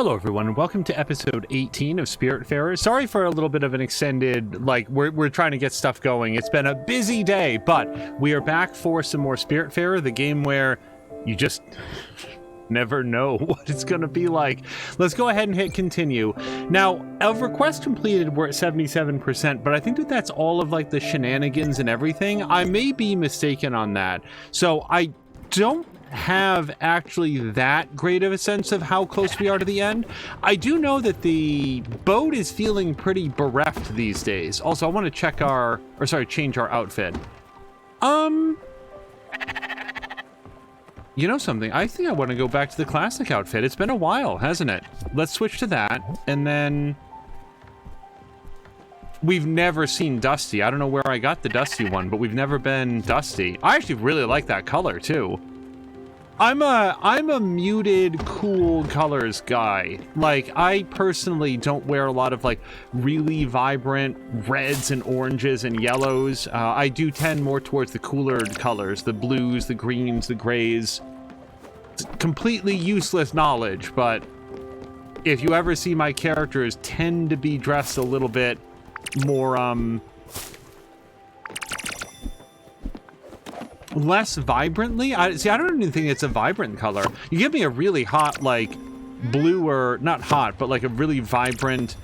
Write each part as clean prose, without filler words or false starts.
Hello everyone, and welcome to episode 18 of Spiritfarer. Sorry for a little bit of an extended, we're trying to get stuff going. It's been a busy day, but we are back for some more Spiritfarer, the game where you just never know what it's gonna be like. Let's go ahead and hit continue. Now, of requests completed, we're at 77%, but I think that that's all of the shenanigans and everything. I may be mistaken on that. So I don't have actually that great of a sense of how close we are to the end. I do know that the boat is feeling pretty bereft these days. Also, I want to check change our outfit. You know something? I think I want to go back to the classic outfit. It's been a while, hasn't it? Let's switch to that, and then we've never seen Dusty. I don't know where I got the Dusty one, but we've never been Dusty. I actually really like that color too. I'm a muted, cool colors guy. I personally don't wear a lot of really vibrant reds and oranges and yellows. I do tend more towards the cooler colors, the blues, the greens, the grays. It's completely useless knowledge, but if you ever see my characters tend to be dressed a little bit more, less vibrantly. I don't even think it's a vibrant color. You give me a really hot blue, or not hot, but a really vibrant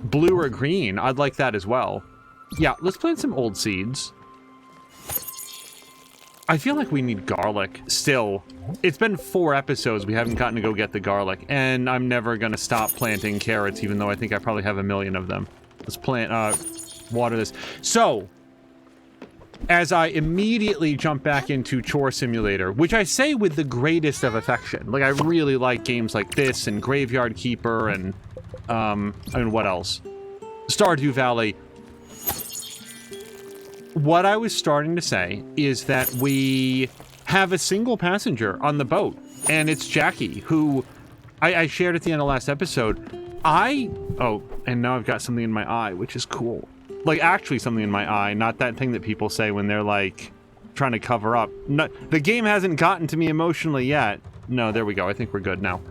blue or green, I'd like that as well. Yeah, let's plant some old seeds. I feel like we need garlic still. It's been 4 episodes we haven't gotten to go get the garlic, and I'm never gonna stop planting carrots, even though I think I probably have a million of them. Let's plant water this. So as I immediately jump back into Chore Simulator, which I say with the greatest of affection. I really like games like this and Graveyard Keeper and, what else? Stardew Valley. What I was starting to say is that we have a single passenger on the boat, and it's Jackie, who I shared at the end of last episode. Oh, and now I've got something in my eye, which is cool. Actually something in my eye, not that thing that people say when they're trying to cover up. No, the game hasn't gotten to me emotionally yet. No, there we go. I think we're good now.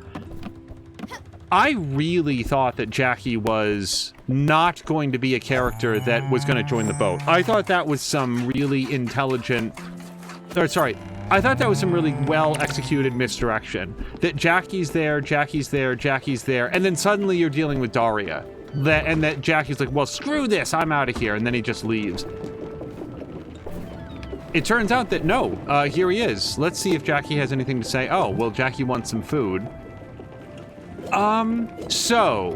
I really thought that Jackie was not going to be a character that was going to join the boat. I thought that was some really intelligent, I thought that was some really well-executed misdirection. That Jackie's there, and then suddenly you're dealing with Daria. And that Jackie's like, well, screw this, I'm out of here, and then he just leaves. It turns out that no, here he is. Let's see if Jackie has anything to say. Oh, well, Jackie wants some food. So,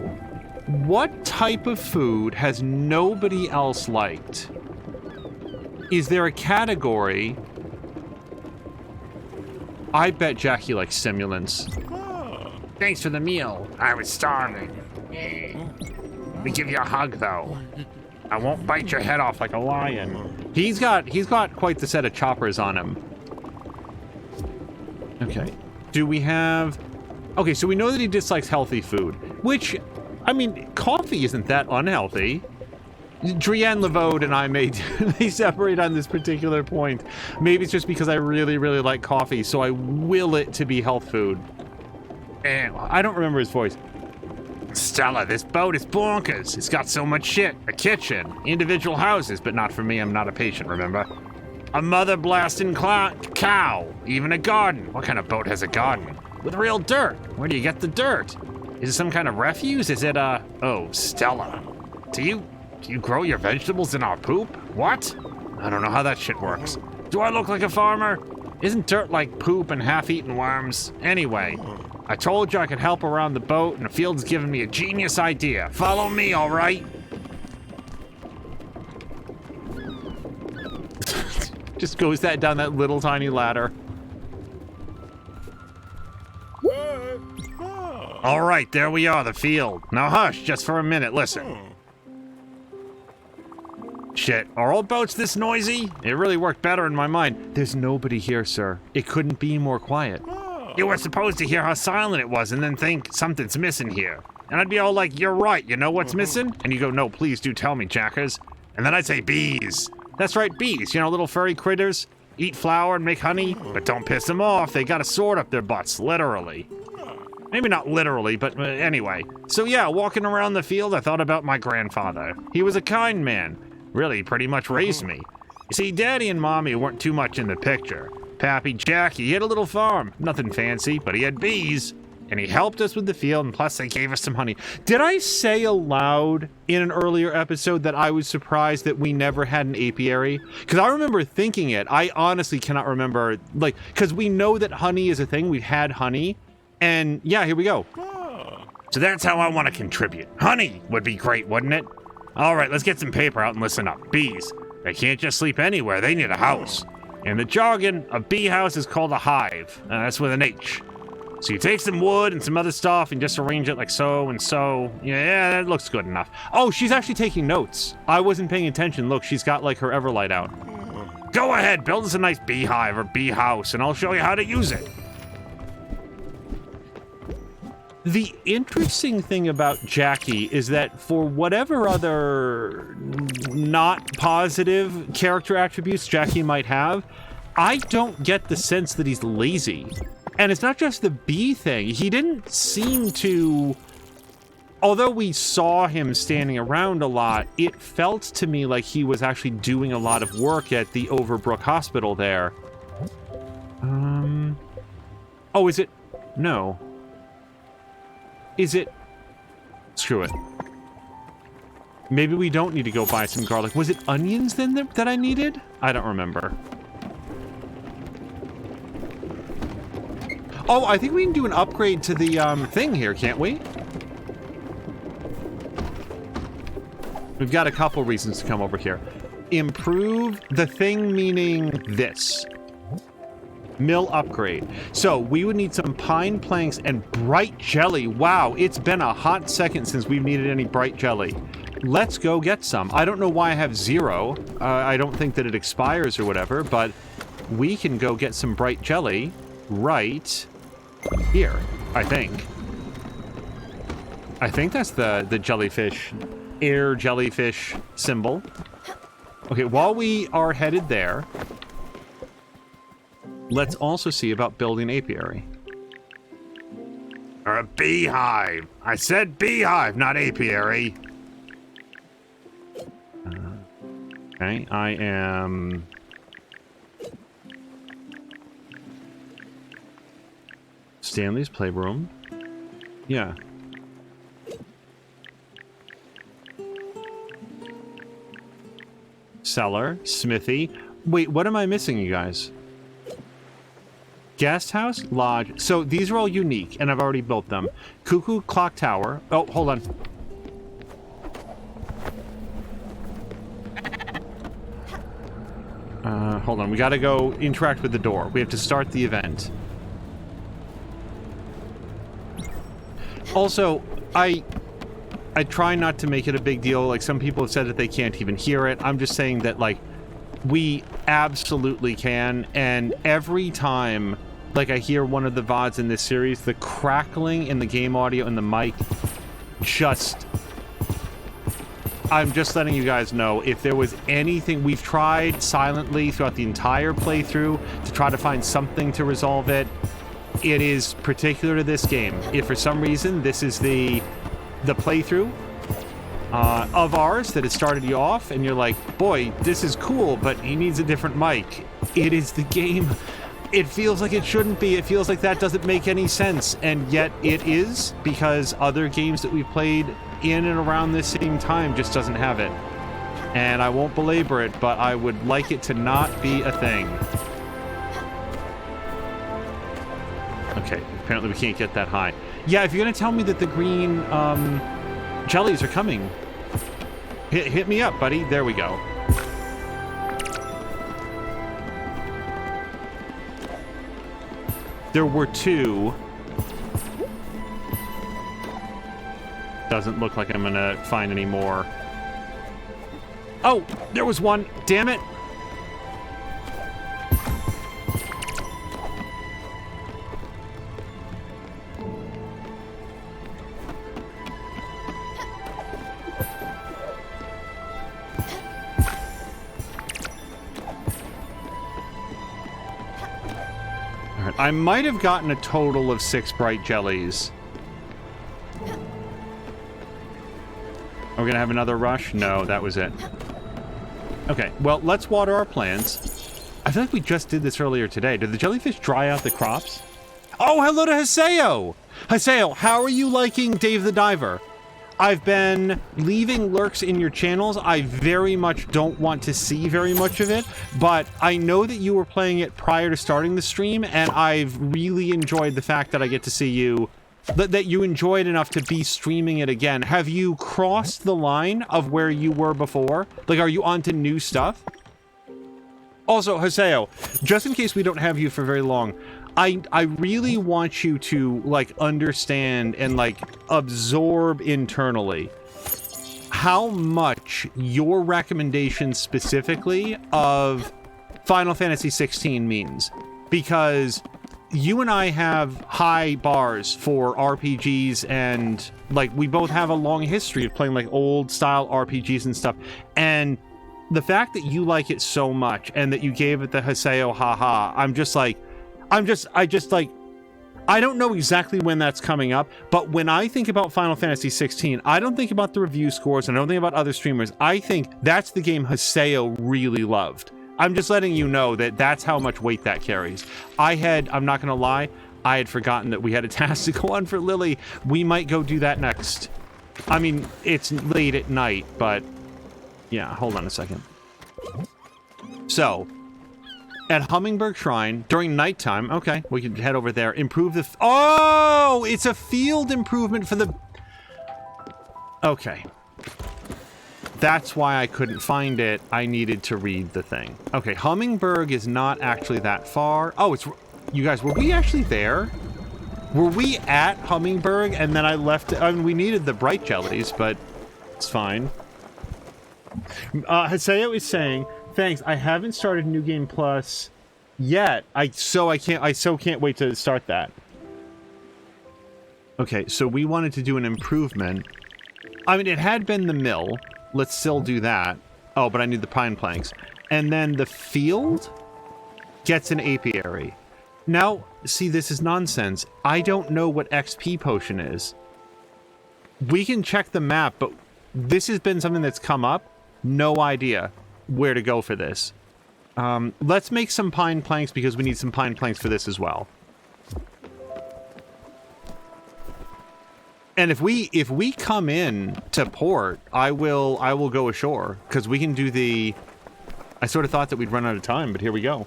what type of food has nobody else liked? Is there a category? I bet Jackie likes stimulants. Thanks for the meal. I was starving. Let me give you a hug, though. I won't bite your head off like a lion. He's got quite the set of choppers on him. Okay. Do we have... Okay, so we know that he dislikes healthy food, which, I mean, coffee isn't that unhealthy. Drienne Levode and I may separate on this particular point. Maybe it's just because I really, really like coffee, so I will it to be health food. And I don't remember his voice. Stella, this boat is bonkers. It's got so much shit. A kitchen, individual houses, but not for me. I'm not a patient, remember? A mother blasting cow, even a garden. What kind of boat has a garden? With real dirt. Where do you get the dirt? Is it some kind of refuse? Is it, oh, Stella. Do you grow your vegetables in our poop? What? I don't know how that shit works. Do I look like a farmer? Isn't dirt like poop and half-eaten worms? Anyway, I told you I could help around the boat, and the field's given me a genius idea. Follow me, all right? Just goes down that little tiny ladder. All right, there we are, the field. Now hush, just for a minute, listen. Shit, are all boats this noisy? It really worked better in my mind. There's nobody here, sir. It couldn't be more quiet. You were supposed to hear how silent it was and then think something's missing here. And I'd be all like, you're right, you know what's missing? And you go, no, please do tell me, Jackers. And then I'd say bees. That's right, bees, you know, little furry critters. Eat flour and make honey, but don't piss them off. They got a sword up their butts, literally. Maybe not literally, but anyway. So yeah, walking around the field, I thought about my grandfather. He was a kind man. Really pretty much raised me. You see, Daddy and Mommy weren't too much in the picture. Pappy Jackie, he had a little farm. Nothing fancy, but he had bees. And he helped us with the field, and plus they gave us some honey. Did I say aloud in an earlier episode that I was surprised that we never had an apiary? Because I remember thinking it. I honestly cannot remember, like, because we know that honey is a thing. We've had honey. And yeah, here we go. So that's how I want to contribute. Honey would be great, wouldn't it? All right, let's get some paper out and listen up. Bees, they can't just sleep anywhere. They need a house. In the jargon, a bee house is called a hive. That's with an H. So you take some wood and some other stuff and just arrange it like so and so. Yeah, that looks good enough. Oh, she's actually taking notes. I wasn't paying attention. Look, she's got like her Everlight out. Go ahead, build us a nice beehive or bee house, and I'll show you how to use it. The interesting thing about Jackie is that for whatever other not positive character attributes Jackie might have, I don't get the sense that he's lazy. And it's not just the bee thing. He didn't seem to... Although we saw him standing around a lot, it felt to me like he was actually doing a lot of work at the Overbrook Hospital there. Oh, is it? No. Is it? Screw it. Maybe we don't need to go buy some garlic. Was it onions then that I needed? I don't remember. Oh, I think we can do an upgrade to the thing here, can't we? We've got a couple reasons to come over here. Improve the thing, meaning this. Mill upgrade. So we would need some pine planks and bright jelly. Wow, it's been a hot second since we've needed any bright jelly. Let's go get some. I don't know why I have 0. I don't think that it expires or whatever, but we can go get some bright jelly right here, I think. I think that's the jellyfish, air jellyfish symbol. Okay, while we are headed there, let's also see about building an apiary. Or a beehive. I said beehive, not apiary. Okay, I am... Stanley's Playroom. Yeah. Cellar, smithy. Wait, what am I missing, you guys? Guest house, lodge. So these are all unique, and I've already built them. Cuckoo clock tower. Oh, hold on. Hold on. We gotta go interact with the door. We have to start the event. Also, I try not to make it a big deal. Like, some people have said that they can't even hear it. I'm just saying that, like, we absolutely can. And every time, like, I hear one of the VODs in this series, the crackling in the game audio and the mic just... I'm just letting you guys know, if there was anything... We've tried silently throughout the entire playthrough to try to find something to resolve it. It is particular to this game. If for some reason this is the playthrough of ours that has started you off and you're like, boy, this is cool, but he needs a different mic. It is the game. It feels like it shouldn't be. It feels like that doesn't make any sense. And yet it is, because other games that we've played in and around this same time just doesn't have it. And I won't belabor it, but I would like it to not be a thing. Okay, apparently we can't get that high. Yeah, if you're gonna tell me that the green jellies are coming, hit me up, buddy. There we go. There were 2. Doesn't look like I'm gonna find any more. Oh, there was 1. Damn it. I might have gotten a total of 6 bright jellies. Are we gonna have another rush? No, that was it. Okay, well, let's water our plants. I feel like we just did this earlier today. Did the jellyfish dry out the crops? Oh, hello to Haseo! Haseo, how are you liking Dave the Diver? I've been leaving lurks in your channels. I very much don't want to see very much of it, but I know that you were playing it prior to starting the stream, and I've really enjoyed the fact that I get to see you, that you enjoyed enough to be streaming it again. Have you crossed the line of where you were before? Like, are you onto new stuff? Also, Haseo, just in case we don't have you for very long, I really want you to, like, understand and, like, absorb internally how much your recommendation specifically of Final Fantasy 16 means. Because you and I have high bars for RPGs, and, like, we both have a long history of playing, like, old-style RPGs and stuff. And the fact that you like it so much and that you gave it the Haseo haha, I don't know exactly when that's coming up, but when I think about Final Fantasy 16, I don't think about the review scores, and I don't think about other streamers. I think that's the game Haseo really loved. I'm just letting you know that that's how much weight that carries. I'm not gonna lie, I had forgotten that we had a task to go on for Lily. We might go do that next. I mean, it's late at night, but yeah, hold on a second. So, at Hummingbird Shrine, during nighttime, okay, we can head over there, improve the... Oh! It's a field improvement for the... Okay. That's why I couldn't find it. I needed to read the thing. Okay, Hummingbird is not actually that far. Oh, it's... You guys, were we actually there? Were we at Hummingbird and then I left... I mean, we needed the bright jellies, but it's fine. Haseo is saying... Thanks. I haven't started New Game Plus yet. I can't wait to start that. Okay, so we wanted to do an improvement. I mean, it had been the mill. Let's still do that. Oh, but I need the pine planks. And then the field gets an apiary. Now, see, this is nonsense. I don't know what XP potion is. We can check the map, but this has been something that's come up. No idea where to go for this. Let's make some pine planks because we need some pine planks for this as well. And if we come in to port, I will go ashore because we can do the... I sort of thought that we'd run out of time, but here we go.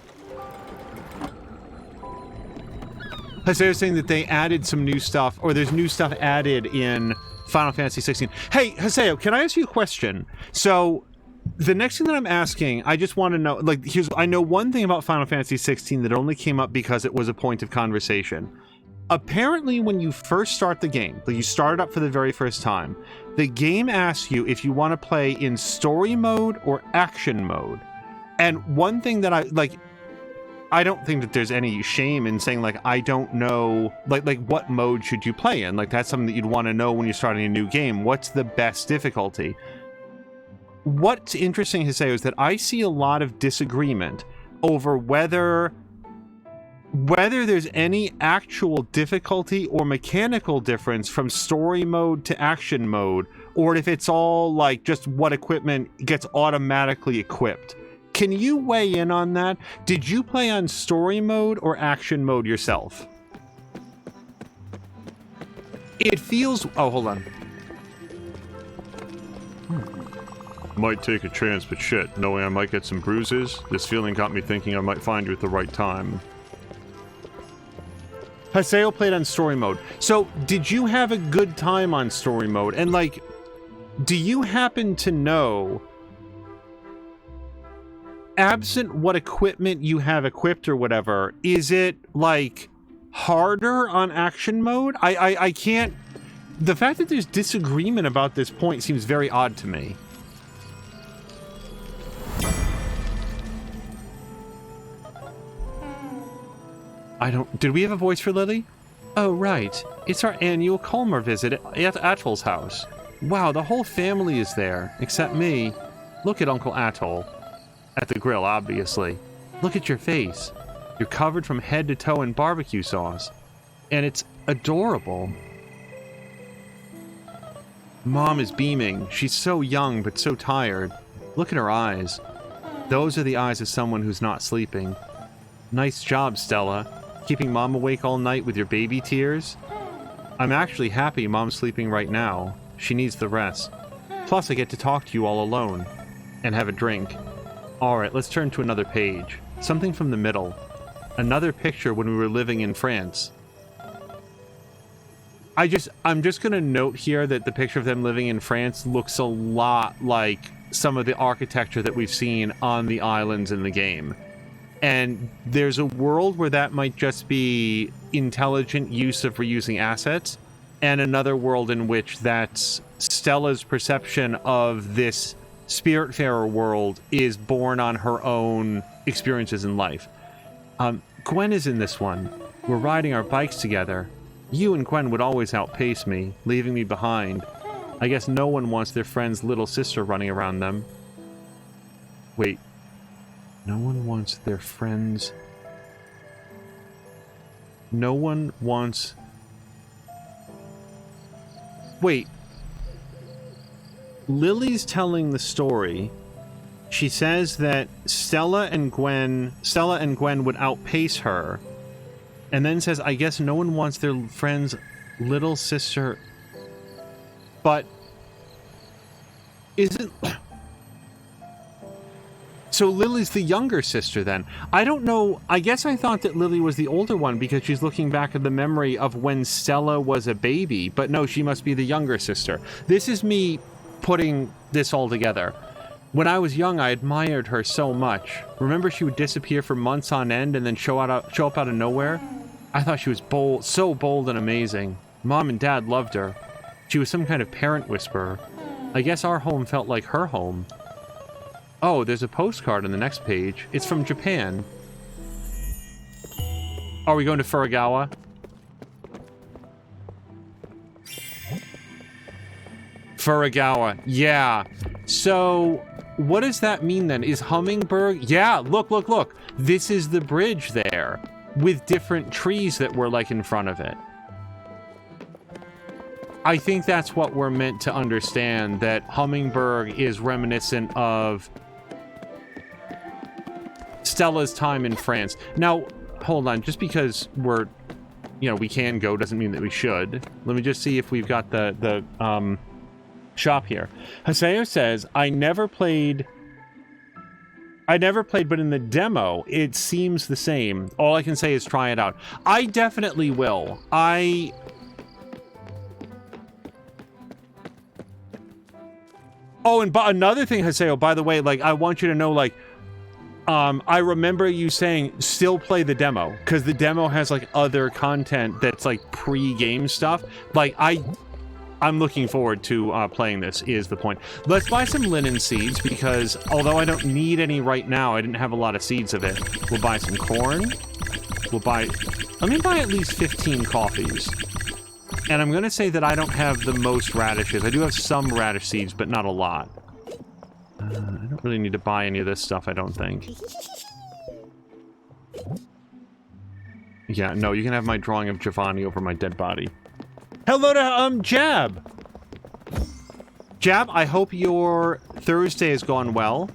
Haseo was saying that they added some new stuff, or there's new stuff added in Final Fantasy 16. Hey, Haseo, can I ask you a question? So, the next thing that I'm asking, I just want to know, like, I know one thing about Final Fantasy 16 that only came up because it was a point of conversation. Apparently, when you first start the game, like you start it up for the very first time, the game asks you if you want to play in story mode or action mode. And one thing that I don't think that there's any shame in saying, like, I don't know, like what mode should you play in? Like, that's something that you'd want to know when you're starting a new game. What's the best difficulty? What's interesting to say is that I see a lot of disagreement over whether there's any actual difficulty or mechanical difference from story mode to action mode, or if it's all like just what equipment gets automatically equipped. Can you weigh in on that? Did you play on story mode or action mode yourself? It feels... Oh, hold on. Might take a chance, but shit, knowing I might get some bruises, this feeling got me thinking I might find you at the right time. Haseo played on story mode. So, did you have a good time on story mode? And, like, do you happen to know, absent what equipment you have equipped or whatever, is it, like, harder on action mode? I can't... The fact that there's disagreement about this point seems very odd to me. Did we have a voice for Lily? Oh, right. It's our annual Culmer visit at Atol's house. Wow, the whole family is there, except me. Look at Uncle Atol. At the grill, obviously. Look at your face. You're covered from head to toe in barbecue sauce. And it's adorable. Mom is beaming. She's so young, but so tired. Look at her eyes. Those are the eyes of someone who's not sleeping. Nice job, Stella. Keeping Mom awake all night with your baby tears? I'm actually happy Mom's sleeping right now. She needs the rest. Plus, I get to talk to you all alone. And have a drink. Alright, let's turn to another page. Something from the middle. Another picture when we were living in France. I'm just gonna note here that the picture of them living in France looks a lot like some of the architecture that we've seen on the islands in the game. And there's a world where that might just be intelligent use of reusing assets, and another world in which that's Stella's perception of this Spiritfarer world is born on her own experiences in life. Gwen is in this one. We're riding our bikes together. You and Gwen would always outpace me, leaving me behind. I guess no one wants their friend's little sister running around them. Wait. No one wants their friends... No one wants... Wait. Lily's telling the story. She says that Stella and Gwen would outpace her. And then says, I guess no one wants their friend's little sister... But... Isn't... So Lily's the younger sister then. I don't know. I guess I thought that Lily was the older one because she's looking back at the memory of when Stella was a baby. But no, she must be the younger sister. This is me putting this all together. When I was young, I admired her so much. Remember she would disappear for months on end and then show up out of nowhere? I thought she was bold, so bold and amazing. Mom and Dad loved her. She was some kind of parent whisperer. I guess our home felt like her home. Oh, there's a postcard on the next page. It's from Japan. Are we going to Furugawa? Furugawa, yeah. So, what does that mean then? Is Hummingberg? Yeah, look. This is the bridge there, with different trees that were like in front of it. I think that's what we're meant to understand, that Hummingberg is reminiscent of Stella's time in France. Now, hold on, just because we're, we can go doesn't mean that we should. Let me just see if we've got the shop here. Haseo says, I never played, but in the demo, it seems the same. All I can say is try it out. I definitely will. Oh, and another thing, Haseo, by the way, I want you to know, I remember you saying, still play the demo, because the demo has, other content that's, pre-game stuff. I'm looking forward to playing this, is the point. Let's buy some linen seeds, because although I don't need any right now, I didn't have a lot of seeds of it. We'll buy some corn. Let me buy at least 15 coffees. And I'm going to say that I don't have the most radishes. I do have some radish seeds, but not a lot. I don't really need to buy any of this stuff, I don't think. Yeah, no, you can have my drawing of Giovanni over my dead body. Hello to, Jab! Jab, I hope your Thursday has gone well.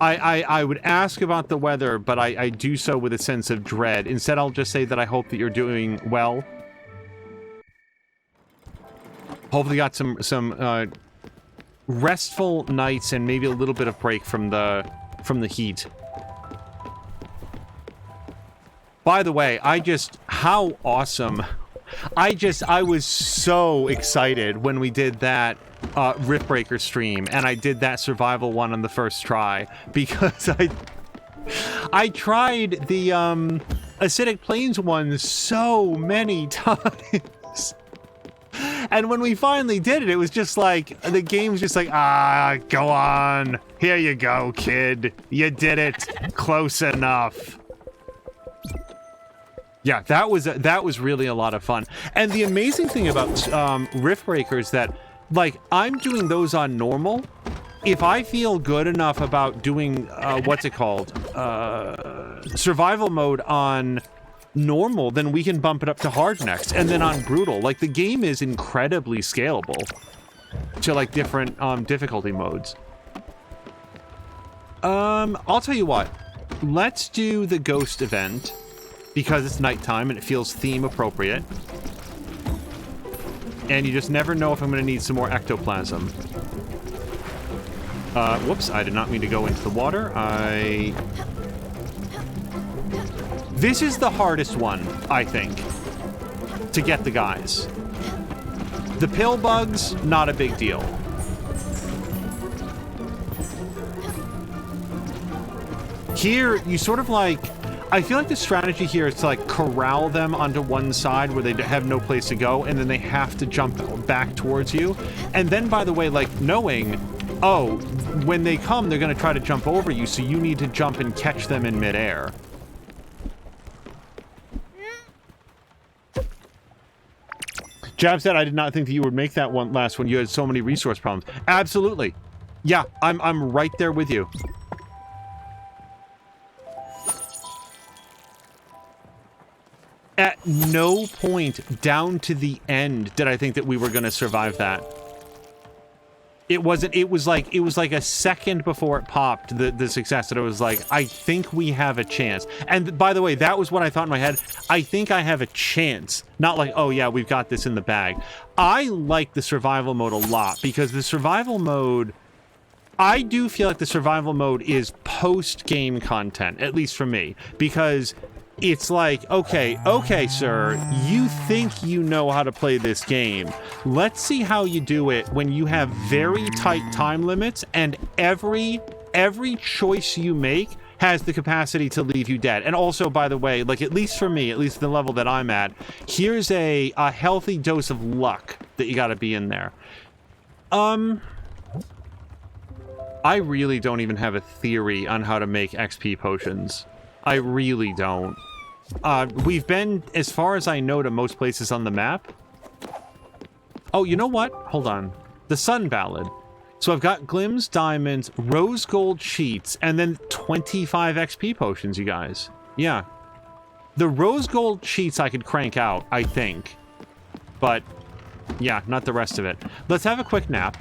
I would ask about the weather, but I do so with a sense of dread. Instead, I'll just say that I hope that you're doing well. Hopefully got some restful nights and maybe a little bit of break from the heat. By the way, how awesome. I was so excited when we did that Riftbreaker stream, and I did that survival one on the first try, because I tried the Acidic Plains one so many times. And when we finally did it, it was just the game's just go on. Here you go, kid. You did it. Close enough. Yeah, that was really a lot of fun. And the amazing thing about Riftbreaker is that, I'm doing those on normal. If I feel good enough about doing, what's it called? Survival mode on normal, then we can bump it up to hard next, and then on brutal. Like, the game is incredibly scalable to, like, different difficulty modes. I'll tell you what. Let's do the ghost event, because it's nighttime and it feels theme appropriate. And you just never know if I'm going to need some more ectoplasm. Whoops, I did not mean to go into the water. This is the hardest one, I think, to get the guys. The pill bugs, not a big deal. Here, you sort of like... I feel like the strategy here is to, like, corral them onto one side where they have no place to go, and then they have to jump back towards you. And then, by the way, like, knowing, oh, when they come, they're going to try to jump over you, so you need to jump and catch them in midair. Jab said, I did not think that you would make that one last one. You had so many resource problems. Absolutely. Yeah, I'm right there with you. At no point down to the end did I think that we were going to survive that. It was like a second before it popped, the success, that it was like, I think we have a chance. And by the way, that was what I thought in my head. I think I have a chance. Not like, oh yeah, we've got this in the bag. I like the survival mode a lot, because the survival mode, I do feel like the survival mode is post-game content, at least for me, because it's like, okay, sir, you think you know how to play this game. Let's see how you do it when you have very tight time limits, and every choice you make has the capacity to leave you dead. And also, by the way, like, at least for me, at least the level that I'm at, here's a healthy dose of luck that you gotta be in there. I really don't even have a theory on how to make XP potions. I really don't. We've been, as far as I know, to most places on the map. Oh, you know what? Hold on. The Sun Ballad. So I've got Glims, Diamonds, Rose Gold Sheets, and then 25 XP potions, you guys. Yeah. The Rose Gold Sheets I could crank out, I think. But, yeah, not the rest of it. Let's have a quick nap.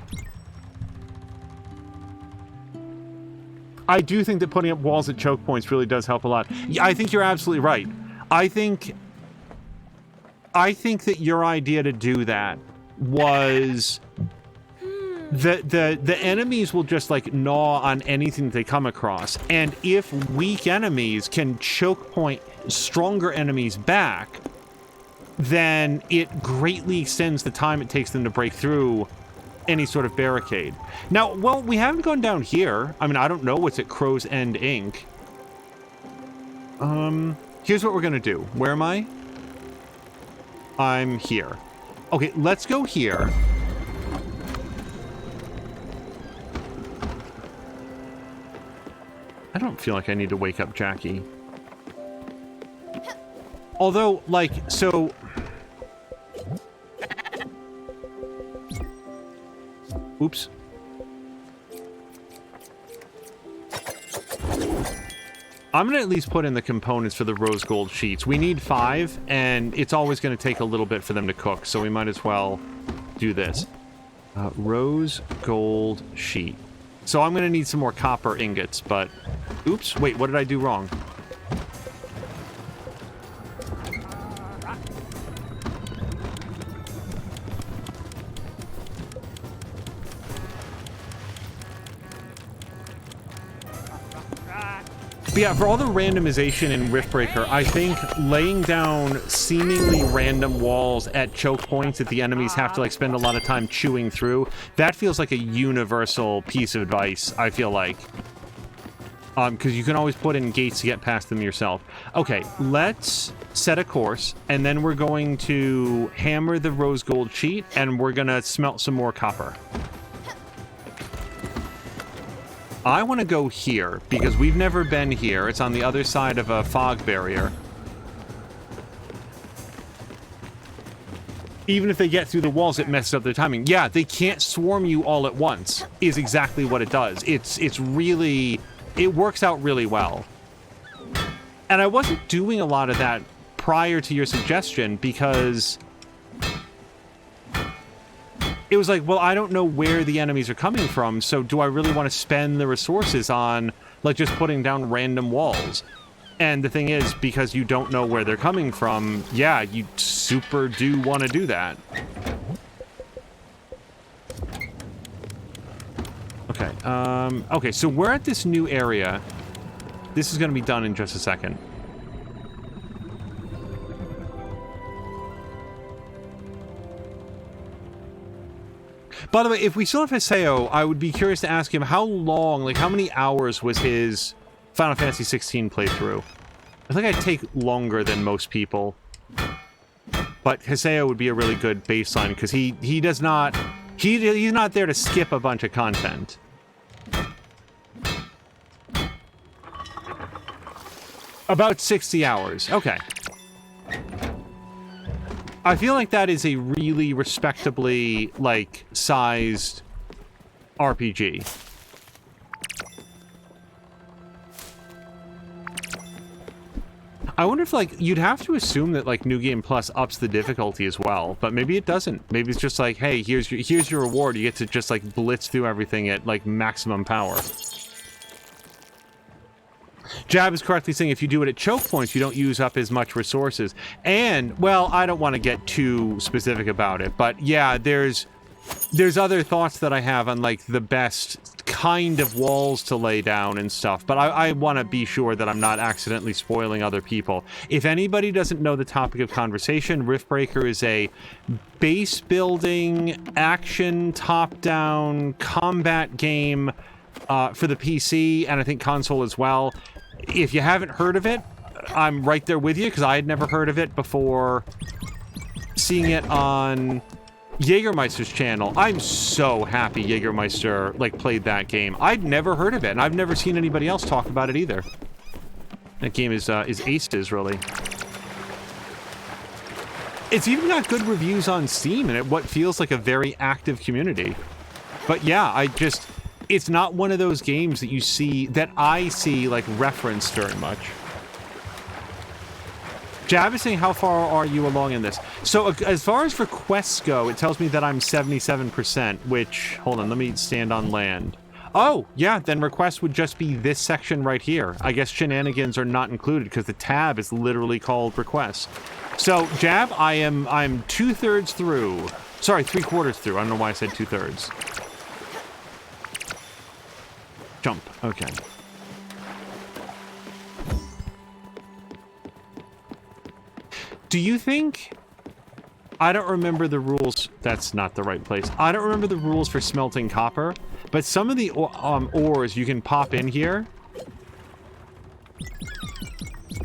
I do think that putting up walls at choke points really does help a lot. Yeah, I think you're absolutely right. I think that your idea to do that was the enemies will just, like, gnaw on anything that they come across. And if weak enemies can choke point stronger enemies back, then it greatly extends the time it takes them to break through any sort of barricade. Now, well, we haven't gone down here. I mean, I don't know what's at Crow's End Inc. Here's what we're gonna do. Where am I? I'm here. Okay, let's go here. I don't feel like I need to wake up Jackie. Although, like, so... Oops. I'm going to at least put in the components for the rose gold sheets. We need 5, and it's always going to take a little bit for them to cook, so we might as well do this. Rose gold sheet. So I'm going to need some more copper ingots, but... Oops, wait, what did I do wrong? But yeah, for all the randomization in Riftbreaker, I think laying down seemingly random walls at choke points that the enemies have to, like, spend a lot of time chewing through, that feels like a universal piece of advice, I feel like. Because you can always put in gates to get past them yourself. Okay, let's set a course, and then we're going to hammer the rose gold sheet, and we're gonna smelt some more copper. I want to go here, because we've never been here. It's on the other side of a fog barrier. Even if they get through the walls, it messes up their timing. Yeah, they can't swarm you all at once, is exactly what it does. It's really... It works out really well. And I wasn't doing a lot of that prior to your suggestion because it was like, well, I don't know where the enemies are coming from, so do I really want to spend the resources on, like, just putting down random walls? And the thing is, because you don't know where they're coming from, yeah, you super do want to do that. Okay, okay, so we're at this new area. This is going to be done in just a second. By the way, if we still have Hiseo, I would be curious to ask him how long, like how many hours was his Final Fantasy 16 playthrough? I think I'd take longer than most people. But Hiseo would be a really good baseline because he does not, he's not there to skip a bunch of content. About 60 hours. Okay. I feel like that is a really respectably, like, sized RPG. I wonder if, like, you'd have to assume that, like, New Game Plus ups the difficulty as well, but maybe it doesn't. Maybe it's just like, hey, here's your reward. You get to just, like, blitz through everything at, like, maximum power. Jab is correctly saying if you do it at choke points, you don't use up as much resources. And, well, I don't want to get too specific about it, but yeah, there's other thoughts that I have on, like, the best kind of walls to lay down and stuff, but I want to be sure that I'm not accidentally spoiling other people. If anybody doesn't know the topic of conversation, Riftbreaker is a base-building, action, top-down combat game for the PC, and I think console as well. If you haven't heard of it, I'm right there with you, because I had never heard of it before seeing it on Jägermeister's channel. I'm so happy Jägermeister, like, played that game. I'd never heard of it, and I've never seen anybody else talk about it either. That game is aces, really. It's even got good reviews on Steam, and what feels like a very active community. But yeah, it's not one of those games that you see, that I see, like, referenced very much. Jab is saying, how far are you along in this? So, as far as requests go, it tells me that I'm 77%, which, hold on, let me stand on land. Oh, yeah, then requests would just be this section right here. I guess shenanigans are not included, because the tab is literally called requests. So, Jab, I'm 2/3 through. Sorry, 3/4 through. I don't know why I said 2/3. Jump. Okay. Do you think... I don't remember the rules... That's not the right place. I don't remember the rules for smelting copper, but some of the ores you can pop in here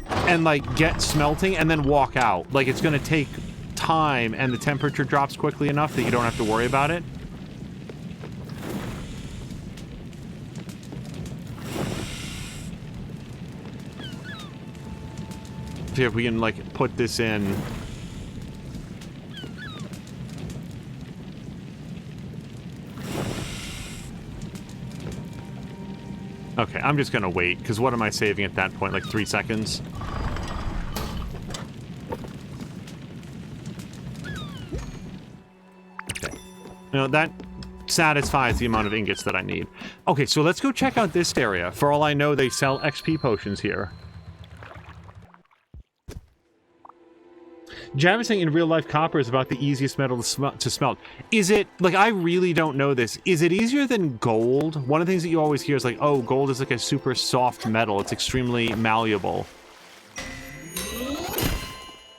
and, like, get smelting and then walk out. Like, it's going to take time and the temperature drops quickly enough that you don't have to worry about it. See if we can, like, put this in. Okay, I'm just gonna wait, because what am I saving at that point? Like 3 seconds? Okay. No, that satisfies the amount of ingots that I need. Okay, so let's go check out this area. For all I know, they sell XP potions here. Jam is saying in real life, copper is about the easiest metal to smelt. Is it, like, I really don't know this. Is it easier than gold? One of the things that you always hear is like, oh, gold is like a super soft metal. It's extremely malleable.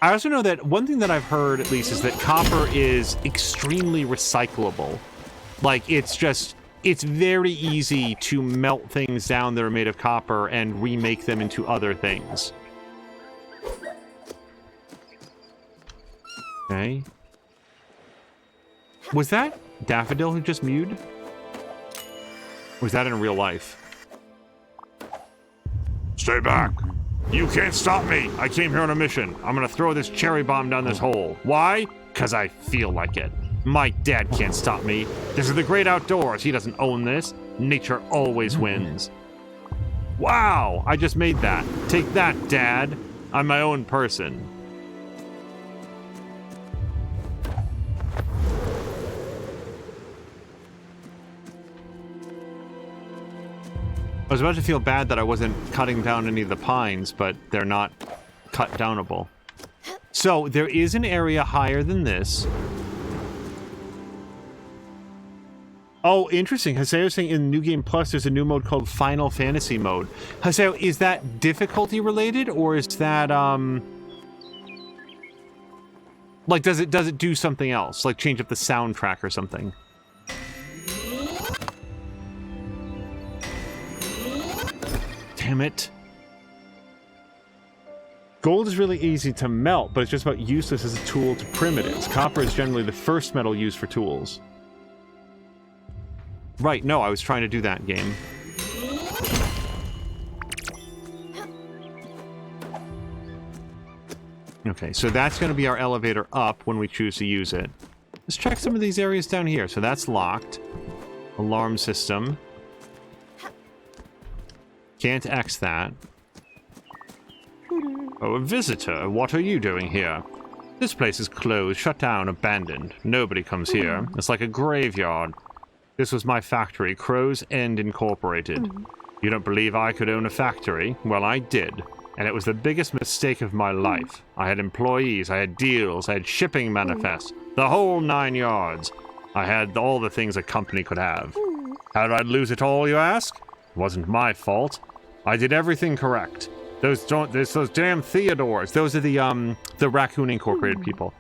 I also know that one thing that I've heard, at least, is that copper is extremely recyclable. Like, it's very easy to melt things down that are made of copper and remake them into other things. Okay. Was that Daffodil who just mewed? Or was that in real life? Stay back. You can't stop me. I came here on a mission. I'm gonna throw this cherry bomb down this hole. Why? Because I feel like it. My dad can't stop me. This is the great outdoors. He doesn't own this. Nature always wins. Wow, I just made that. Take that, Dad. I'm my own person. I was about to feel bad that I wasn't cutting down any of the pines, but they're not cut downable. So, there is an area higher than this. Oh, interesting. Haseo's saying in New Game Plus there's a new mode called Final Fantasy mode. Haseo, is that difficulty related, or is that, like, does it do something else? Like, change up the soundtrack or something? Damn it. Gold is really easy to melt, but it's just about useless as a tool to primitives. Copper is generally the first metal used for tools. Right, no, I was trying to do that game. Okay, so that's going to be our elevator up when we choose to use it. Let's check some of these areas down here. So that's locked. Alarm system. Can't X that. Oh, a visitor. What are you doing here? This place is closed, shut down, abandoned. Nobody comes here. It's like a graveyard. This was my factory, Crow's End Incorporated. You don't believe I could own a factory? Well, I did. And it was the biggest mistake of my life. I had employees, I had deals, I had shipping manifests. The whole 9 yards. I had all the things a company could have. How did I lose it all, you ask? It wasn't my fault. I did everything correct. Those damn Theodores. Those are the Raccoon Incorporated people.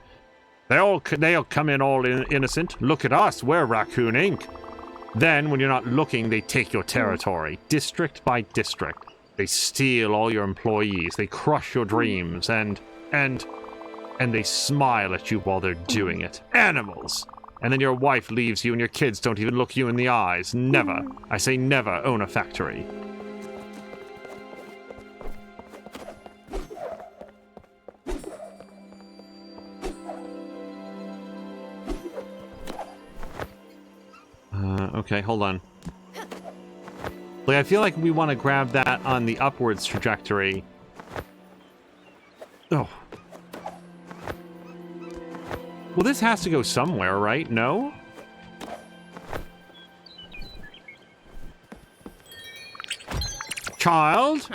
They'll come in all innocent. Look at us, we're Raccoon Inc. Then, when you're not looking, they take your territory, district by district. They steal all your employees. They crush your dreams, and they smile at you while they're doing it. Animals. And then your wife leaves you, and your kids don't even look you in the eyes. Never, I say never, own a factory. Okay, hold on. Like, I feel like we want to grab that on the upwards trajectory. Oh. Well, this has to go somewhere, right? No? Child?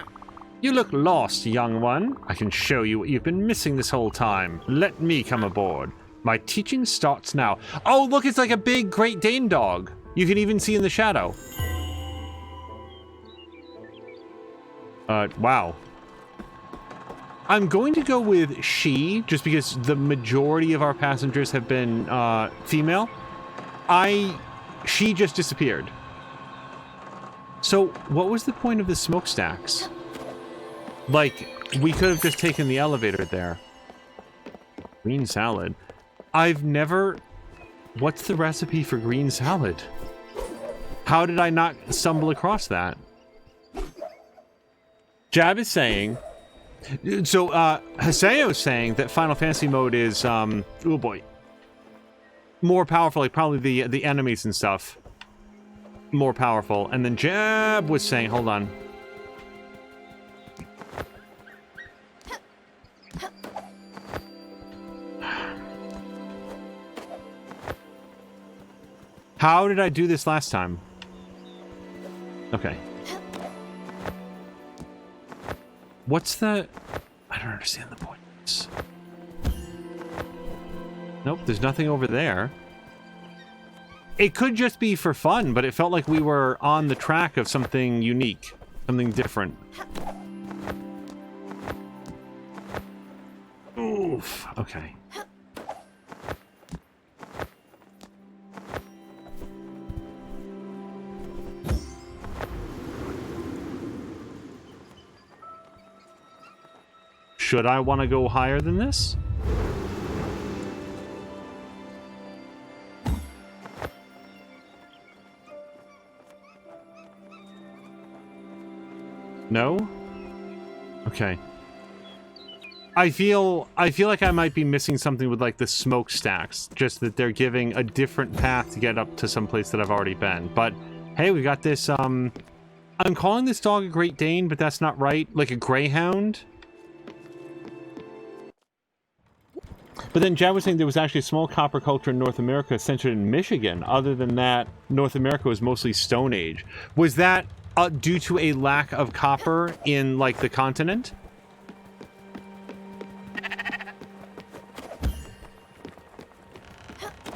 You look lost, young one. I can show you what you've been missing this whole time. Let me come aboard. My teaching starts now. Oh, look, it's like a big Great Dane dog. You can even see in the shadow. Wow. I'm going to go with she, just because the majority of our passengers have been, female. She just disappeared. So, what was the point of the smokestacks? Like, we could have just taken the elevator there. Green salad. I've never... What's the recipe for green salad? How did I not stumble across that? Jab is saying... So, Haseo is saying that Final Fantasy mode is, oh boy. More powerful, like probably the enemies and stuff. More powerful. And then Jab was saying, hold on. How did I do this last time? Okay. What's the... I don't understand the points. Nope, there's nothing over there. It could just be for fun, but it felt like we were on the track of something unique. Something different. Oof. Okay. Should I want to go higher than this? No? Okay. I feel like I might be missing something with like the smokestacks, just that they're giving a different path to get up to some place that I've already been. But hey, we got this I'm calling this dog a Great Dane, but that's not right. Like a greyhound. But then Jab was saying there was actually a small copper culture in North America centered in Michigan. Other than that, North America was mostly Stone Age. Was that due to a lack of copper in, like, the continent.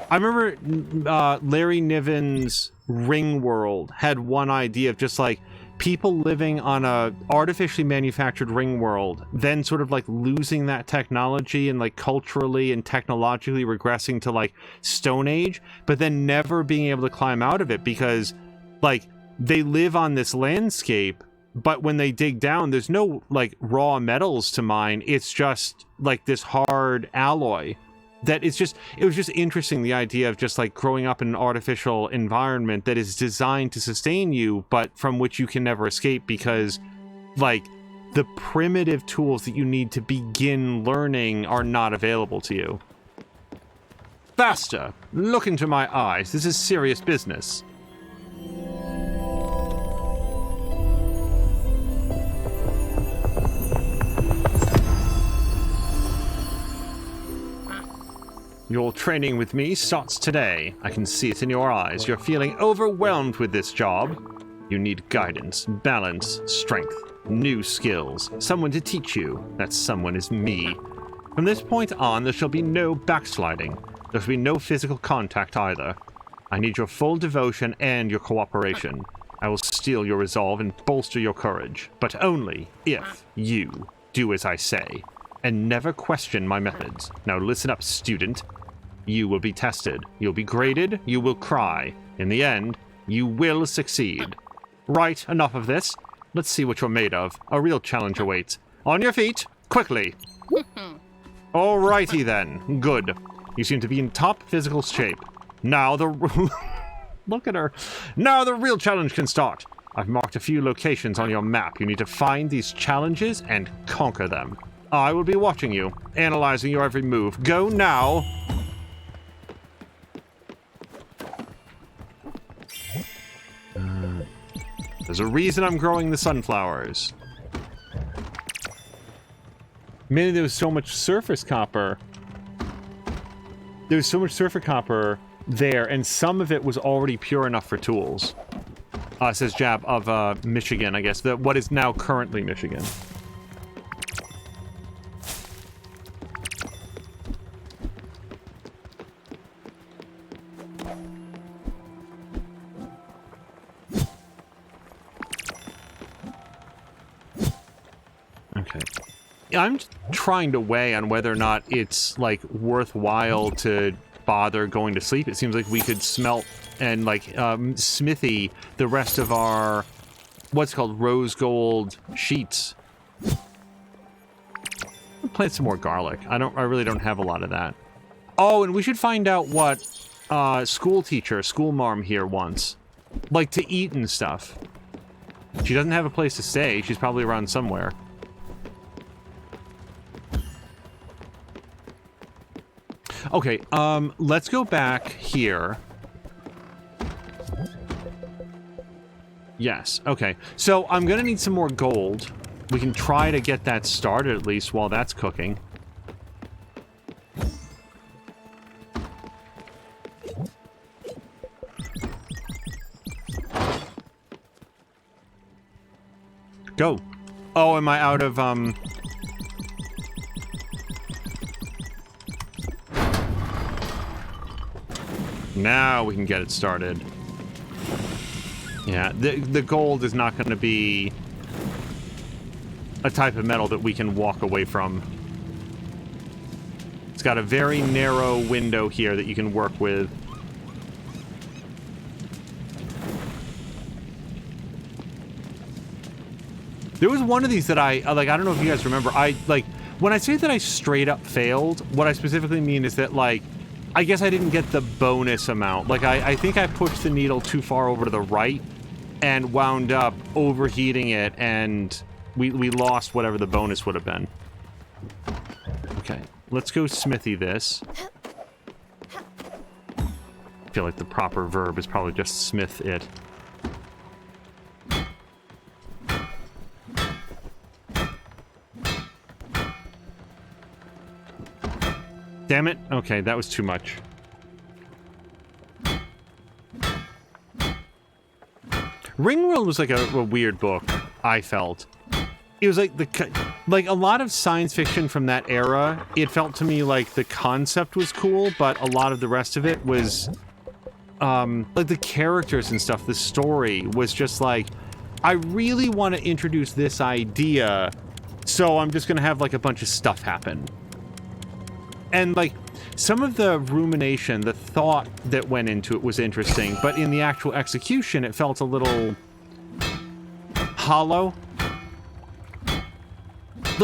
I remember Larry Niven's Ring World had one idea of just, like, people living on a artificially manufactured ring world, then sort of, like, losing that technology and, like, culturally and technologically regressing to, like, Stone Age, but then never being able to climb out of it because, like, they live on this landscape, but when they dig down, there's no, like, raw metals to mine. It's just, like, this hard alloy. That it's just, it was just interesting, the idea of just, like, growing up in an artificial environment that is designed to sustain you, but from which you can never escape because, like, the primitive tools that you need to begin learning are not available to you. Faster! Look into my eyes. This is serious business. Your training with me starts today. I can see it in your eyes. You're feeling overwhelmed with this job. You need guidance, balance, strength, new skills, someone to teach you. That someone is me. From this point on, there shall be no backsliding. There shall be no physical contact either. I need your full devotion and your cooperation. I will steel your resolve and bolster your courage, but only if you do as I say. And never question my methods. Now listen up, student. You will be tested. You'll be graded. You will cry. In the end, you will succeed. Right, enough of this. Let's see what you're made of. A real challenge awaits. On your feet, quickly. Alrighty then. Good. You seem to be in top physical shape. Now the... Look at her. Now the real challenge can start. I've marked a few locations on your map. You need to find these challenges and conquer them. I will be watching you, analyzing your every move. Go now! There's a reason I'm growing the sunflowers. Man, there was so much surface copper. There was so much surface copper there, and some of it was already pure enough for tools. Says Jab of Michigan, I guess. What is now currently Michigan. I'm trying to weigh on whether or not it's, like, worthwhile to bother going to sleep. It seems like we could smelt and, like, smithy the rest of our, what's called, rose gold sheets. I'll plant some more garlic. I really don't have a lot of that. Oh, and we should find out what school marm here wants. Like, to eat and stuff. She doesn't have a place to stay. She's probably around somewhere. Okay, let's go back here. Yes, okay. So I'm gonna need some more gold. We can try to get that started at least while that's cooking. Go. Oh, am I out of, Now we can get it started. Yeah, the gold is not going to be a type of metal that we can walk away from. It's got a very narrow window here that you can work with. There was one of these that I don't know if you guys remember. When I say that I straight up failed, what I specifically mean is that, like, I guess I didn't get the bonus amount. Like, I think I pushed the needle too far over to the right and wound up overheating it, and we lost whatever the bonus would have been. Okay, let's go smithy this. I feel like the proper verb is probably just smith it. Damn it. Okay, that was too much. Ringworld was like a weird book, I felt. It was like like a lot of science fiction from that era. It felt to me like the concept was cool, but a lot of the rest of it was like the characters and stuff, the story was just like, I really want to introduce this idea, so I'm just going to have like a bunch of stuff happen. And like some of the rumination, the thought that went into it was interesting, but in the actual execution, it felt a little hollow.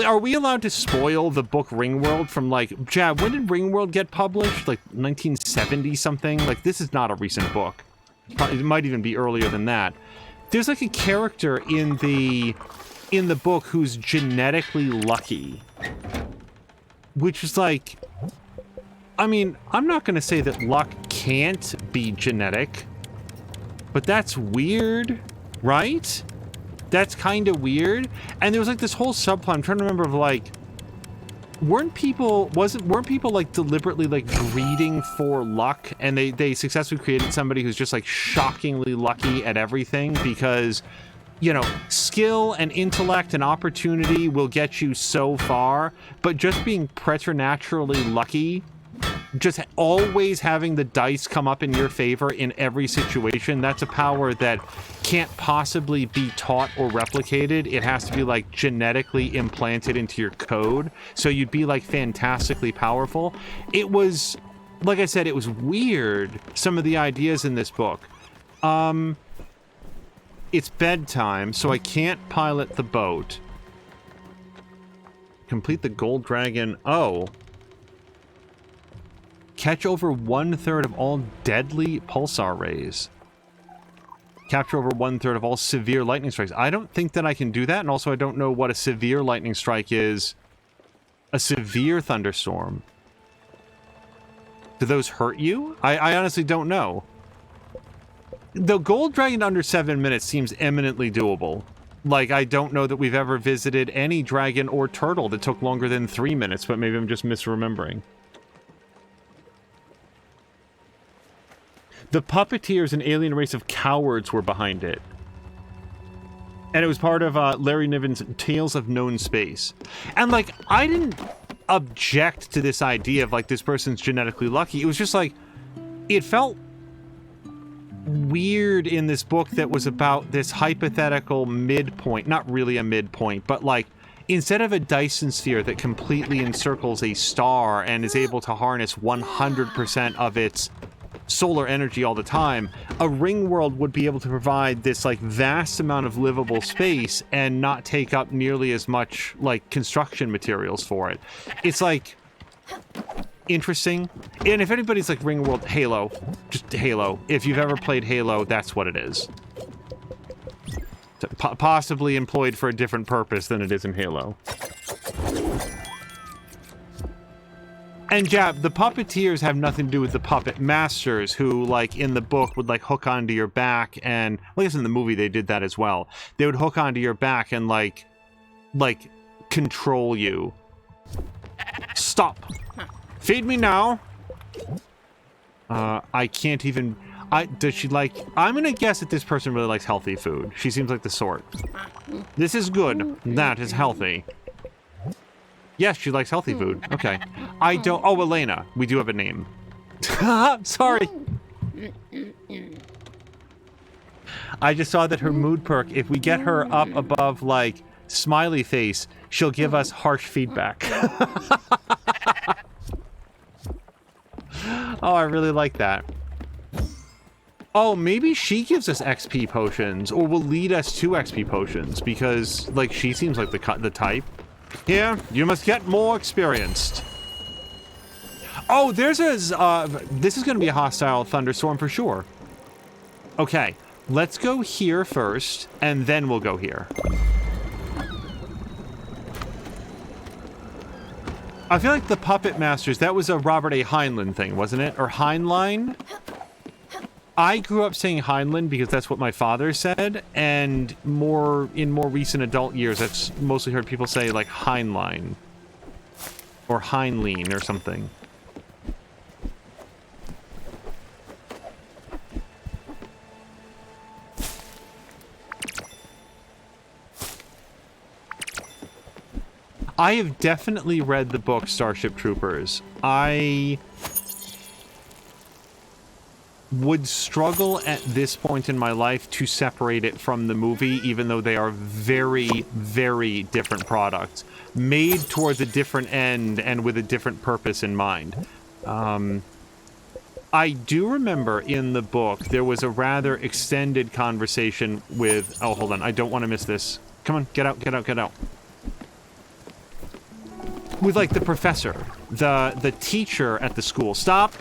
Are we allowed to spoil the book Ringworld from, like, Jab, when did Ringworld get published? Like, 1970 something? Like, this is not a recent book. It might even be earlier than that. There's, like, a character in the book who's genetically lucky. Which is, like... I mean, I'm not going to say that luck can't be genetic. But that's weird, right? That's kind of weird. And there was like this whole subplot. I'm trying to remember of like, weren't people like deliberately like breeding for luck, and they successfully created somebody who's just like shockingly lucky at everything because, you know, skill and intellect and opportunity will get you so far, but just being preternaturally lucky, just always having the dice come up in your favor in every situation, that's a power that can't possibly be taught or replicated. It has to be like genetically implanted into your code. So you'd be like fantastically powerful. It was, like I said, it was weird, some of the ideas in this book. It's bedtime, so I can't pilot the boat. Complete the gold dragon. Oh. Catch over 1/3 of all deadly pulsar rays. Capture over 1/3 of all severe lightning strikes. I don't think that I can do that, and also I don't know what a severe lightning strike is. A severe thunderstorm. Do those hurt you? I honestly don't know. The gold dragon under 7 minutes seems eminently doable. Like, I don't know that we've ever visited any dragon or turtle that took longer than 3 minutes, but maybe I'm just misremembering. The puppeteers, an alien race of cowards, were behind it. And it was part of Larry Niven's Tales of Known Space. And, like, I didn't object to this idea of, like, this person's genetically lucky. It was just, like, it felt weird in this book that was about this hypothetical midpoint. Not really a midpoint, but, like, instead of a Dyson sphere that completely encircles a star and is able to harness 100% of its solar energy all the time, a ring world would be able to provide this like vast amount of livable space and not take up nearly as much like construction materials for it. It's like interesting. And if anybody's like ring world, Halo, just Halo. If you've ever played Halo, that's what it is. Possibly employed for a different purpose than it is in Halo. And yeah, the puppeteers have nothing to do with the puppet masters who, like, in the book would, like, hook onto your back and... Well, I guess in the movie they did that as well. They would hook onto your back and, like, control you. Stop. Feed me now. I can't even... Does she like... I'm gonna guess that this person really likes healthy food. She seems like the sort. This is good. That is healthy. Yes, she likes healthy food. Okay. I don't... Oh, Elena. We do have a name. Sorry. I just saw that her mood perk, if we get her up above, like, smiley face, she'll give us harsh feedback. Oh, I really like that. Oh, maybe she gives us XP potions, or will lead us to XP potions, because, like, she seems like the type. Here, you must get more experienced. Oh, there's a... this is going to be a hostile thunderstorm for sure. Okay, let's go here first, and then we'll go here. I feel like the Puppet Masters, that was a Robert A. Heinlein thing, wasn't it? Or Heinlein? I grew up saying Heinlein because that's what my father said, and in more recent adult years, I've mostly heard people say, like, Heinlein. Or Heinlein or something. I have definitely read the book Starship Troopers. I would struggle at this point in my life to separate it from the movie, even though they are very, very different products, made towards a different end and with a different purpose in mind. I do remember in the book there was a rather extended conversation with... Oh, hold on. I don't want to miss this. Come on, get out, get out, get out. With, like, the professor, the teacher at the school. Stop!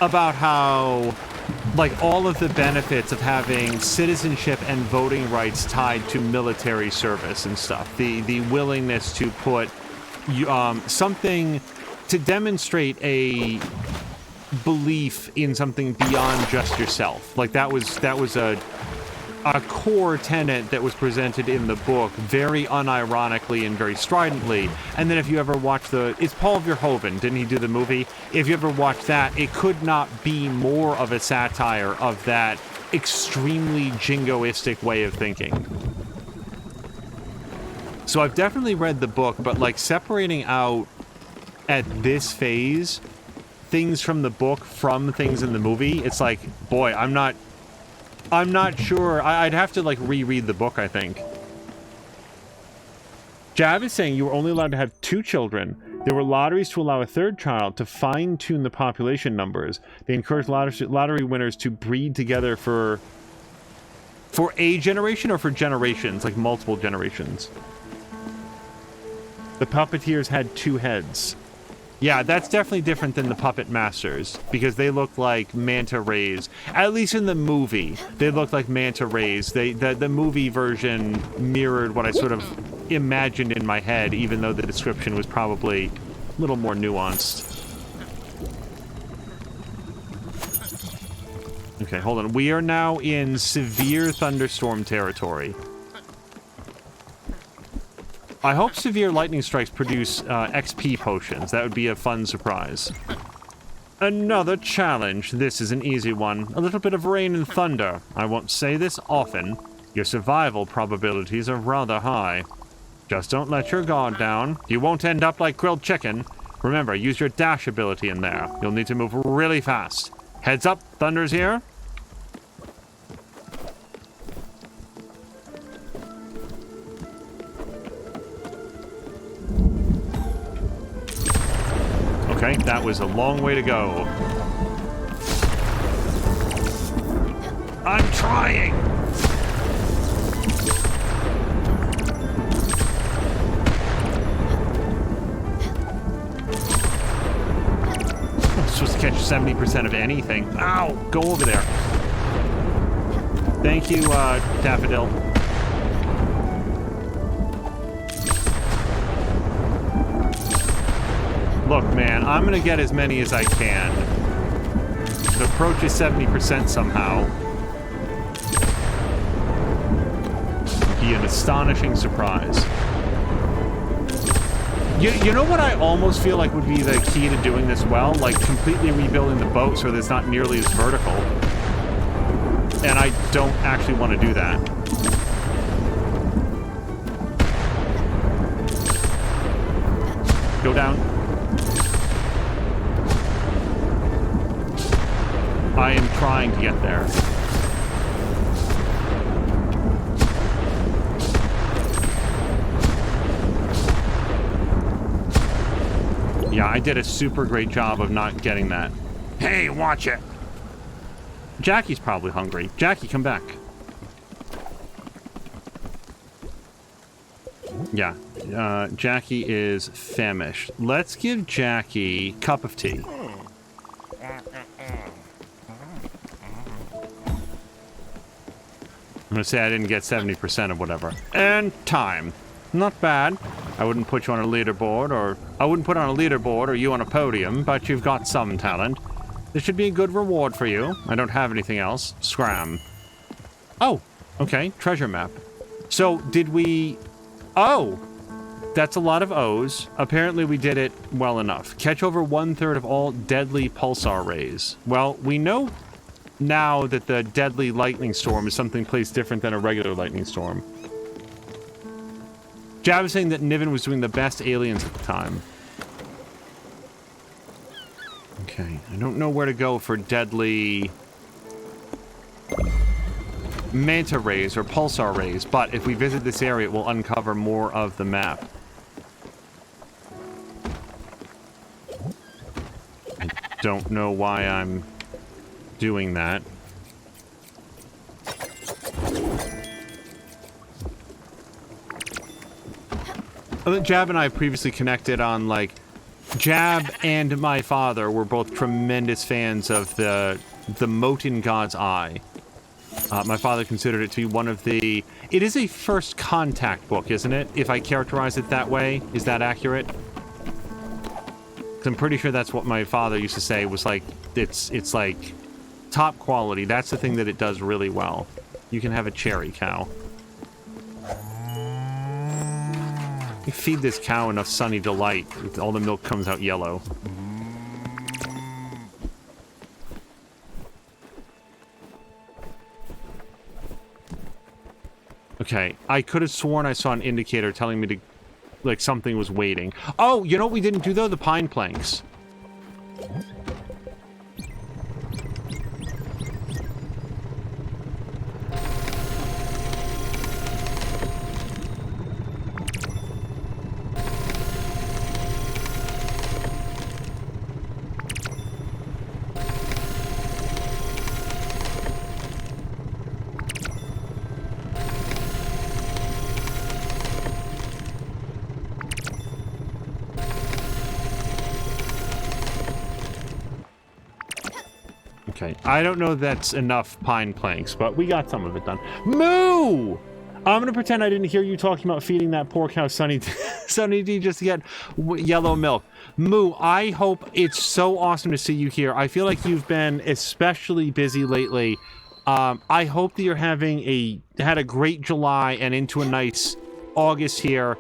About how, like, all of the benefits of having citizenship and voting rights tied to military service and stuff. The willingness to put something to demonstrate a belief in something beyond just yourself. Like, that was a core tenet that was presented in the book very unironically and very stridently. And then if you ever watch it's Paul Verhoeven, didn't he do the movie? If you ever watch that, it could not be more of a satire of that extremely jingoistic way of thinking. So I've definitely read the book, but like separating out at this phase things from the book from things in the movie, it's like, boy, I'm not sure. I'd have to, like, reread the book, I think. Jav is saying you were only allowed to have 2 children. There were lotteries to allow a 3rd child to fine-tune the population numbers. They encouraged lottery winners to breed together for a generation or for generations, like multiple generations. The puppeteers had 2 heads. Yeah, that's definitely different than the Puppet Masters, because they look like manta rays. At least in the movie, they look like manta rays. The movie version mirrored what I sort of imagined in my head, even though the description was probably a little more nuanced. Okay, hold on. We are now in severe thunderstorm territory. I hope severe lightning strikes produce XP potions. That would be a fun surprise. Another challenge. This is an easy one. A little bit of rain and thunder. I won't say this often. Your survival probabilities are rather high. Just don't let your guard down. You won't end up like grilled chicken. Remember, use your dash ability in there. You'll need to move really fast. Heads up, thunder's here. Okay, that was a long way to go. I'm trying! I'm supposed to catch 70% of anything. Ow! Go over there. Thank you, Daffodil. Look, man, I'm gonna get as many as I can. The approach is 70% somehow. Be an astonishing surprise. You know what I almost feel like would be the key to doing this well? Like, completely rebuilding the boat so that it's not nearly as vertical. And I don't actually want to do that. Go down. I am trying to get there. Yeah, I did a super great job of not getting that. Hey, watch it! Jackie's probably hungry. Jackie, come back. Yeah, Jackie is famished. Let's give Jackie a cup of tea. I'm gonna say I didn't get 70% of whatever. And time. Not bad. I wouldn't put you on a leaderboard, or I wouldn't put on a leaderboard or you on a podium, but you've got some talent. This should be a good reward for you. I don't have anything else. Scram. Oh, okay. Treasure map. So, did we... Oh! That's a lot of O's. Apparently we did it well enough. Catch over 1/3 of all deadly pulsar rays. Well, we know now that the deadly lightning storm is something placed different than a regular lightning storm. Jab was saying that Niven was doing the best aliens at the time. Okay, I don't know where to go for deadly manta rays or pulsar rays, but if we visit this area, it will uncover more of the map. I don't know why I'm doing that. Jab and I previously connected on, like, Jab and my father were both tremendous fans of the Mote in God's Eye. My father considered it to be one of the... It is a first contact book, isn't it? If I characterize it that way, is that accurate? 'Cause I'm pretty sure that's what my father used to say, was like, it's like top quality. That's the thing that it does really well. You can have a cherry cow. You feed this cow enough sunny delight, all the milk comes out yellow. Okay, I could have sworn I saw an indicator telling me to, like, something was waiting. Oh, you know what we didn't do, though? The pine planks. Okay, I don't know if that's enough pine planks, but we got some of it done. Moo! I'm gonna pretend I didn't hear you talking about feeding that poor cow Sunny D just to get yellow milk. Moo, I hope it's so awesome to see you here. I feel like you've been especially busy lately. I hope that you're had a great July and into a nice August here.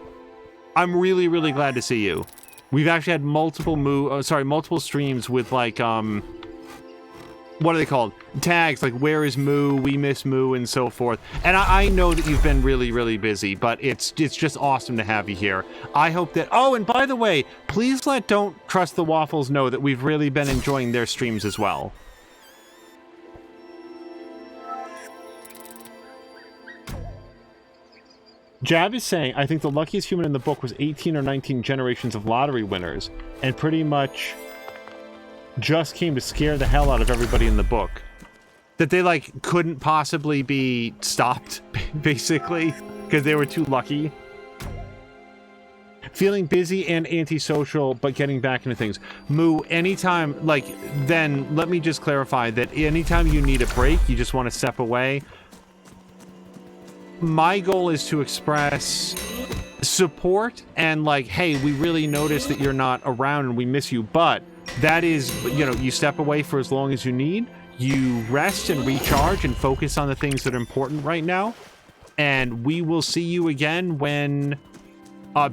I'm really, really glad to see you. We've actually had multiple streams with, like, what are they called? Tags, like, where is Moo, we miss Moo, and so forth. And I know that you've been really, really busy, but it's just awesome to have you here. I hope that... Oh, and by the way, please let Don't Trust the Waffles know that we've really been enjoying their streams as well. Jab is saying, I think the luckiest human in the book was 18 or 19 generations of lottery winners, and pretty much just came to scare the hell out of everybody in the book. That they, like, couldn't possibly be stopped, basically, because they were too lucky. Feeling busy and antisocial, but getting back into things. Moo, anytime, like, then let me just clarify that anytime you need a break, you just want to step away. My goal is to express support and, like, hey, we really notice that you're not around and we miss you, but that is, you know, you step away for as long as you need, you rest and recharge and focus on the things that are important right now, and we will see you again when,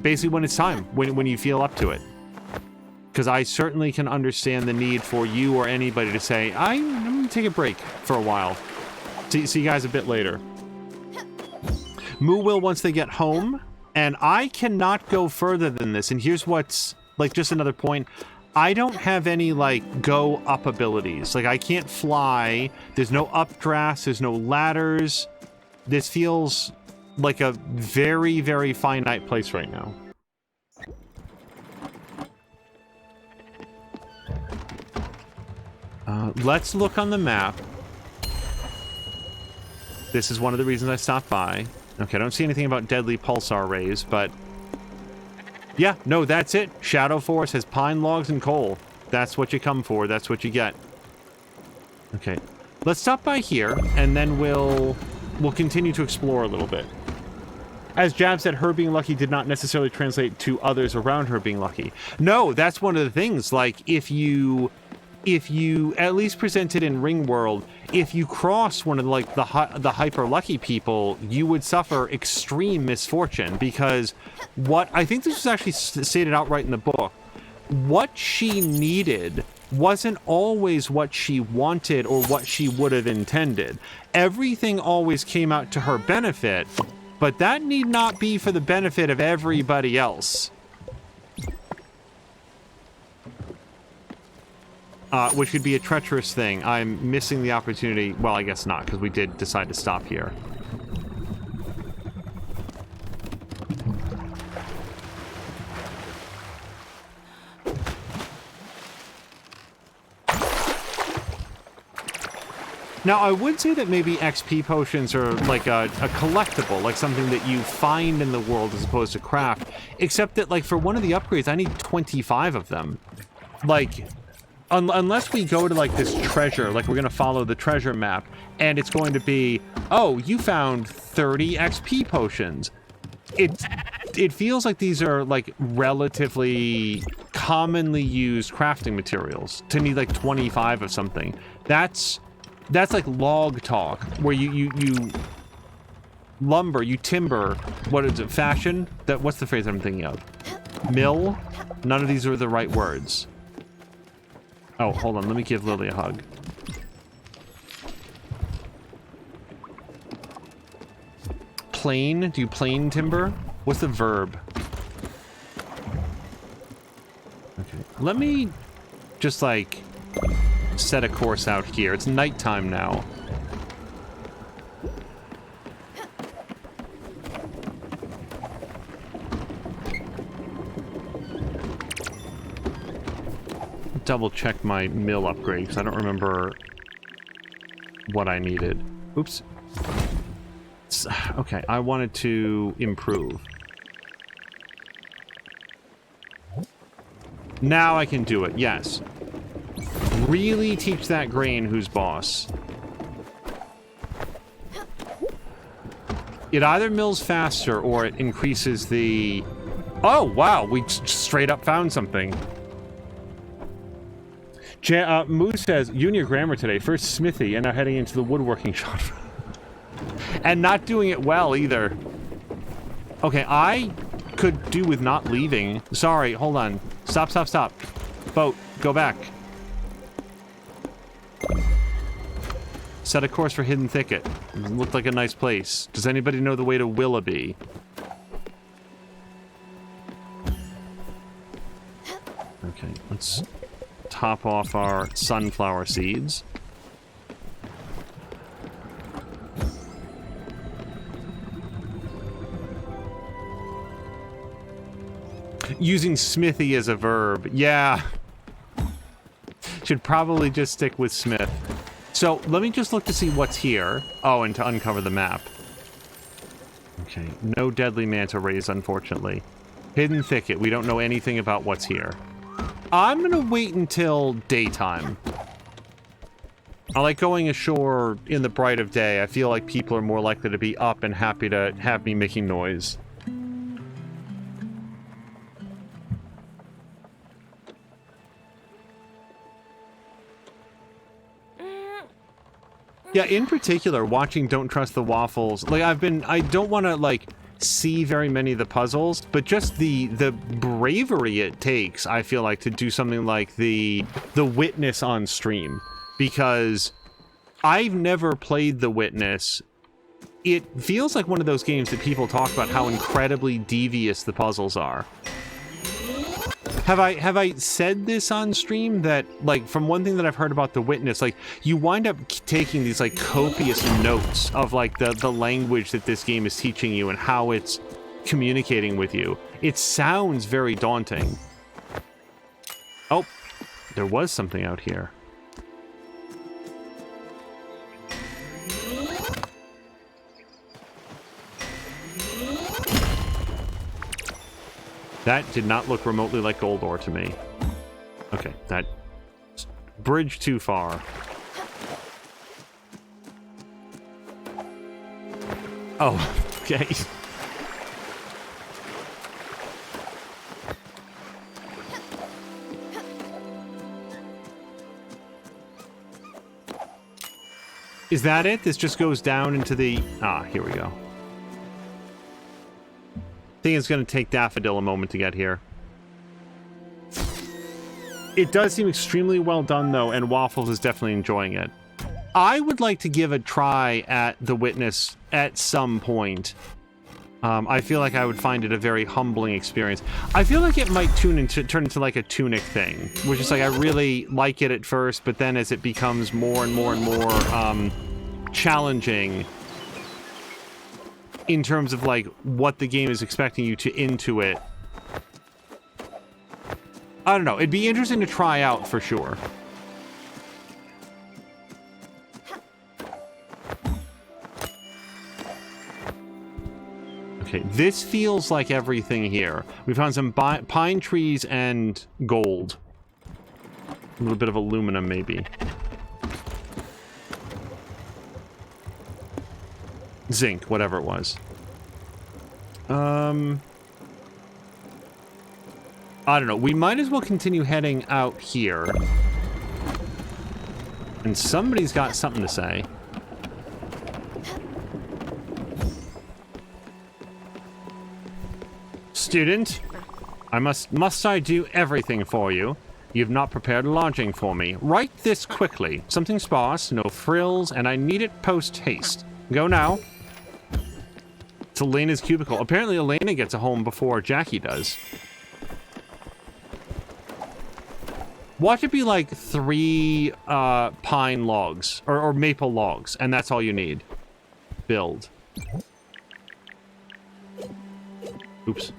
basically when it's time, when you feel up to it. Because I certainly can understand the need for you or anybody to say, I'm going to take a break for a while. See you guys a bit later. Moo will once they get home, and I cannot go further than this, and here's what's, like, just another point. I don't have any, like, go up abilities. Like, I can't fly. There's no updrafts. There's no ladders. This feels like a very, very finite place right now. Let's look on the map. This is one of the reasons I stopped by. Okay, I don't see anything about deadly pulsar rays, but... yeah, no, that's it. Shadow Forest has pine logs and coal. That's what you come for. That's what you get. Okay. Let's stop by here, and then we'll continue to explore a little bit. As Jab said, her being lucky did not necessarily translate to others around her being lucky. No, that's one of the things. Like, if you at least presented in Ring World, if you cross one of, like, the hyper lucky people, you would suffer extreme misfortune, because what I think this was actually stated outright in the book, what she needed wasn't always what she wanted or what she would have intended. Everything always came out to her benefit, But that need not be for the benefit of everybody else. Which could be a treacherous thing. I'm missing the opportunity. Well, I guess not, because we did decide to stop here. Now, I would say that maybe XP potions are like a collectible, like something that you find in the world as opposed to craft, except that, like, for one of the upgrades, I need 25 of them. Like, unless we go to, like, this treasure, like, we're going to follow the treasure map, and it's going to be, oh, you found 30 XP potions. It feels like these are, like, relatively commonly used crafting materials to need, like, 25 of something. That's like log talk, where you lumber, you timber, what is it, fashion? What's the phrase I'm thinking of? Mill? None of these are the right words. Oh, hold on, let me give Lily a hug. Plane? Do you plane timber? What's the verb? Okay, let me just, like, set a course out here. It's nighttime now. Double check my mill upgrade because I don't remember what I needed. Oops. Okay, I wanted to improve. Now I can do it, yes. Really teach that grain who's boss. It either mills faster or it increases the... Oh, wow, we straight up found something. Moose says, you and your grammar today. First smithy and now heading into the woodworking shop. And not doing it well either. Okay, I could do with not leaving. Sorry, hold on. Stop, stop, stop. Boat, go back. Set a course for Hidden Thicket. It looked like a nice place. Does anybody know the way to Willoughby? Okay, let's top off our sunflower seeds. Using smithy as a verb. Yeah. Should probably just stick with smith. So, let me just look to see what's here. Oh, and to uncover the map. Okay, no deadly manta rays, unfortunately. Hidden Thicket, we don't know anything about what's here. I'm gonna wait until daytime. I like going ashore in the bright of day. I feel like people are more likely to be up and happy to have me making noise. Yeah, in particular, watching Don't Trust the Waffles, like, I don't want to, like, see very many of the puzzles, but just the bravery it takes, I feel like, to do something like the Witness on stream. Because I've never played The Witness. It feels like one of those games that people talk about how incredibly devious the puzzles are. Have I said this on stream that, like, from one thing that I've heard about The Witness, like, you wind up taking these, like, copious notes of, like, the language that this game is teaching you and how it's communicating with you. It sounds very daunting. Oh, there was something out here. That did not look remotely like gold ore to me. Okay, that... bridge too far. Oh, okay. Is that it? This just goes down into the... Ah, here we go. I think it's going to take Daffodil a moment to get here. It does seem extremely well done, though, and Waffles is definitely enjoying it. I would like to give a try at The Witness at some point. I feel like I would find it a very humbling experience. I feel like it might turn into like a tunic thing, which is like I really like it at first, but then as it becomes more and more and more challenging in terms of like what the game is expecting you to intuit. I don't know. It'd be interesting to try out for sure. Okay, this feels like everything here. We found some pine trees and gold. A little bit of aluminum, maybe. Zinc, whatever it was. I don't know. We might as well continue heading out here. And somebody's got something to say. Student, must I do everything for you? You've not prepared lodging for me. Write this quickly. Something sparse, no frills, and I need it post-haste. Go now. It's Elena's cubicle. Apparently Elena gets a home before Jackie does. Watch it be like 3 pine logs, or maple logs, and that's all you need. Build. Oops.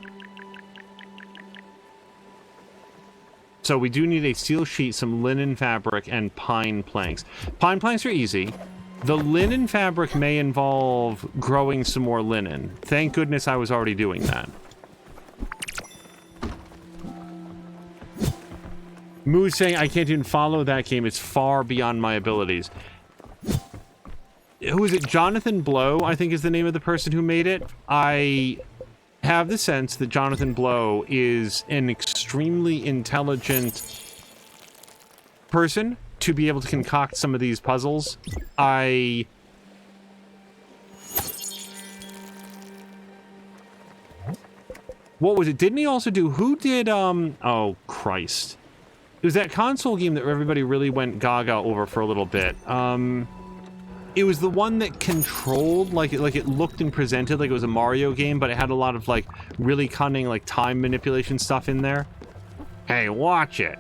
So we do need a steel sheet, some linen fabric, and pine planks. Pine planks are easy. The linen fabric may involve growing some more linen. Thank goodness I was already doing that. Moo's saying, I can't even follow that game. It's far beyond my abilities. Who is it? Jonathan Blow, I think is the name of the person who made it. I have the sense that Jonathan Blow is an extremely intelligent person to be able to concoct some of these puzzles. What was it? Didn't he also do... Who did, Oh, Christ. It was that console game that everybody really went gaga over for a little bit. It was the one that controlled, like it looked and presented like it was a Mario game, but it had a lot of, like, really cunning, like, time manipulation stuff in there. Hey, watch it.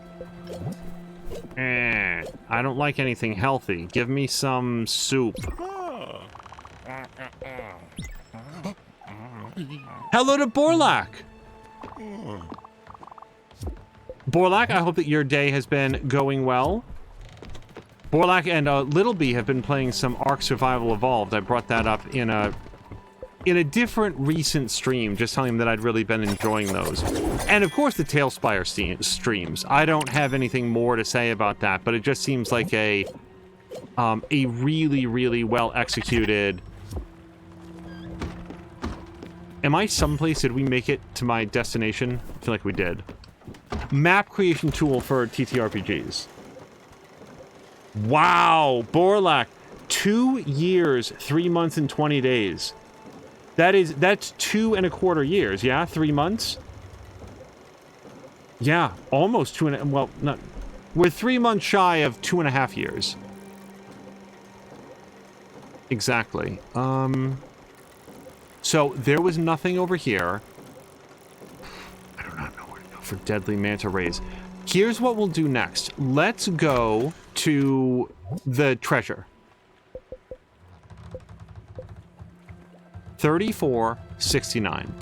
I don't like anything healthy. Give me some soup. Hello to Borlak! Borlak, I hope that your day has been going well. Borlak and Little B have been playing some Ark Survival Evolved. I brought that up in a different recent stream, just telling them that I'd really been enjoying those. And of course the Tailspire streams. I don't have anything more to say about that, but it just seems like a really, really well executed... Am I someplace? Did we make it to my destination? I feel like we did. Map creation tool for TTRPGs. Wow, Borlak, 2 years, 3 months, and 20 days. That's 2.25 years, yeah? 3 months? Yeah, almost 2 and... Well, not... We're 3 months shy of 2.5 years. Exactly. So, there was nothing over here. I do not know where to go for Deadly Manta Rays. Here's what we'll do next. Let's go to the treasure. 3469.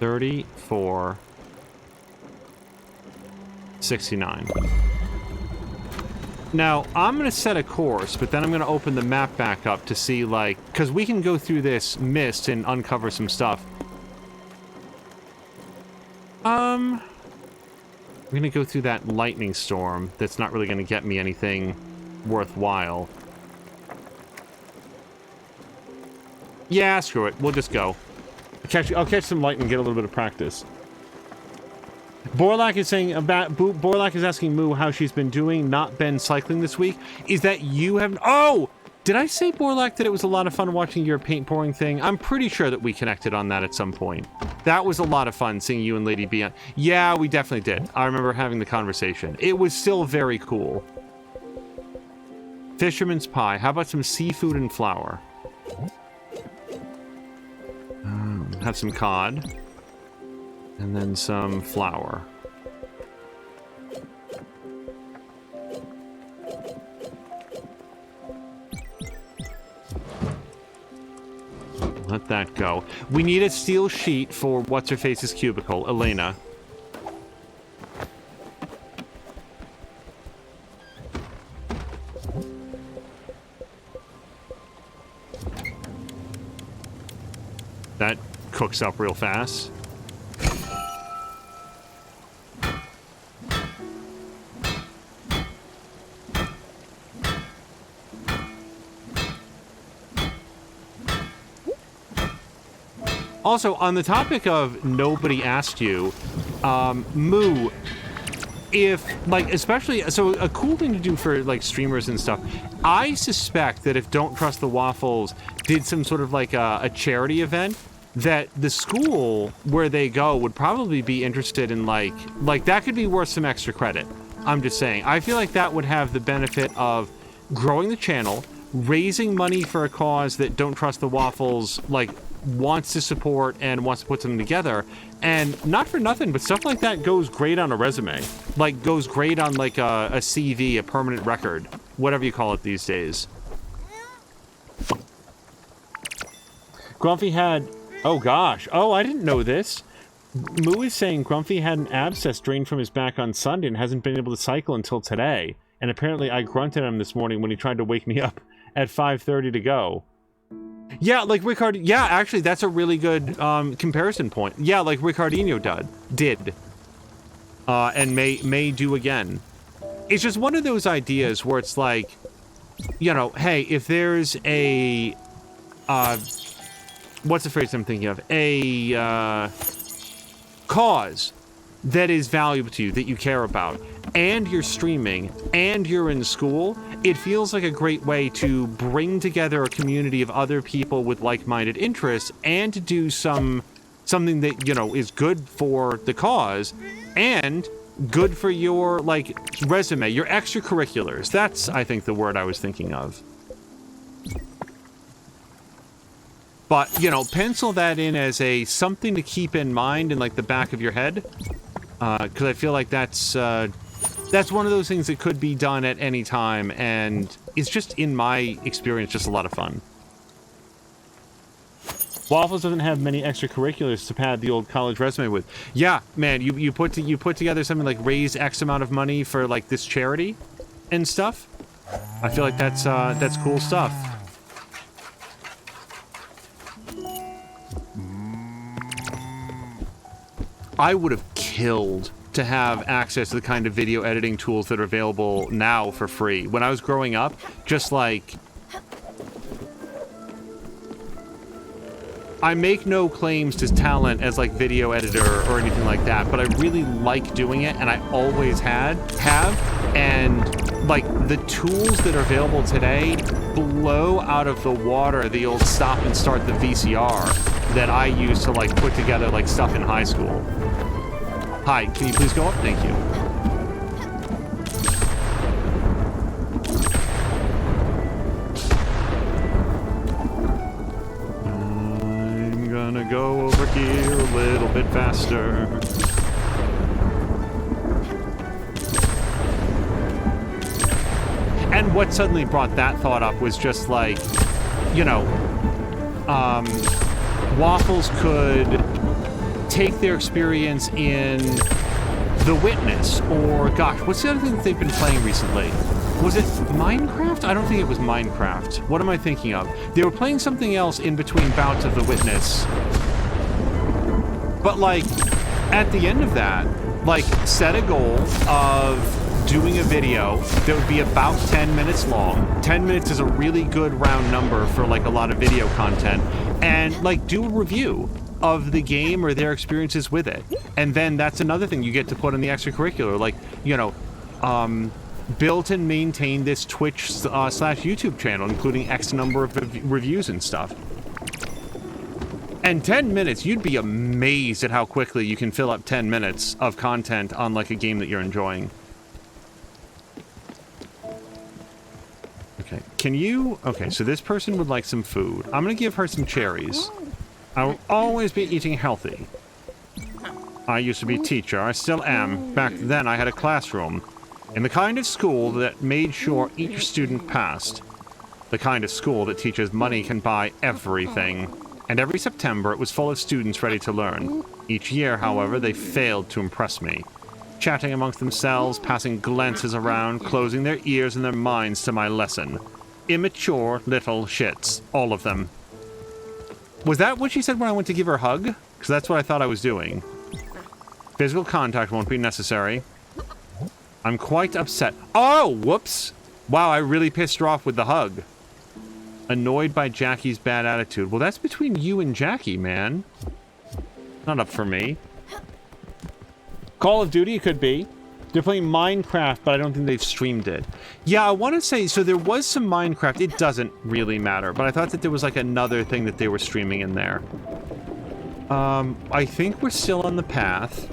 $34.69. Now, I'm going to set a course, but then I'm going to open the map back up to see, like... Because we can go through this mist and uncover some stuff. We're going to go through that lightning storm that's not really going to get me anything worthwhile. Yeah, screw it. We'll just go. I'll catch some lightning and get a little bit of practice. Borlak is saying about... Borlak is asking Moo how she's been doing, not been cycling this week. Is that you have... Oh! Did I say, Borlak, that it was a lot of fun watching your paint pouring thing? I'm pretty sure that we connected on that at some point. That was a lot of fun seeing you and Lady B on. Yeah, we definitely did. I remember having the conversation. It was still very cool. Fisherman's pie. How about some seafood and flour? Have some cod. And then some flour. Let that go. We need a steel sheet for What's-Her-Face's cubicle, Elena. That cooks up real fast. Also, on the topic of nobody asked you, Moo, if, like, especially, so a cool thing to do for, like, streamers and stuff, I suspect that if Don't Trust the Waffles did some sort of, like, a charity event, that the school where they go would probably be interested in, like, that could be worth some extra credit. I'm just saying. I feel like that would have the benefit of growing the channel, raising money for a cause that Don't Trust the Waffles, like, wants to support and wants to put something together. And not for nothing, but stuff like that goes great on a resume. Like, goes great on, like, a CV, a permanent record. Whatever you call it these days. Grumpy had... Oh, gosh. Oh, I didn't know this. Moo is saying Grumpy had an abscess drained from his back on Sunday and hasn't been able to cycle until today. And apparently I grunted at him this morning when he tried to wake me up at 5:30 to go. Yeah, like Ricard... Yeah, actually, that's a really good comparison point. Yeah, like Ricardinho did. And may do again. It's just one of those ideas where it's like, you know, hey, if there's a... what's the phrase I'm thinking of? A cause that is valuable to you, that you care about, and you're streaming, and you're in school, it feels like a great way to bring together a community of other people with like-minded interests and to do something that, you know, is good for the cause and good for your, like, resume, your extracurriculars. That's, I think, the word I was thinking of. But, you know, pencil that in as a something to keep in mind in, like, the back of your head. Because I feel like that's one of those things that could be done at any time, and it's just, in my experience, just a lot of fun. Waffles doesn't have many extracurriculars to pad the old college resume with. Yeah, man, you put together something like raise X amount of money for, like, this charity and stuff. I feel like that's cool stuff. I would have killed to have access to the kind of video editing tools that are available now for free. When I was growing up, just like... I make no claims to talent as, like, video editor or anything like that, but I really like doing it, and I always have, and, like, the tools that are available today blow out of the water the old stop and start the VCR that I used to, like, put together, like, stuff in high school. Hi, can you please go up? Thank you. I'm gonna go over here a little bit faster. And what suddenly brought that thought up was just like, you know, Waffles could take their experience in The Witness, or, gosh, what's the other thing that they've been playing recently? Was it Minecraft? I don't think it was Minecraft. What am I thinking of? They were playing something else in between bouts of The Witness. But, like, at the end of that, like, set a goal of doing a video that would be about 10 minutes long. 10 minutes is a really good round number for, like, a lot of video content. And, like, do a review of the game or their experiences with it. And then that's another thing you get to put in the extracurricular. Like, you know, built and maintained this Twitch slash YouTube channel, including X number of reviews and stuff. And 10 minutes, you'd be amazed at how quickly you can fill up 10 minutes of content on like a game that you're enjoying. Okay, can you... Okay, so this person would like some food. I'm gonna give her some cherries. I will always be eating healthy. I used to be a teacher. I still am. Back then, I had a classroom. In the kind of school that made sure each student passed. The kind of school that teaches money can buy everything. And every September, it was full of students ready to learn. Each year, however, they failed to impress me. Chatting amongst themselves, passing glances around, closing their ears and their minds to my lesson. Immature little shits. All of them. Was that what she said when I went to give her a hug? Because that's what I thought I was doing. Physical contact won't be necessary. I'm quite upset. Oh, whoops. Wow, I really pissed her off with the hug. Annoyed by Jackie's bad attitude. Well, that's between you and Jackie, man. Not up for me. Call of Duty, it could be. They're playing Minecraft, but I don't think they've streamed it. Yeah, I want to say, so there was some Minecraft. It doesn't really matter, but I thought that there was like another thing that they were streaming in there. I think we're still on the path.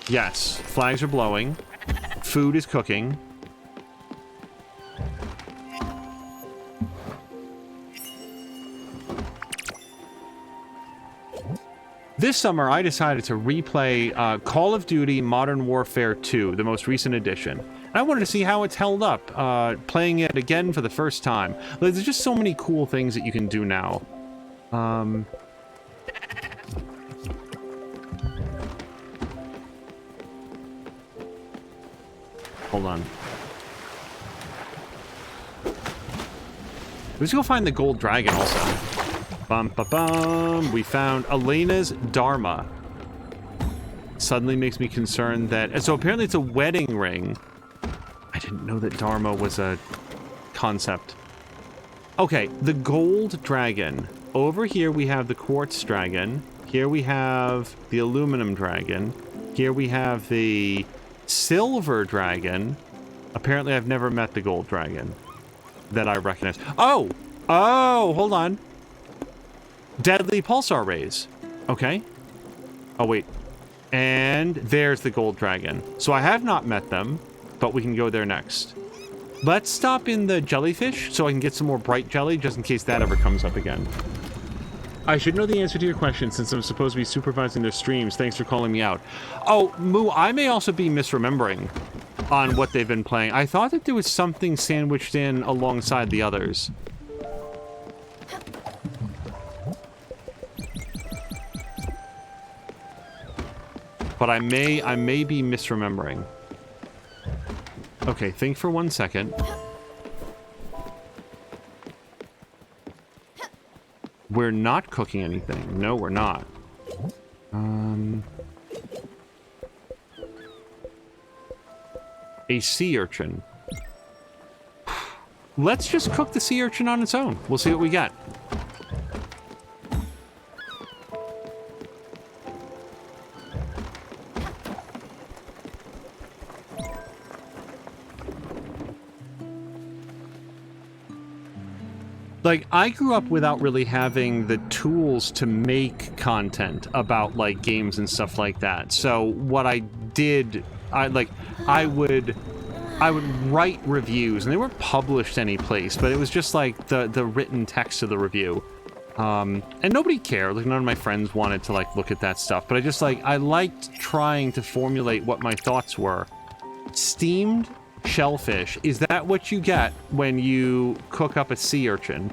Yes, flags are blowing. Food is cooking. This summer, I decided to replay Call of Duty Modern Warfare 2, the most recent edition. And I wanted to see how it's held up, playing it again for the first time. Like, there's just so many cool things that you can do now. Hold on. Let's go find the gold dragon also. Bum, ba, bum. We found Elena's Dharma. Suddenly makes me concerned that... And so apparently it's a wedding ring. I didn't know that Dharma was a concept. Okay, the gold dragon. Over here we have the quartz dragon. Here we have the aluminum dragon. Here we have the silver dragon. Apparently I've never met the gold dragon that I recognize. Oh! Oh, hold on. Deadly pulsar rays. Okay. Oh, wait. And there's the gold dragon. So I have not met them, but we can go there next. Let's stop in the jellyfish so I can get some more bright jelly, just in case that ever comes up again. I should know the answer to your question since I'm supposed to be supervising their streams. Thanks for calling me out. Oh, Moo, I may also be misremembering on what they've been playing. I thought that there was something sandwiched in alongside the others. But I may be misremembering. Okay, think for 1 second. We're not cooking anything. No, we're not. A sea urchin. Let's just cook the sea urchin on its own. We'll see what we get. Like, I grew up without really having the tools to make content about, like, games and stuff like that. So what I did, I would write reviews, and they weren't published any place, but it was just, like, the written text of the review. And nobody cared. Like, none of my friends wanted to, like, look at that stuff. But I liked trying to formulate what my thoughts were. Steamed shellfish. Is that what you get when you cook up a sea urchin?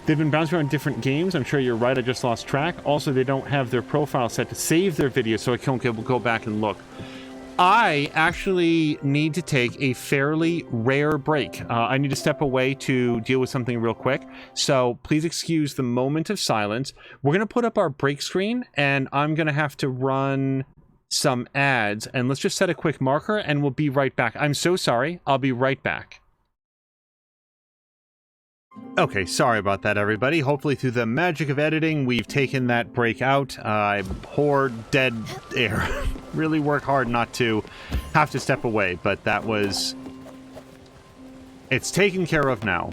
They've been bouncing around different games. I'm sure you're right. I just lost track. Also, they don't have their profile set to save their videos, so I can't go back and look. I actually need to take a fairly rare break. I need to step away to deal with something real quick. So please excuse the moment of silence. We're going to put up our break screen, and I'm going to have to run some ads. And let's just set a quick marker, and we'll be right back. I'm so sorry. I'll be right back. Okay, sorry about that, everybody. Hopefully through the magic of editing, we've taken that break out. I poured dead air. Really work hard not to have to step away, but that was... It's taken care of now.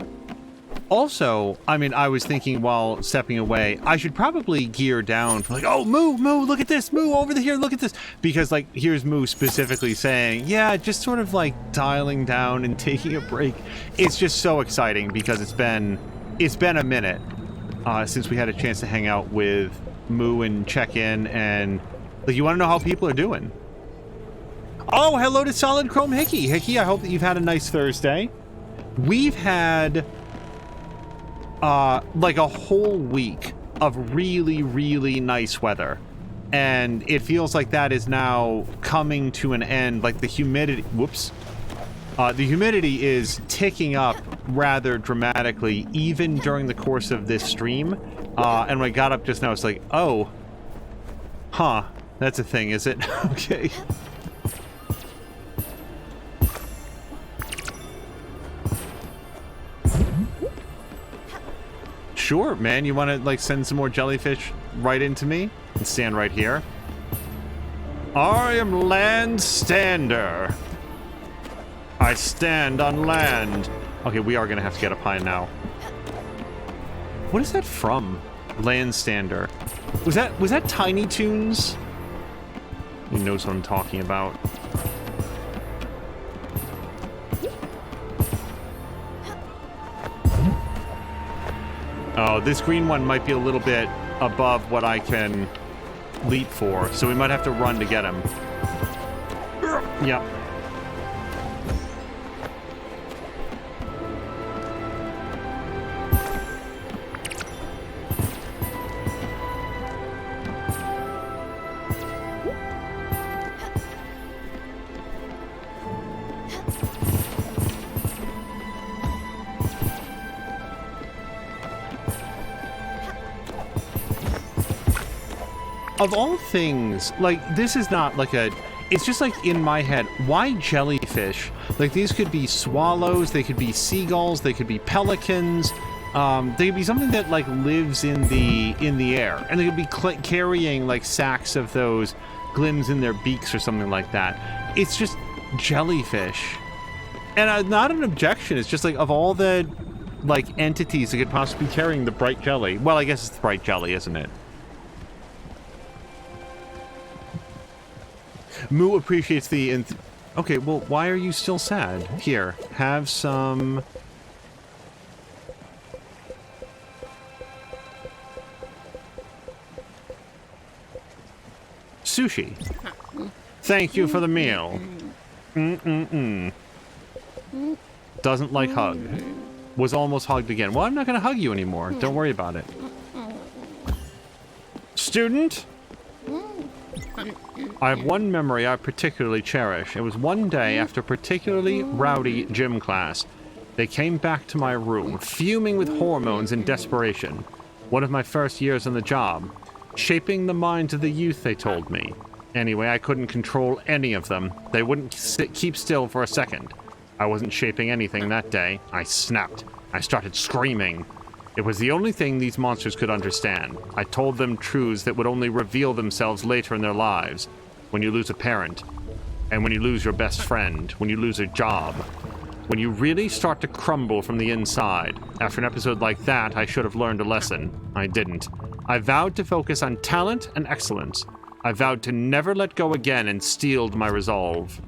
Also, I mean, I was thinking while stepping away, I should probably gear down for like, oh, Moo, look at this, Moo, over here, look at this. Because, like, here's Moo specifically saying, yeah, just sort of, like, dialing down and taking a break. It's just so exciting because it's been a minute since we had a chance to hang out with Moo and check in, and, like, you want to know how people are doing. Oh, hello to Solid Chrome Hickey. Hickey, I hope that you've had a nice Thursday. We've had... like a whole week of really, really nice weather. And it feels like that is now coming to an end. Like the humidity, the humidity is ticking up rather dramatically, even during the course of this stream. And when I got up just now, it's like, oh, huh, that's a thing, is it? Okay. Sure, man. You want to, like, send some more jellyfish right into me? And stand right here. I am land stander. I stand on land. Okay, we are going to have to get up high now. What is that from? Land stander. Was that Tiny Toons? He knows what I'm talking about. Oh, this green one might be a little bit above what I can leap for, so we might have to run to get him. Yep. Of all things, like, this is not like a... It's just like in my head, why jellyfish? Like, these could be swallows, they could be seagulls, they could be pelicans. They could be something that, like, lives in the air. And they could be carrying, like, sacks of those glims in their beaks or something like that. It's just jellyfish. And not an objection, it's just like, of all the, like, entities that could possibly be carrying the bright jelly. Well, I guess it's the bright jelly, isn't it? Moo appreciates the... Okay, well, why are you still sad? Here, have some... sushi. Thank you for the meal. Doesn't like hug. Was almost hugged again. Well, I'm not going to hug you anymore. Don't worry about it. Student? I have one memory I particularly cherish. It was one day after a particularly rowdy gym class. They came back to my room, fuming with hormones and desperation. One of my first years on the job. Shaping the minds of the youth, they told me. Anyway, I couldn't control any of them. They wouldn't keep still for a second. I wasn't shaping anything that day. I snapped. I started screaming. It was the only thing these monsters could understand. I told them truths that would only reveal themselves later in their lives. When you lose a parent, and when you lose your best friend, when you lose a job, when you really start to crumble from the inside. After an episode like that, I should have learned a lesson. I didn't. I vowed to focus on talent and excellence. I vowed to never let go again and steeled my resolve.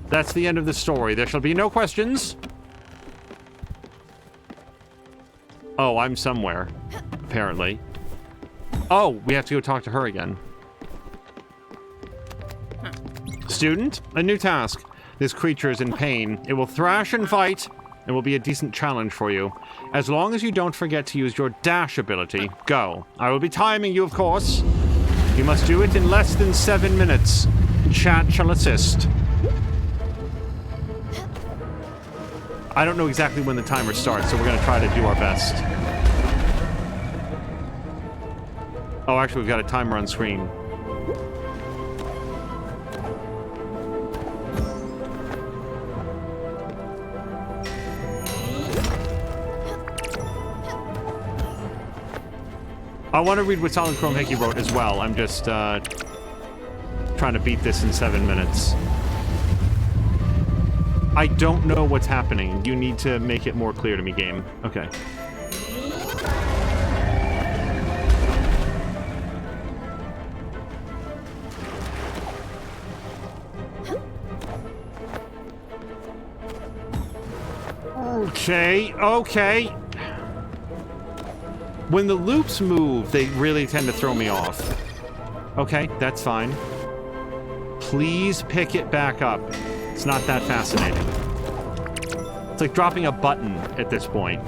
That's the end of the story. There shall be no questions. Oh, I'm somewhere, apparently. Oh, we have to go talk to her again. Student, a new task. This creature is in pain. It will thrash and fight. It will be a decent challenge for you. As long as you don't forget to use your dash ability, go. I will be timing you, of course. You must do it in less than 7 minutes. Chat shall assist. I don't know exactly when the timer starts, so we're going to try to do our best. Oh, actually, we've got a timer on screen. I want to read what Solid Chrome Hickey wrote as well. I'm just trying to beat this in 7 minutes. I don't know what's happening. You need to make it more clear to me, game. Okay. Okay, okay. When the loops move, they really tend to throw me off. Okay, that's fine. Please pick it back up. It's not that fascinating. It's like dropping a button at this point.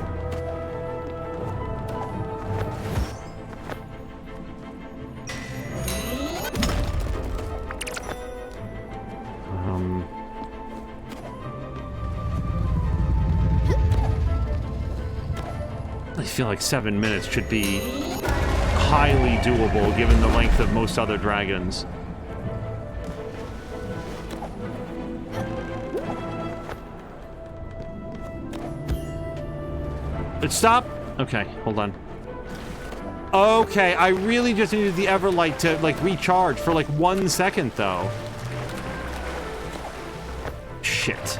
I feel like 7 minutes should be highly doable given the length of most other dragons. Stop! Okay, hold on. Okay, I really just needed the Everlight to, like, recharge for, like, 1 second, though. Shit.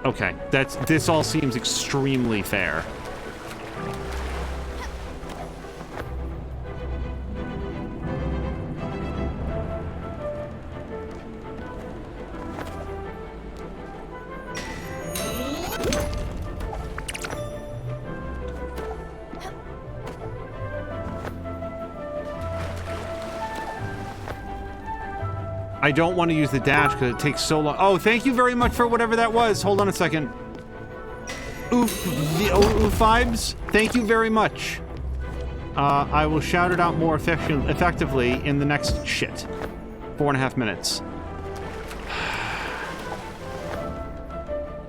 Okay, this all seems extremely fair. I don't want to use the dash because it takes so long. Oh, thank you very much for whatever that was. Hold on a second. Oof vibes. Thank you very much. I will shout it out more effectively in the next shit. 4.5 minutes.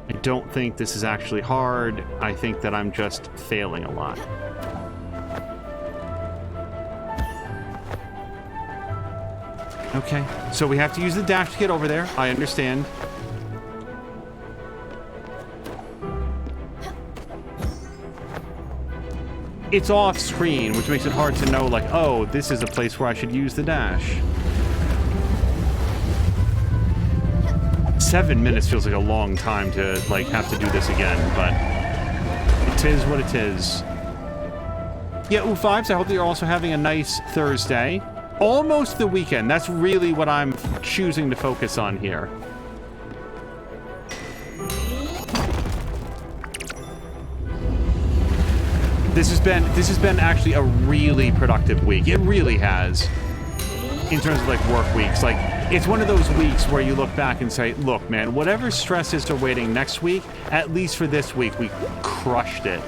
I don't think this is actually hard. I think that I'm just failing a lot. Okay, so we have to use the dash to get over there. I understand. It's off screen, which makes it hard to know, like, oh, this is a place where I should use the dash. 7 minutes feels like a long time to, like, have to do this again, but it is what it is. Yeah, Vibes, I hope that you're also having a nice Thursday. Almost the weekend. That's really what I'm choosing to focus on here. This has been actually a really productive week. It really has. In terms of like work weeks. Like, it's one of those weeks where you look back and say, look, man, whatever stresses are waiting next week, at least for this week, we crushed it.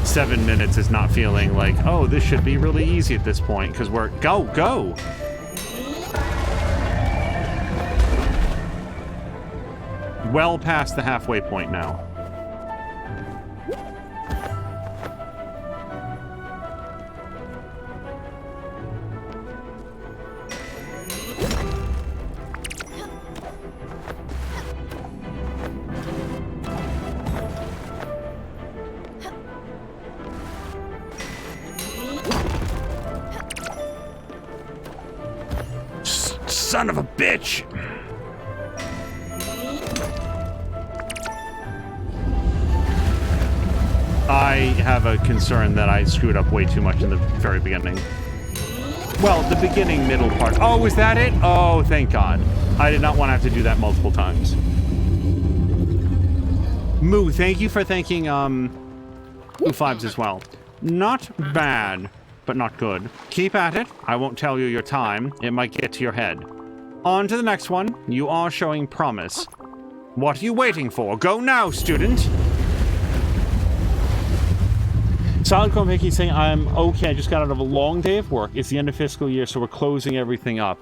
.7 minutes is not feeling like, oh, this should be really easy at this point, because we're... Go! Well past the halfway point now. Son of a bitch! I have a concern that I screwed up way too much in the very beginning. Well, the beginning, middle part. Oh, is that it? Oh, thank God. I did not want to have to do that multiple times. Moo, thank you for thanking, Ufibes as well. Not bad, but not good. Keep at it. I won't tell you your time. It might get to your head. On to the next one. You are showing promise. What are you waiting for? Go now, student! Solid Chrome Hickey saying, I'm okay. I just got out of a long day of work. It's the end of fiscal year, so we're closing everything up.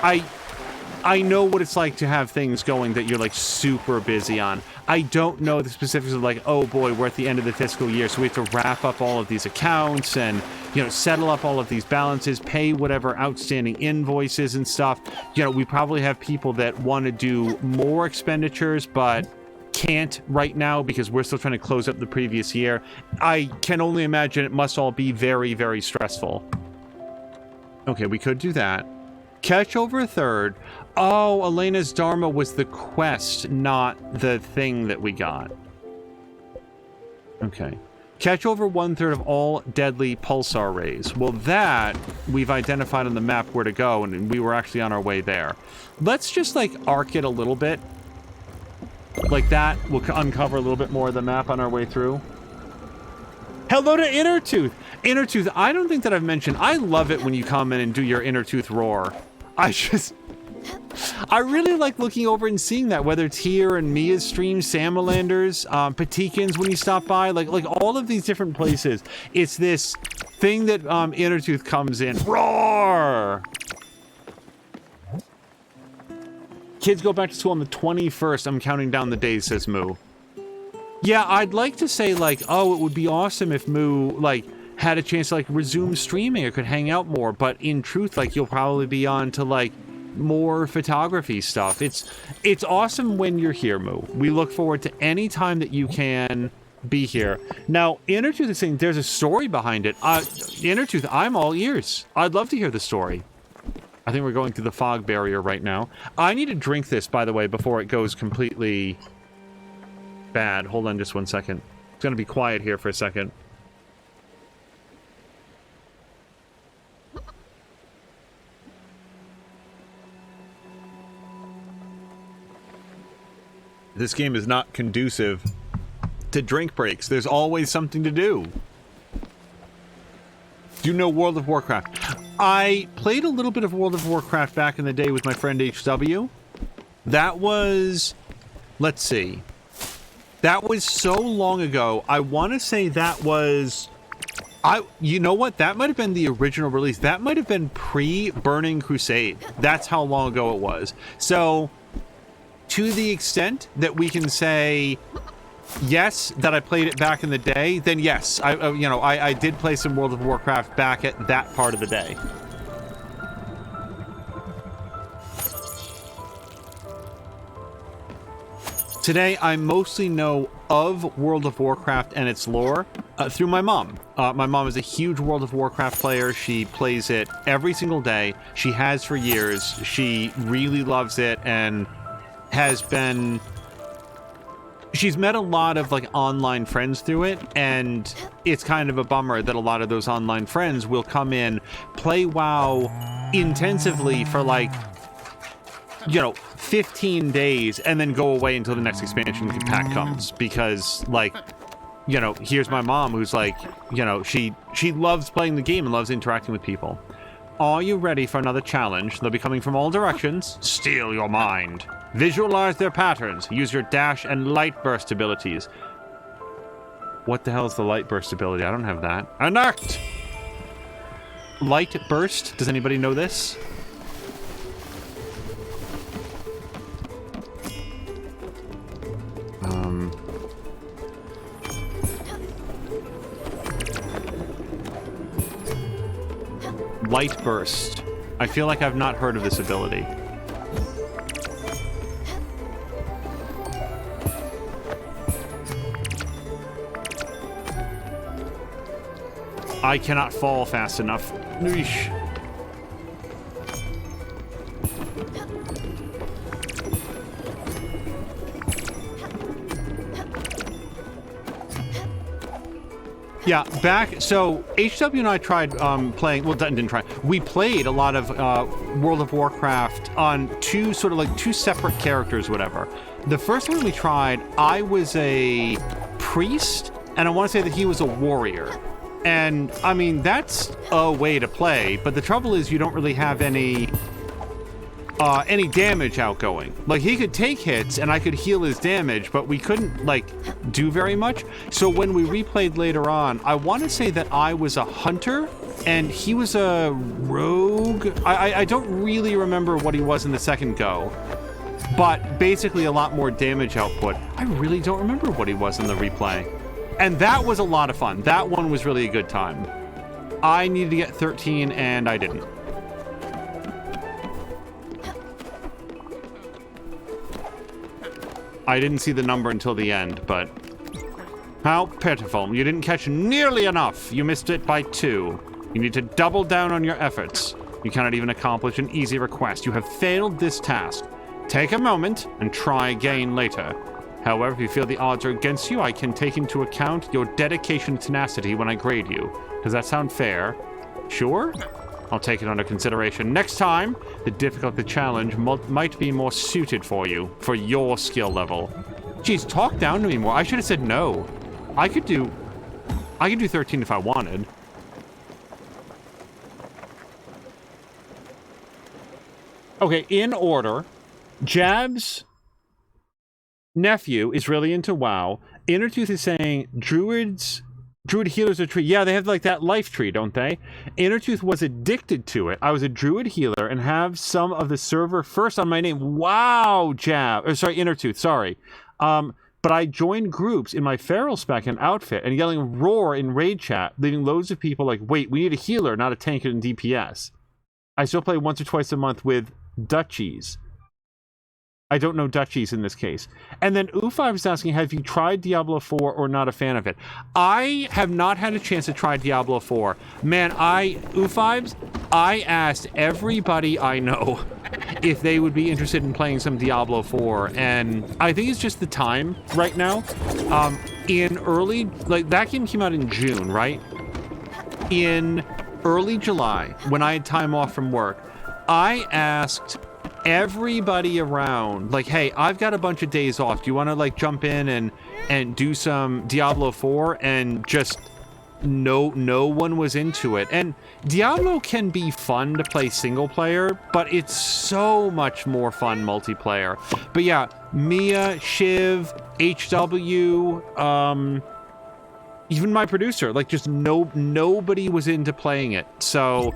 I know what it's like to have things going that you're like super busy on. I don't know the specifics of like, oh boy, we're at the end of the fiscal year, so we have to wrap up all of these accounts and, you know, settle up all of these balances, pay whatever outstanding invoices and stuff. You know, we probably have people that want to do more expenditures, but can't right now because we're still trying to close up the previous year. I can only imagine it must all be very, very stressful. Okay, we could do that. Catch over a third. Oh, Elena's Dharma was the quest, not the thing that we got. Okay. Catch over 1/3 of all deadly pulsar rays. Well, that we've identified on the map where to go, and we were actually on our way there. Let's just, like, arc it a little bit. Like that. We'll uncover a little bit more of the map on our way through. Hello to Innertooth! Innertooth, I don't think that I've mentioned, I love it when you come in and do your Innertooth roar. I really like looking over and seeing that, whether it's here and Mia's stream, Samalanders, Patikins when you stop by, like all of these different places. It's this thing that Innertooth comes in. Roar! Kids go back to school on the 21st. I'm counting down the days, says Moo. Yeah, I'd like to say, like, oh, it would be awesome if Moo, like, had a chance to, like, resume streaming or could hang out more, but in truth, like, you'll probably be on to, like, more photography stuff. It's awesome when you're here, Moo. We look forward to any time that you can be here. Now, Innertooth is saying there's a story behind it. Innertooth, I'm all ears. I'd love to hear the story. I think we're going through the fog barrier right now. I need to drink this, by the way, before it goes completely bad. Hold on just one second. It's going to be quiet here for a second. This game is not conducive to drink breaks. There's always something to do. Do you know World of Warcraft? I played a little bit of World of Warcraft back in the day with my friend HW. That was... let's see. That was so long ago. I want to say that was... you know what? That might have been the original release. That might have been pre-Burning Crusade. That's how long ago it was. So... to the extent that we can say, yes, that I played it back in the day, then yes, I did play some World of Warcraft back at that part of the day. Today, I mostly know of World of Warcraft and its lore through my mom. My mom is a huge World of Warcraft player. She plays it every single day. She has for years. She really loves it and has been... she's met a lot of, like, online friends through it, and it's kind of a bummer that a lot of those online friends will come in, play WoW intensively for, like, 15 days, and then go away until the next expansion pack comes, because, like, here's my mom who's like, she loves playing the game and loves interacting with people. Are you ready for another challenge? They'll be coming from all directions. Steal your mind. Visualize their patterns. Use your dash and light burst abilities. What the hell is the light burst ability? I don't have that. Enact! Light burst? Does anybody know this? Light burst. I feel like I've not heard of this ability. I cannot fall fast enough. Eesh. Yeah, so HW and I tried playing, well, didn't try. We played a lot of World of Warcraft on two separate characters, whatever. The first one we tried, I was a priest, and I want to say that he was a warrior. And, I mean, that's a way to play, but the trouble is you don't really have any damage outgoing. Like, he could take hits, and I could heal his damage, but we couldn't, like, do very much. So when we replayed later on, I want to say that I was a hunter, and he was a rogue. I don't really remember what he was in the second go, but basically a lot more damage output. I really don't remember what he was in the replay. And that was a lot of fun. That one was really a good time. I needed to get 13, and I didn't. I didn't see the number until the end, but... How pitiful. You didn't catch nearly enough. You missed it by 2. You need to double down on your efforts. You cannot even accomplish an easy request. You have failed this task. Take a moment and try again later. However, if you feel the odds are against you, I can take into account your dedication and tenacity when I grade you. Does that sound fair? Sure? I'll take it under consideration. Next time, the difficult the challenge might be more suited for you, for your skill level. Geez, talk down to me more. I should have said no. I could do 13 if I wanted. Okay, in order, Jab's nephew is really into WoW. Innertooth is saying druid healers are tree. Yeah, they have like that life tree, don't they? Innertooth was addicted to it. I was a druid healer and have some of the server first on my name. Wow, Jab. Or sorry, Innertooth, sorry. But I joined groups in my feral spec and outfit and yelling roar in raid chat, leaving loads of people like, wait, we need a healer, not a tank and DPS. I still play once or twice a month with Dutchies. I don't know Dutchies in this case. And then U5 is asking, have you tried Diablo 4 or not a fan of it? I have not had a chance to try Diablo 4. Man, U5s, I asked everybody I know if they would be interested in playing some Diablo 4, and I think it's just the time right now. In early, like, that game came out in June, right? In early July, when I had time off from work, I asked everybody around, like, hey, I've got a bunch of days off. Do you want to, like, jump in and do some Diablo 4? And just no one was into it. And Diablo can be fun to play single player, but it's so much more fun multiplayer. But yeah, Mia, Shiv, HW, even my producer, like, just nobody was into playing it. So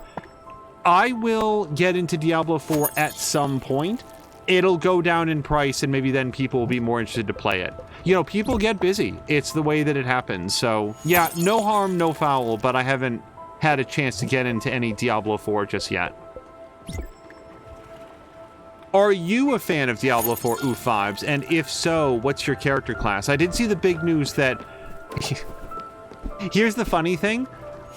I will get into Diablo 4 at some point. It'll go down in price, and maybe then people will be more interested to play it. You know, people get busy. It's the way that it happens. So, yeah, no harm, no foul, but I haven't had a chance to get into any Diablo 4 just yet. Are you a fan of Diablo 4 U5s? And if so, what's your character class? I did see the big news that... Here's the funny thing.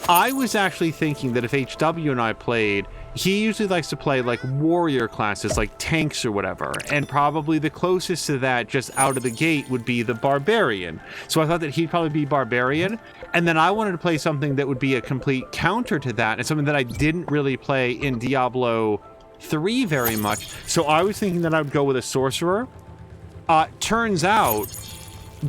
I was actually thinking that if HW and I played, he usually likes to play like warrior classes, like tanks or whatever, and probably the closest to that just out of the gate would be the barbarian. So I thought that he'd probably be barbarian, and then I wanted to play something that would be a complete counter to that, and something that I didn't really play in Diablo 3 very much. So I was thinking that I would go with a sorcerer. Turns out,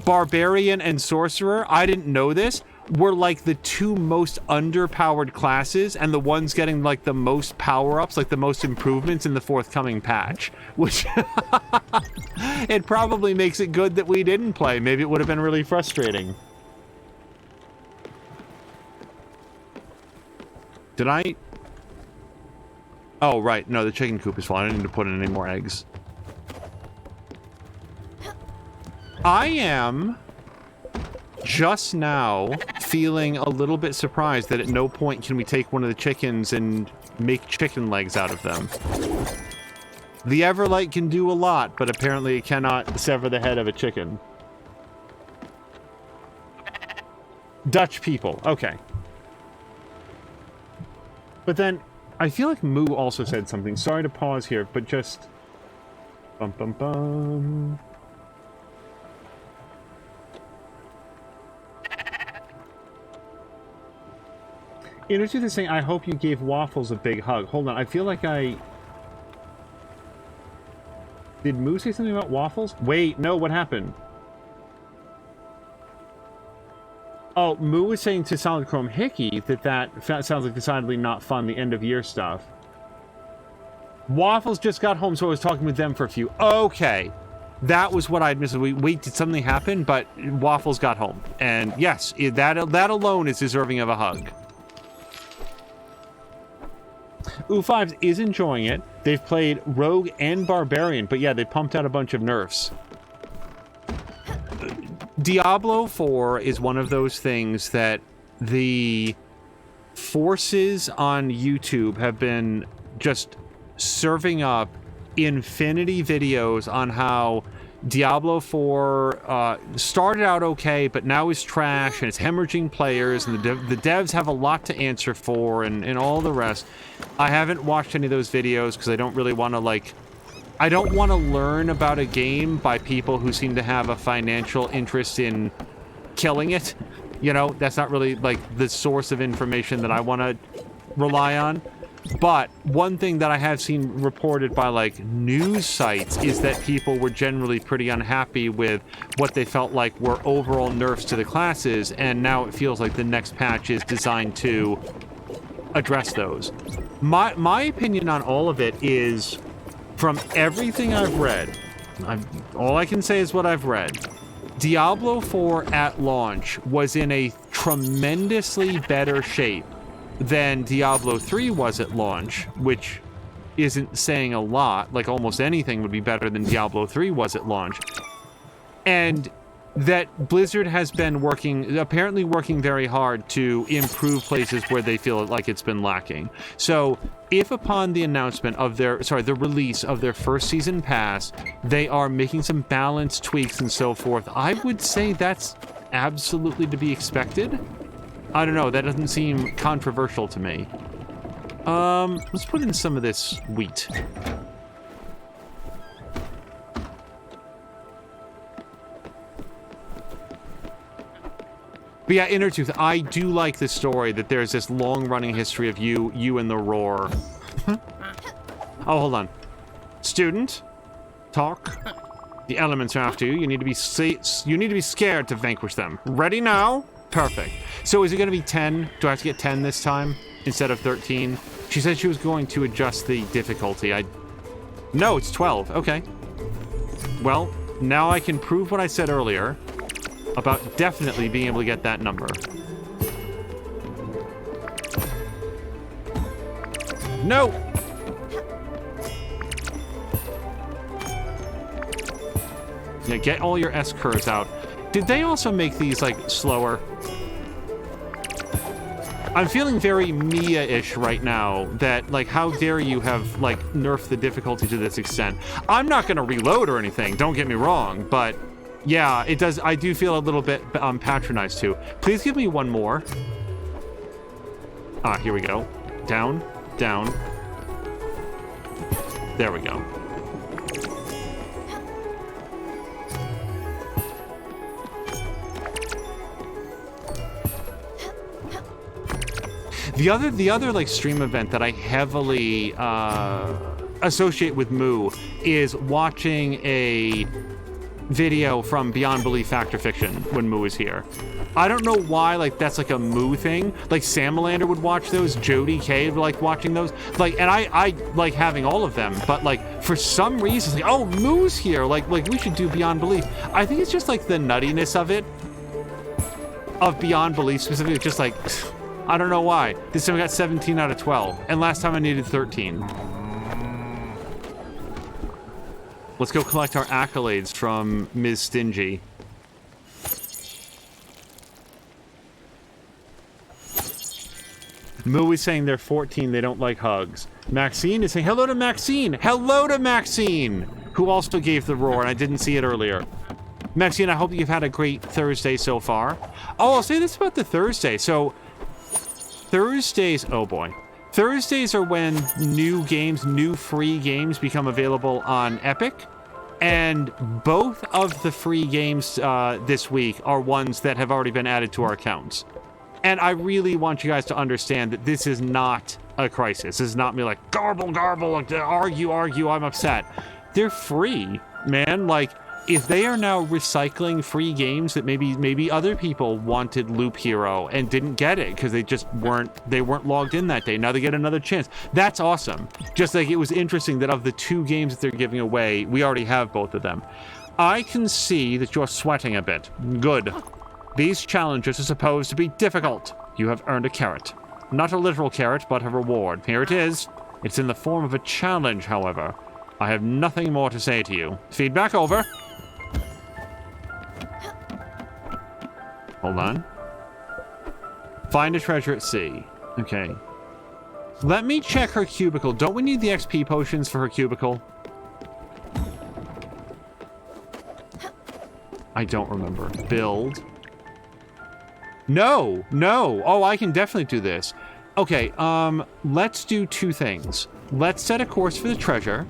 barbarian and sorcerer, I didn't know this, were like the two most underpowered classes, and the ones getting like the most power-ups, like the most improvements in the forthcoming patch, which it probably makes it good that we didn't play. Maybe it would have been really frustrating. Did I? Oh, right. No, the chicken coop is full. I don't need to put in any more eggs. I am just now feeling a little bit surprised that at no point can we take one of the chickens and make chicken legs out of them. The Everlight can do a lot, but apparently it cannot sever the head of a chicken. Dutch people. Okay. But then, I feel like Moo also said something. Sorry to pause here, but just... Bum bum bum... Innertooth is saying, I hope you gave Waffles a big hug. Hold on, I feel like I... Did Moo say something about Waffles? Wait, no, what happened? Oh, Moo was saying to Solid Chrome Hickey that sounds like decidedly not fun, the end of year stuff. Waffles just got home, so I was talking with them for a few. Okay. That was what I'd missed. Wait, did something happen? But Waffles got home. And yes, that alone is deserving of a hug. U5 is enjoying it. They've played Rogue and Barbarian, but yeah, they pumped out a bunch of nerfs. Diablo 4 is one of those things that the forces on YouTube have been just serving up infinity videos on how Diablo 4 started out okay, but now is trash, and it's hemorrhaging players, and the devs have a lot to answer for, and all the rest. I haven't watched any of those videos because I don't really want to, like... I don't want to learn about a game by people who seem to have a financial interest in killing it. You know, that's not really, like, the source of information that I want to rely on. But one thing that I have seen reported by, like, news sites is that people were generally pretty unhappy with what they felt like were overall nerfs to the classes, and now it feels like the next patch is designed to address those. My opinion on all of it is, from everything I've read, all I can say is what I've read. Diablo 4 at launch was in a tremendously better shape than Diablo 3 was at launch, which isn't saying a lot. Like, almost anything would be better than Diablo 3 was at launch. And that Blizzard has been apparently working very hard to improve places where they feel like it's been lacking. So, if upon the announcement of the release of their first season pass, they are making some balance tweaks and so forth, I would say that's absolutely to be expected. I don't know, that doesn't seem controversial to me. Let's put in some of this wheat. But yeah, Innertooth, I do like the story that there's this long-running history of you and the Roar. Oh, hold on. Student, talk. The elements are after you. You need to be scared to vanquish them. Ready now? Perfect. So is it going to be 10? Do I have to get 10 this time instead of 13? She said she was going to adjust the difficulty. No, it's 12. Okay. Well, now I can prove what I said earlier about definitely being able to get that number. No! Yeah, get all your S curves out. Did they also make these, like, slower? I'm feeling very Mia-ish right now that, like, how dare you have, like, nerfed the difficulty to this extent. I'm not gonna reload or anything, don't get me wrong, but yeah, it does. I do feel a little bit patronized too. Please give me one more. Ah, here we go. Down, down. There we go. The other like stream event that I heavily associate with Moo is watching a video from Beyond Belief Fact or Fiction when Moo is here. I don't know why, like, that's like a Moo thing. Like, Samalander would watch those, Jody K would like watching those. Like, and I like having all of them, but like, for some reason, like, oh, Moo's here, like we should do Beyond Belief. I think it's just like the nuttiness of it, of Beyond Belief specifically, just like, I don't know why. This time I got 17 out of 12, and last time I needed 13. Let's go collect our accolades from Ms. Stingy. Moo is saying they're 14, they don't like hugs. Maxine is saying, hello to Maxine! Hello to Maxine! Who also gave the roar, and I didn't see it earlier. Maxine, I hope you've had a great Thursday so far. Oh, I'll say this about the Thursday. So, Thursdays, oh boy. Thursdays are when new games, new free games become available on Epic. And both of the free games this week are ones that have already been added to our accounts. And I really want you guys to understand that this is not a crisis. This is not me like, garble, garble, like, argue, I'm upset. They're free, man. Like, if they are now recycling free games that maybe other people wanted Loop Hero and didn't get it because they weren't logged in that day. Now they get another chance. That's awesome. Just like it was interesting that of the 2 games that they're giving away, we already have both of them. I can see that you're sweating a bit. Good. These challenges are supposed to be difficult. You have earned a carrot. Not a literal carrot, but a reward. Here it is. It's in the form of a challenge, however. I have nothing more to say to you. Feedback over. Hold on. Find a treasure at sea. Okay. Let me check her cubicle. Don't we need the XP potions for her cubicle? I don't remember. Build. No, no. Oh, I can definitely do this. Okay, let's do two things. Let's set a course for the treasure,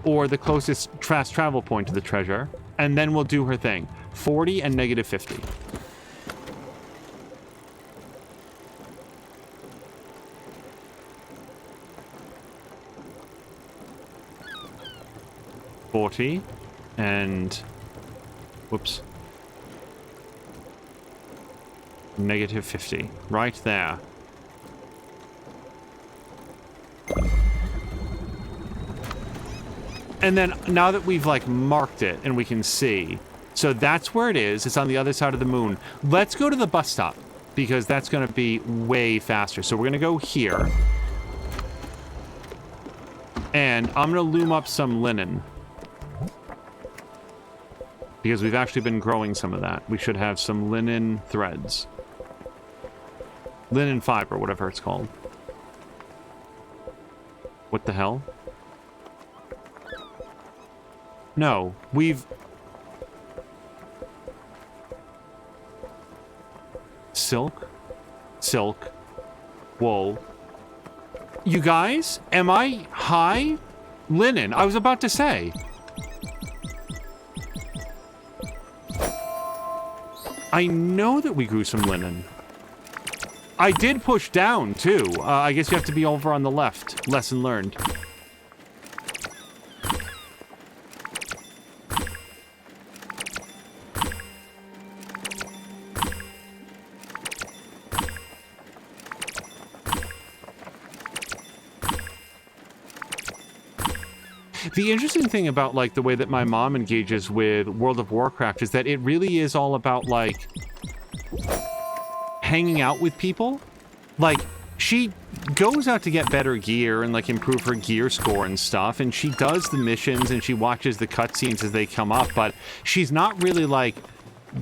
or the closest fast travel point to the treasure, and then we'll do her thing. 40 and negative 50. And whoops, negative 50 right there. And then now that we've like marked it and we can see, so that's where it is. It's on the other side of the moon. Let's go to the bus stop because that's going to be way faster. So we're going to go here, and I'm going to loom up some linen, because we've actually been growing some of that. We should have some linen threads. Linen fiber, whatever it's called. What the hell? No, we've... Silk? Silk. Wool. You guys? Am I high? Linen, I was about to say. I know that we grew some linen. I did push down, too. I guess you have to be over on the left. Lesson learned. The interesting thing about, like, the way that my mom engages with World of Warcraft is that it really is all about, like, hanging out with people. Like, she goes out to get better gear and, like, improve her gear score and stuff, and she does the missions and she watches the cutscenes as they come up, but she's not really, like,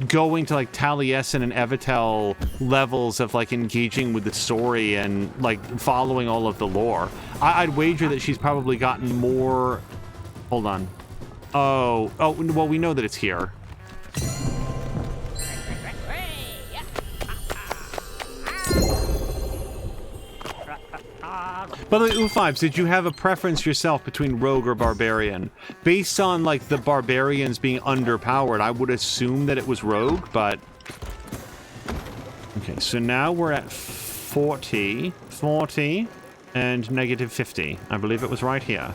going to, like, Taliesin and Evitel levels of, like, engaging with the story and, like, following all of the lore. I'd wager that she's probably gotten more... Hold on. Oh, well, we know that it's here. By the way, U5s, did you have a preference yourself between Rogue or Barbarian? Based on, like, the Barbarians being underpowered, I would assume that it was Rogue, but... Okay, so now we're at 40, and negative 50. I believe it was right here.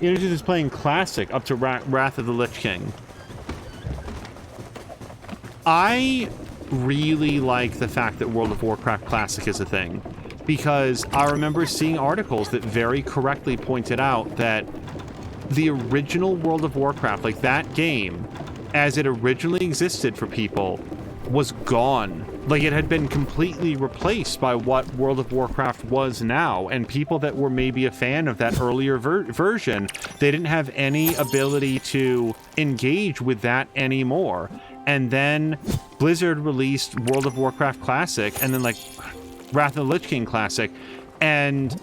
Energy is playing Classic up to Wrath of the Lich King. I really like the fact that World of Warcraft Classic is a thing, because I remember seeing articles that very correctly pointed out that the original World of Warcraft, like that game, as it originally existed for people, was gone. Like, it had been completely replaced by what World of Warcraft was now, and people that were maybe a fan of that earlier version, they didn't have any ability to engage with that anymore. And then Blizzard released World of Warcraft Classic, and then, like, Wrath of the Lich King Classic, and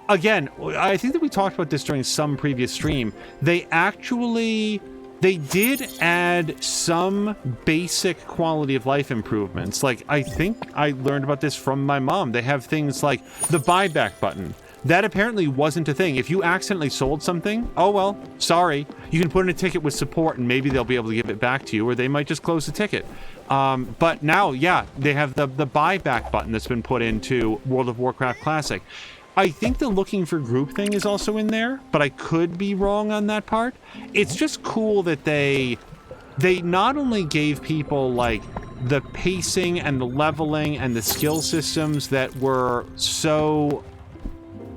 again, I think that we talked about this during some previous stream. They did add some basic quality of life improvements. Like, I think I learned about this from my mom. They have things like the buyback button. That apparently wasn't a thing. If you accidentally sold something, oh well, sorry. You can put in a ticket with support and maybe they'll be able to give it back to you, or they might just close the ticket. But now, yeah, they have the buyback button that's been put into World of Warcraft Classic. I think the looking for group thing is also in there, but I could be wrong on that part. It's just cool that they not only gave people, like, the pacing and the leveling and the skill systems that were so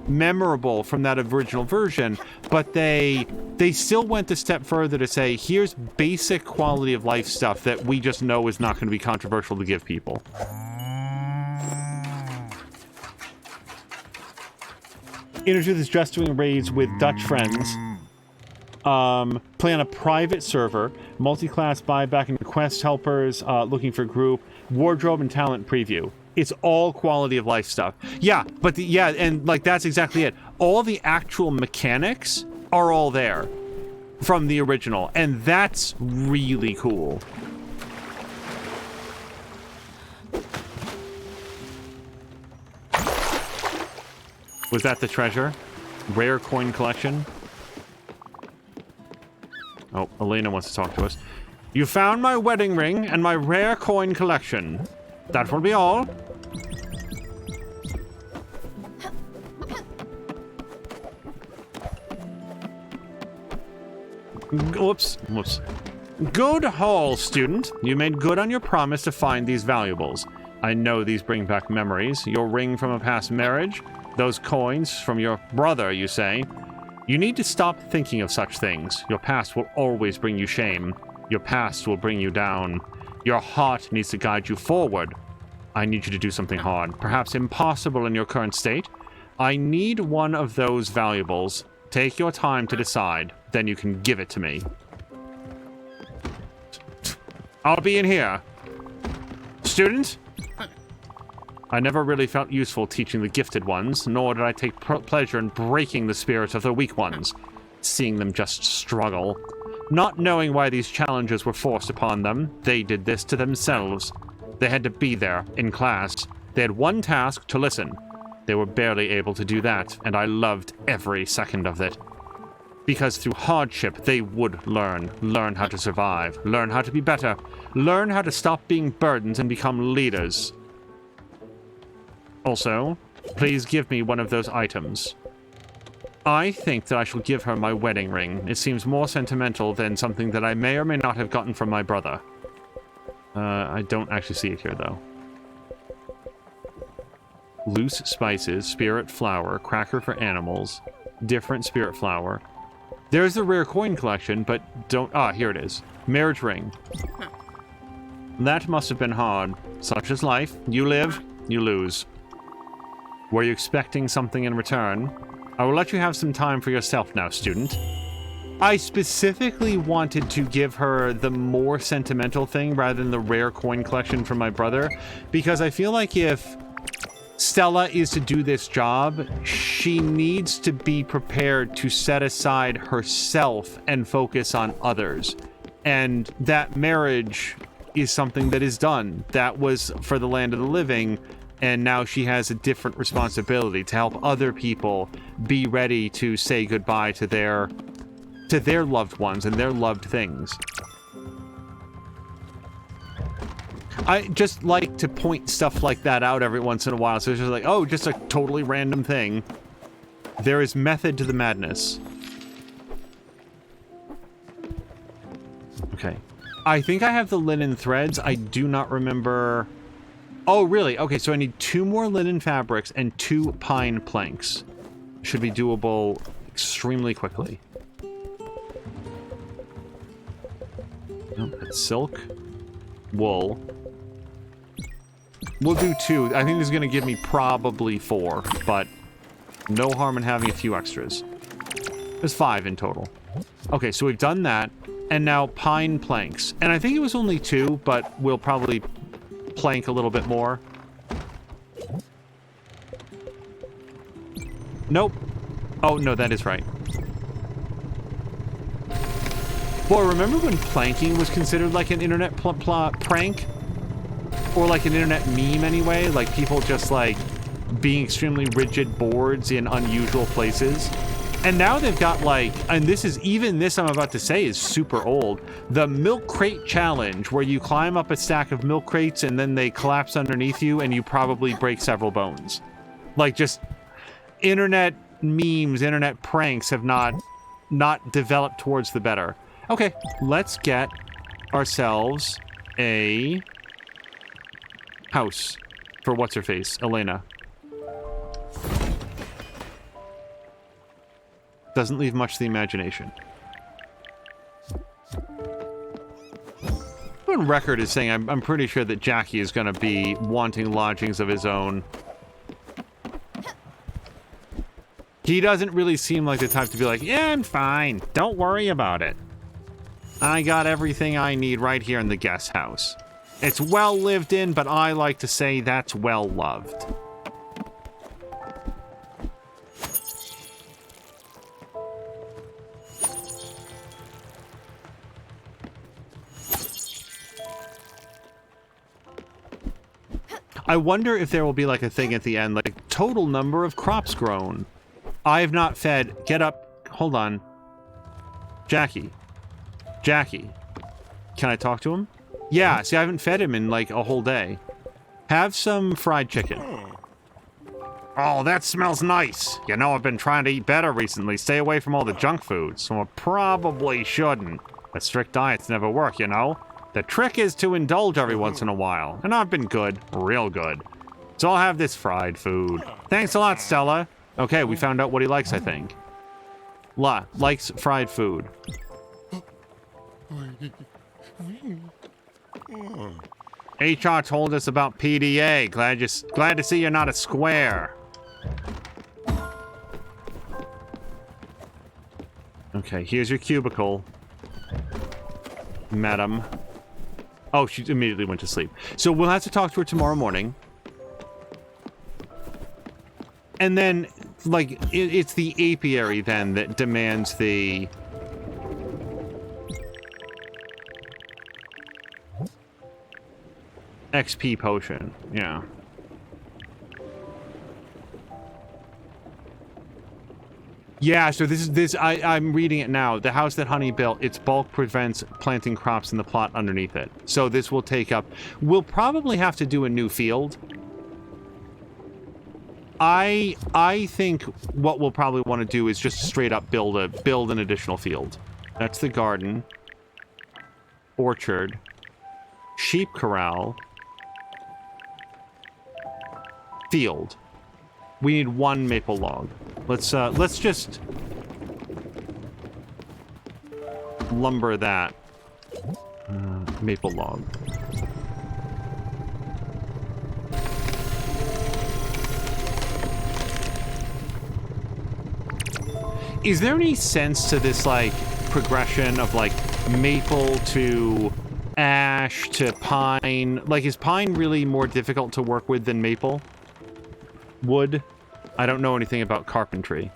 memorable from that original version, but they still went a step further to say, here's basic quality of life stuff that we just know is not going to be controversial to give people. Innertooth is just doing raids with Dutch friends. Play on a private server. Multi-class buyback and quest helpers. Looking for group. Wardrobe and talent preview. It's all quality of life stuff. Yeah, but and like that's exactly it. All the actual mechanics are all there from the original, and that's really cool. Was that the treasure? Rare coin collection? Oh, Elena wants to talk to us. You found my wedding ring and my rare coin collection. That will be all. Whoops. Good haul, student. You made good on your promise to find these valuables. I know these bring back memories. Your ring from a past marriage. Those coins from your brother, you say. You need to stop thinking of such things. Your past will always bring you shame. Your past will bring you down. Your heart needs to guide you forward. I need you to do something hard, perhaps impossible in your current state. I need one of those valuables. Take your time to decide, then you can give it to me. I'll be in here. Student? I never really felt useful teaching the gifted ones, nor did I take pleasure in breaking the spirits of the weak ones, seeing them just struggle. Not knowing why these challenges were forced upon them, they did this to themselves. They had to be there, in class. They had one task, to listen. They were barely able to do that, and I loved every second of it. Because through hardship, they would learn how to survive, learn how to be better, learn how to stop being burdens and become leaders. Also, please give me one of those items. I think that I shall give her my wedding ring. It seems more sentimental than something that I may or may not have gotten from my brother. I don't actually see it here, though. Loose spices, spirit flower, cracker for animals, different spirit flower. There's the rare coin collection, but don't... Ah, here it is. Marriage ring. That must have been hard. Such is life. You live, you lose. Were you expecting something in return? I will let you have some time for yourself now, student. I specifically wanted to give her the more sentimental thing rather than the rare coin collection from my brother, because I feel like if Stella is to do this job, she needs to be prepared to set aside herself and focus on others. And that marriage is something that is done. That was for the land of the living. And now she has a different responsibility to help other people be ready to say goodbye to their loved ones and their loved things. I just like to point stuff like that out every once in a while. So it's just like, oh, just a totally random thing. There is method to the madness. Okay. I think I have the linen threads. I do not remember... Oh, really? Okay, so I need 2 more linen fabrics and 2 pine planks. Should be doable extremely quickly. Nope, that's silk. Wool. We'll do 2. I think this is going to give me probably 4, but no harm in having a few extras. There's 5 in total. Okay, so we've done that, and now pine planks. And I think it was only 2, but we'll probably plank a little bit more. Nope. Oh, no, that is right. Boy, remember when planking was considered like an internet prank? Or like an internet meme anyway? Like people just like being extremely rigid boards in unusual places. And now they've got like, and this I'm about to say is super old, the milk crate challenge, where you climb up a stack of milk crates and then they collapse underneath you and you probably break several bones. Like just internet memes, internet pranks have not developed towards the better. Okay, let's get ourselves a house for what's-her-face, Elena. Doesn't leave much to the imagination. On record is saying I'm pretty sure that Jackie is going to be wanting lodgings of his own. He doesn't really seem like the type to be like, yeah, I'm fine. Don't worry about it. I got everything I need right here in the guest house. It's well lived in, but I like to say that's well loved. I wonder if there will be like a thing at the end, like total number of crops grown. I have not fed. Get up. Hold on. Jackie. Jackie. Can I talk to him? Yeah, see, I haven't fed him in like a whole day. Have some fried chicken. Oh, that smells nice. You know, I've been trying to eat better recently. Stay away from all the junk food, so I probably shouldn't. But strict diets never work, you know? The trick is to indulge every once in a while. And I've been good. Real good. So I'll have this fried food. Thanks a lot, Stella. Okay, we found out what he likes, I think. Likes fried food. HR told us about PDA. Glad to see you're not a square. Okay, here's your cubicle. Madam. Oh, she immediately went to sleep. So we'll have to talk to her tomorrow morning. And then, like, it's the apiary then that demands the... XP potion, yeah. Yeah, so I'm reading it now. The house that Honey built, its bulk prevents planting crops in the plot underneath it. So this will take up... We'll probably have to do a new field. I think what we'll probably want to do is just straight up build an additional field. That's the garden. Orchard. Sheep corral. Field. We need one maple log. Let's just lumber that maple log. Is there any sense to this, like, progression of, like, maple to ash to pine? Like, is pine really more difficult to work with than maple? Wood? I don't know anything about carpentry.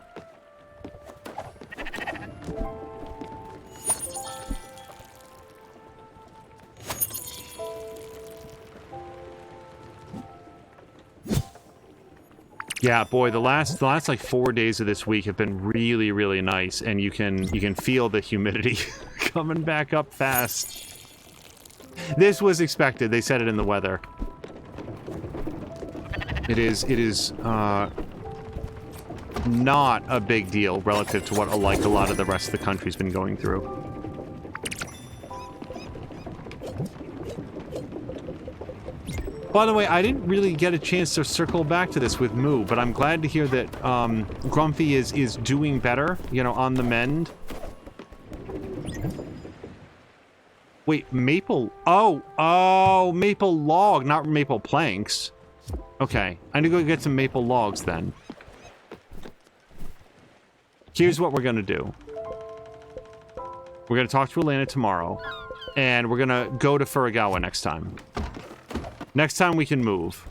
Yeah, boy, the last like 4 days of this week have been really, really nice, and you can feel the humidity coming back up fast. This was expected. They said it in the weather. It is not a big deal relative to what a lot of the rest of the country's been going through. By the way, I didn't really get a chance to circle back to this with Moo, but I'm glad to hear that Grumpy is doing better, you know, on the mend. Wait, maple... Oh, maple log, not maple planks. Okay, I need to go get some maple logs then. Here's what we're gonna do. We're gonna talk to Elena tomorrow, and we're gonna go to Furugawa next time. Next time we can move.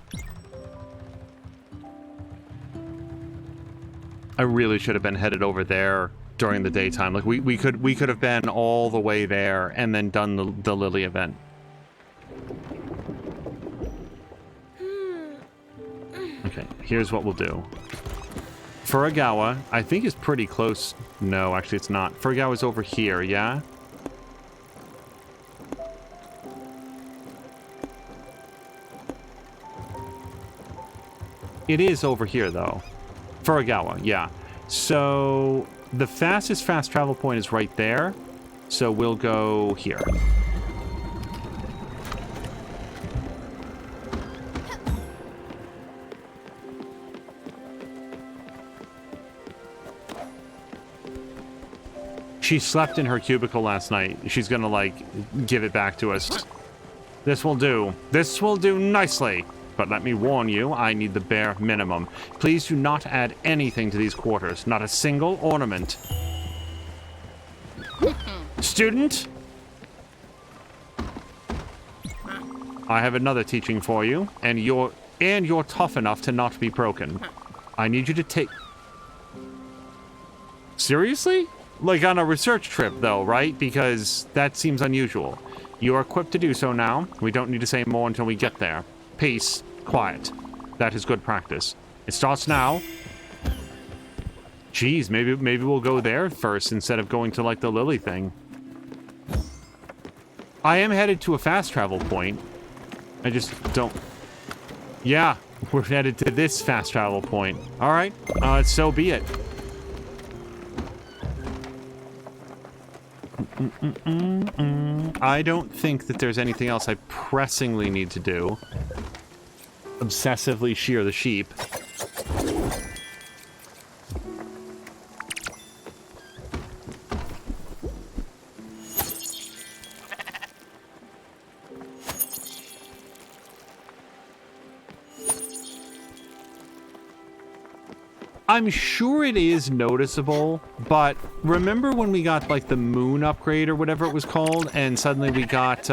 I really should have been headed over there during the daytime. Like we could have been all the way there and then done the Lily event. Okay, here's what we'll do. Furugawa, I think, is pretty close. No, actually it's not. Furugawa's over here, yeah? It is over here, though. Furugawa, yeah. So, the fastest fast travel point is right there. So, we'll go here. She slept in her cubicle last night. She's gonna, like, give it back to us. This will do. This will do nicely. but let me warn you, I need the bare minimum. Please do not add anything to these quarters, not a single ornament. Student? I have another teaching for you, and you're tough enough to not be broken. I need you to take... Seriously? Like on a research trip, though, right? Because that seems unusual. You are equipped to do so now. We don't need to say more until we get there. Peace. Quiet. That is good practice. It starts now. Jeez, maybe we'll go there first instead of going to, like, the Lily thing. I am headed to a fast travel point. I just don't... Yeah, we're headed to this fast travel point. All right, so be it. I don't think that there's anything else I pressingly need to do. Obsessively shear the sheep. I'm sure it is noticeable, but remember when we got, like, the moon upgrade or whatever it was called, and suddenly we got,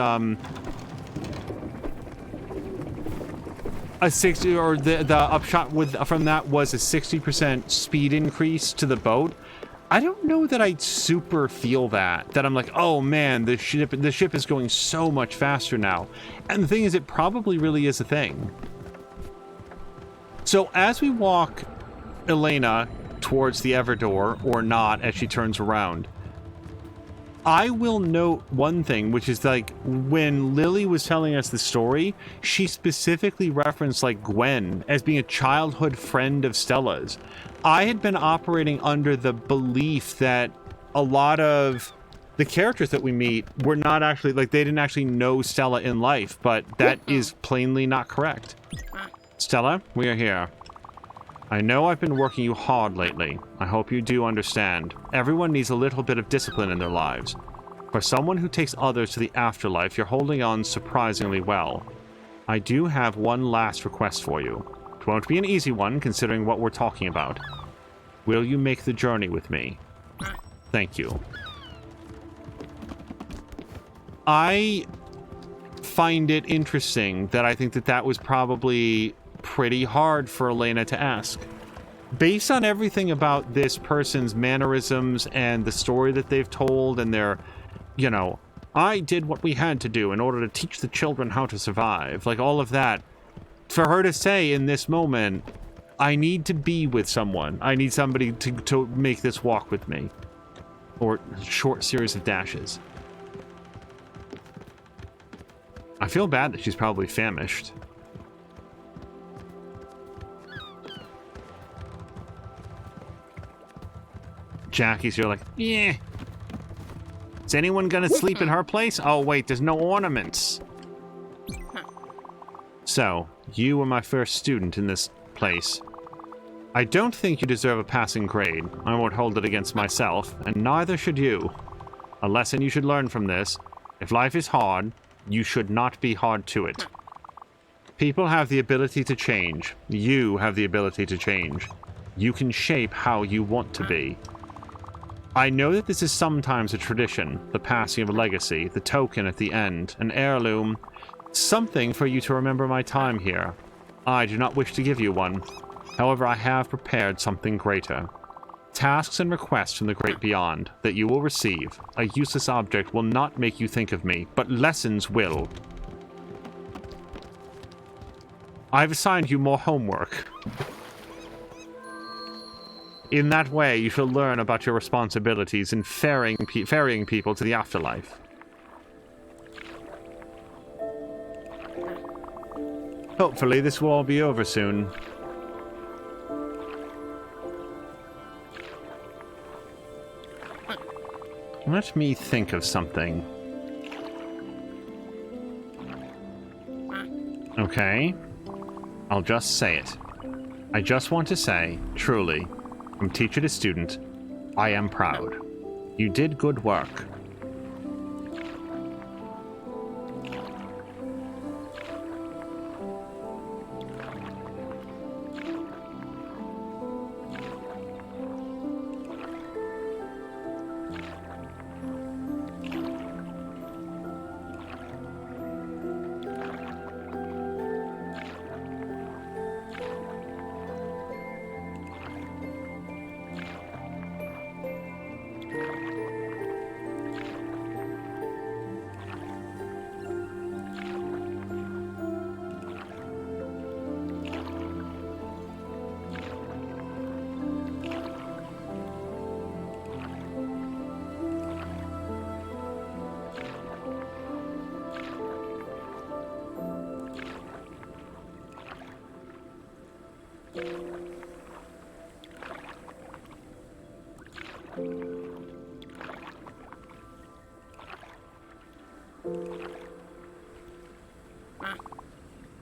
a 60, or the upshot from that was a 60% speed increase to the boat? I don't know that I super feel that I'm like, oh man, the ship is going so much faster now. And the thing is, it probably really is a thing. So as we walk Elena towards the Everdor, or not, as she turns around, I will note one thing, which is, like, when Lily was telling us the story, she specifically referenced, like, Gwen as being a childhood friend of Stella's. I had been operating under the belief that a lot of the characters that we meet were not actually, like, they didn't actually know Stella in life, but that is plainly not correct. Stella, we are here. I know I've been working you hard lately. I hope you do understand. Everyone needs a little bit of discipline in their lives. For someone who takes others to the afterlife, you're holding on surprisingly well. I do have one last request for you. It won't be an easy one, considering what we're talking about. Will you make the journey with me? Thank you. I find it interesting that I think that was probably pretty hard for Elena to ask. Based on everything about this person's mannerisms and the story that they've told and their, you know, I did what we had to do in order to teach the children how to survive, like all of that, for her to say in this moment, I need to be with someone. I need somebody to make this walk with me. Or short series of dashes. I feel bad that she's probably famished. Jackie's here like, yeah. Is anyone gonna sleep in her place? Oh wait, there's no ornaments. So, you were my first student in this place. I don't think you deserve a passing grade. I won't hold it against myself, and neither should you. A lesson you should learn from this: if life is hard, you should not be hard to it. People have the ability to change. You have the ability to change. You can shape how you want to be. I know that this is sometimes a tradition, the passing of a legacy, the token at the end, an heirloom, something for you to remember my time here. I do not wish to give you one. However, I have prepared something greater. Tasks and requests from the great beyond that you will receive. A useless object will not make you think of me, but lessons will. I've assigned you more homework. In that way, you shall learn about your responsibilities in ferrying people to the afterlife. Hopefully, this will all be over soon. Let me think of something. Okay. I'll just say it. I just want to say, truly, from teacher to student, I am proud. You did good work.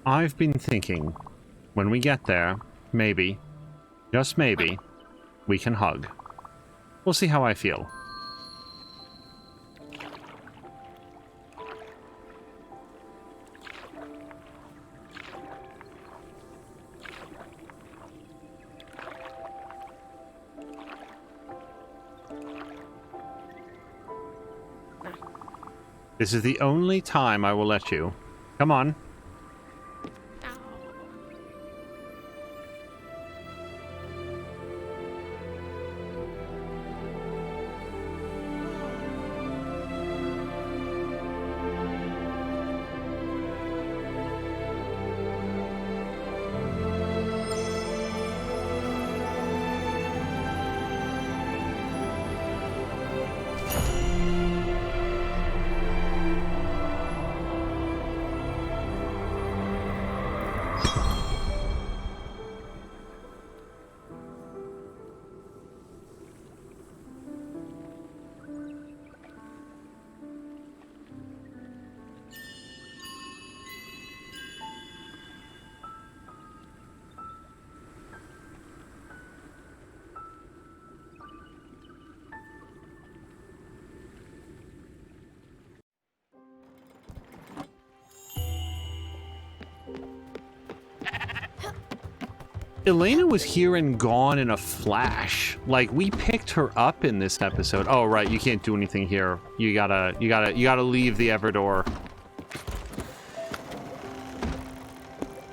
I've been thinking, when we get there, maybe, just maybe, we can hug. We'll see how I feel. This is the only time I will let you. Come on. Elena was here and gone in a flash. Like, we picked her up in this episode. Oh, right, you can't do anything here. You gotta leave the Everdoor.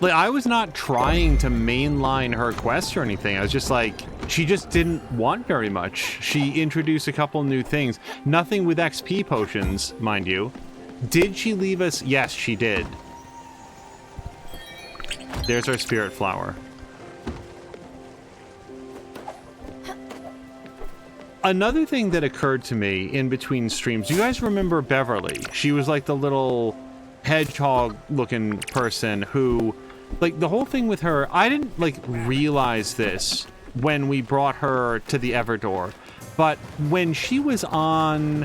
Like, I was not trying to mainline her quest or anything. I was just like, she just didn't want very much. She introduced a couple new things. Nothing with XP potions, mind you. Did she leave us? Yes, she did. There's our spirit flower. Another thing that occurred to me in between streams, you guys remember Beverly? She was like the little hedgehog-looking person who, like, the whole thing with her, I didn't, like, realize this when we brought her to the Everdoor, but when she was on...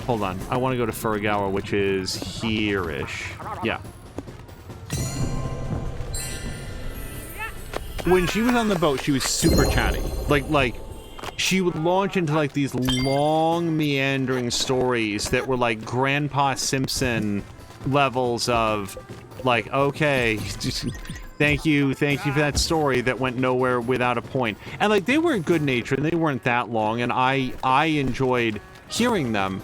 Hold on, I want to go to Furugawa, which is here-ish. Yeah. When she was on the boat, she was super chatty. Like, she would launch into, like, these long, meandering stories that were, like, Grandpa Simpson levels of, like, okay, thank you for that story that went nowhere without a point. And, like, they were good-natured, and they weren't that long, and I enjoyed hearing them.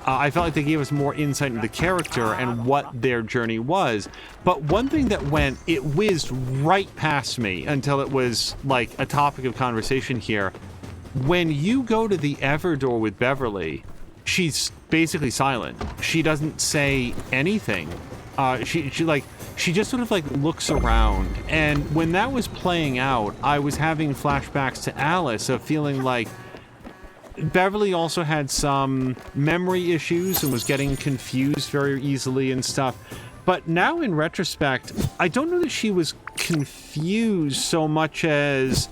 I felt like they gave us more insight into the character and what their journey was. But one thing that it whizzed right past me until it was, like, a topic of conversation here. When you go to the Everdoor with Beverly, she's basically silent. She doesn't say anything. She just sort of, like, looks around. And when that was playing out, I was having flashbacks to Alice of feeling like Beverly also had some memory issues and was getting confused very easily and stuff. But now in retrospect, I don't know that she was confused so much as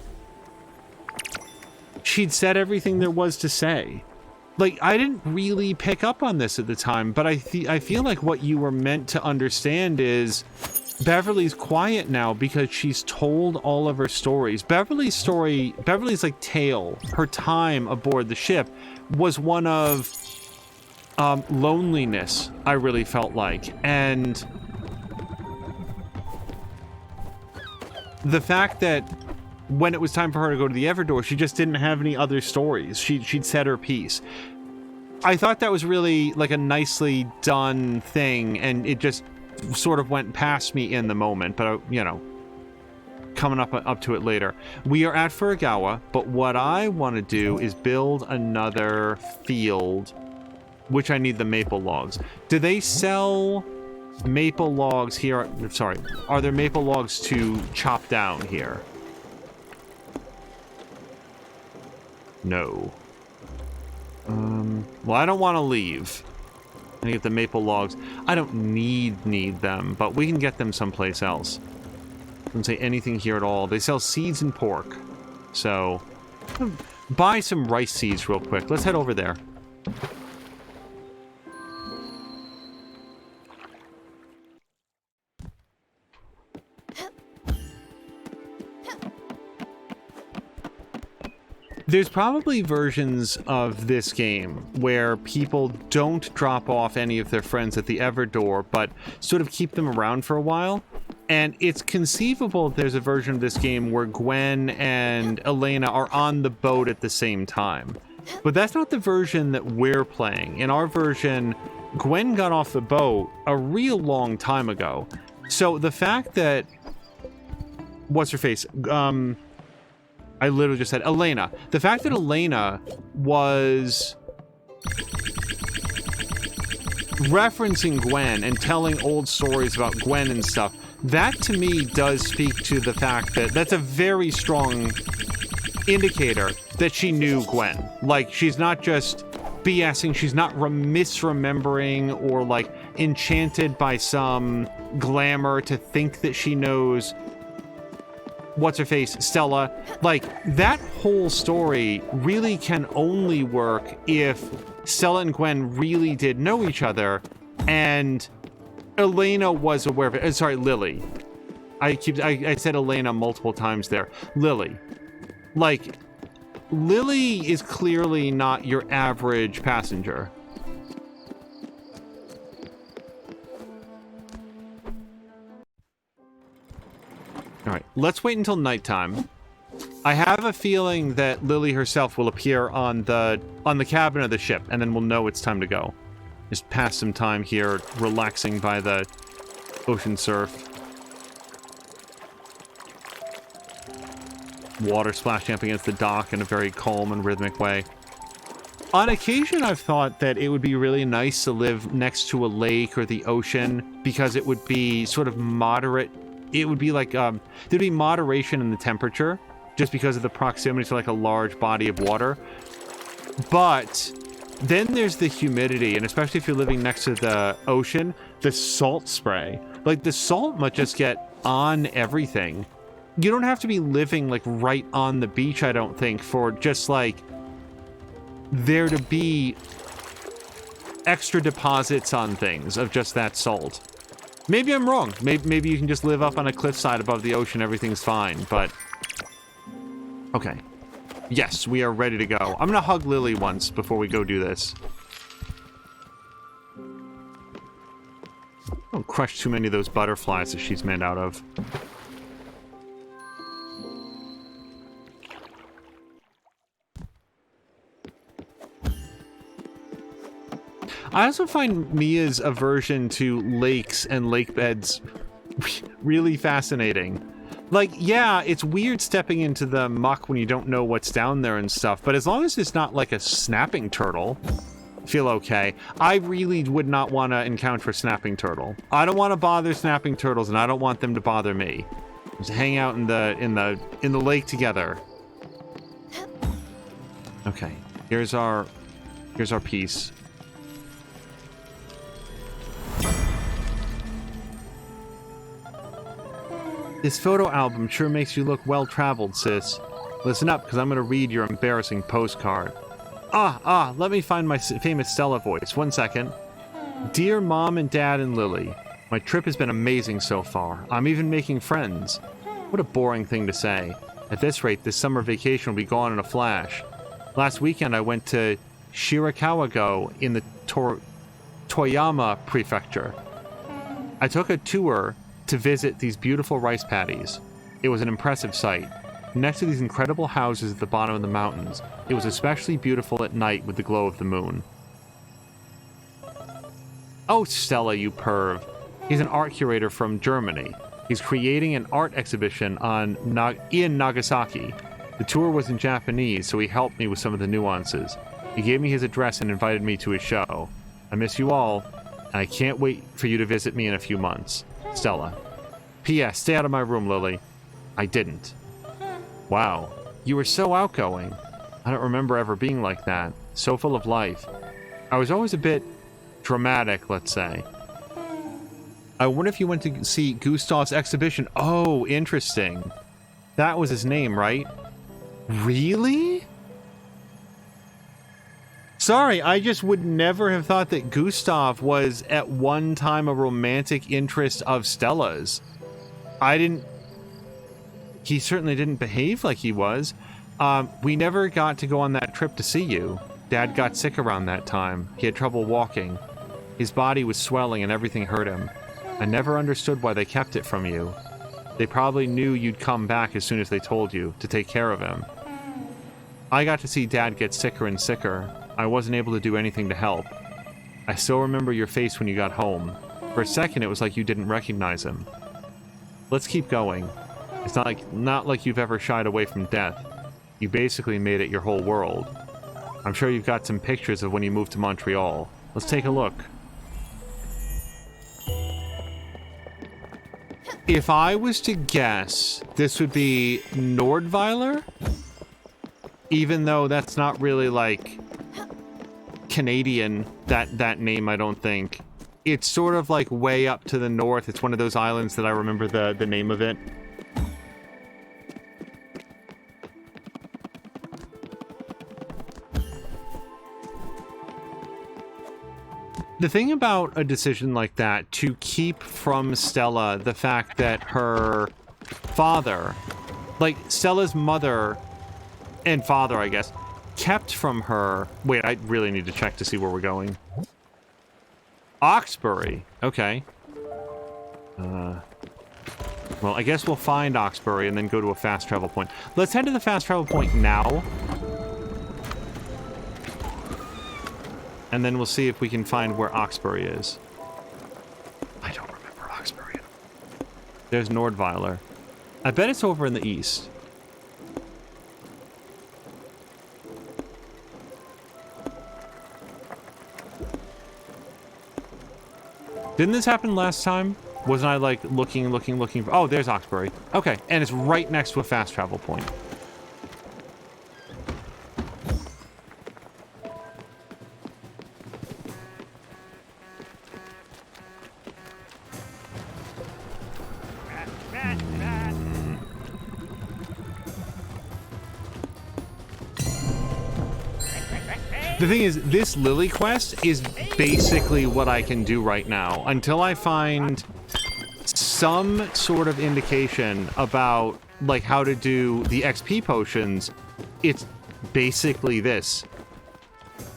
she'd said everything there was to say. Like, I didn't really pick up on this at the time, but I feel like what you were meant to understand is Beverly's quiet now because she's told all of her stories. Beverly's like tale, her time aboard the ship was one of loneliness, I really felt like. And the fact that when it was time for her to go to the Everdoor, she just didn't have any other stories. She'd said her piece. I thought that was really like a nicely done thing, and it just sort of went past me in the moment, but you know, coming up to it later. We are at Furugawa, but what I want to do is build another field, which I need the maple logs. Do they sell maple logs here? Sorry, are there maple logs to chop down here? No. Well, I don't want to leave. I get the maple logs. I don't need them, but we can get them someplace else. Doesn't say anything here at all. They sell seeds and pork. So, buy some rice seeds real quick. Let's head over there. There's probably versions of this game where people don't drop off any of their friends at the Everdor, but sort of keep them around for a while. And it's conceivable there's a version of this game where Gwen and Elena are on the boat at the same time. But that's not the version that we're playing. In our version, Gwen got off the boat a real long time ago. So the fact that... What's her face? I literally just said Elena. The fact that Elena was referencing Gwen and telling old stories about Gwen and stuff, that to me does speak to the fact that that's a very strong indicator that she knew Gwen. Like, she's not just BSing, she's not misremembering or like enchanted by some glamour to think that she knows what's-her-face, Stella. Like, that whole story really can only work if Stella and Gwen really did know each other, and Elena was aware of it. Sorry, Lily. I said Elena multiple times there. Lily. Like, Lily is clearly not your average passenger. All right, let's wait until nighttime. I have a feeling that Lily herself will appear on the cabin of the ship, and then we'll know it's time to go. Just pass some time here, relaxing by the ocean surf. Water splashing up against the dock in a very calm and rhythmic way. On occasion, I've thought that it would be really nice to live next to a lake or the ocean, because it would be sort of moderate. It would be like, there'd be moderation in the temperature just because of the proximity to like a large body of water. But then there's the humidity, and especially if you're living next to the ocean, the salt spray. Like, the salt might just get on everything. You don't have to be living like right on the beach, I don't think, for just like there to be extra deposits on things of just that salt. Maybe I'm wrong. Maybe you can just live up on a cliffside above the ocean, everything's fine, but... Okay. Yes, we are ready to go. I'm gonna hug Lily once before we go do this. Don't crush too many of those butterflies that she's made out of. I also find Mia's aversion to lakes and lake beds really fascinating. Like, yeah, it's weird stepping into the muck when you don't know what's down there and stuff, but as long as it's not like a snapping turtle, I feel okay. I really would not want to encounter a snapping turtle. I don't want to bother snapping turtles, and I don't want them to bother me. Just hang out in the lake together. Okay, here's our piece. This photo album sure makes you look well-traveled, sis. Listen up, because I'm going to read your embarrassing postcard. Let me find my famous Stella voice. 1 second. Dear Mom and Dad and Lily, my trip has been amazing so far. I'm even making friends. What a boring thing to say. At this rate, this summer vacation will be gone in a flash. Last weekend, I went to Shirakawa-go in the Toyama Prefecture. I took a tour to visit these beautiful rice paddies. It was an impressive sight. Next to these incredible houses at the bottom of the mountains, it was especially beautiful at night with the glow of the moon. Oh, Stella, you perv. He's an art curator from Germany. He's creating an art exhibition in Nagasaki. The tour was in Japanese, so he helped me with some of the nuances. He gave me his address and invited me to his show. I miss you all, and I can't wait for you to visit me in a few months. Stella. P.S. Stay out of my room, Lily. I didn't. Wow. You were so outgoing. I don't remember ever being like that. So full of life. I was always a bit dramatic, let's say. I wonder if you went to see Gustav's exhibition. Oh, interesting. That was his name, right? Really? Sorry, I just would never have thought that Gustav was at one time a romantic interest of Stella's. He certainly didn't behave like he was. We never got to go on that trip to see you. Dad got sick around that time. He had trouble walking. His body was swelling and everything hurt him. I never understood why they kept it from you. They probably knew you'd come back as soon as they told you, to take care of him. I got to see Dad get sicker and sicker. I wasn't able to do anything to help. I still remember your face when you got home. For a second, it was like you didn't recognize him. Let's keep going. It's not like you've ever shied away from death. You basically made it your whole world. I'm sure you've got some pictures of when you moved to Montreal. Let's take a look. If I was to guess, this would be Nordweiler? Even though that's not really, like, Canadian, that name, I don't think. It's sort of, like, way up to the north. It's one of those islands that I remember the name of it. The thing about a decision like that, to keep from Stella the fact that her father, like Stella's mother and father, I guess, kept from her... Wait, I really need to check to see where we're going. Oxbury. Okay. Well, I guess we'll find Oxbury and then go to a fast travel point. Let's head to the fast travel point now. And then we'll see if we can find where Oxbury is. I don't remember Oxbury. There's Nordweiler. I bet it's over in the east. Didn't this happen last time? Wasn't I, like, looking for... Oh, there's Oxbury. Okay, and it's right next to a fast travel point. The thing is, this Lily quest is basically what I can do right now. Until I find some sort of indication about, like, how to do the XP potions, it's basically this.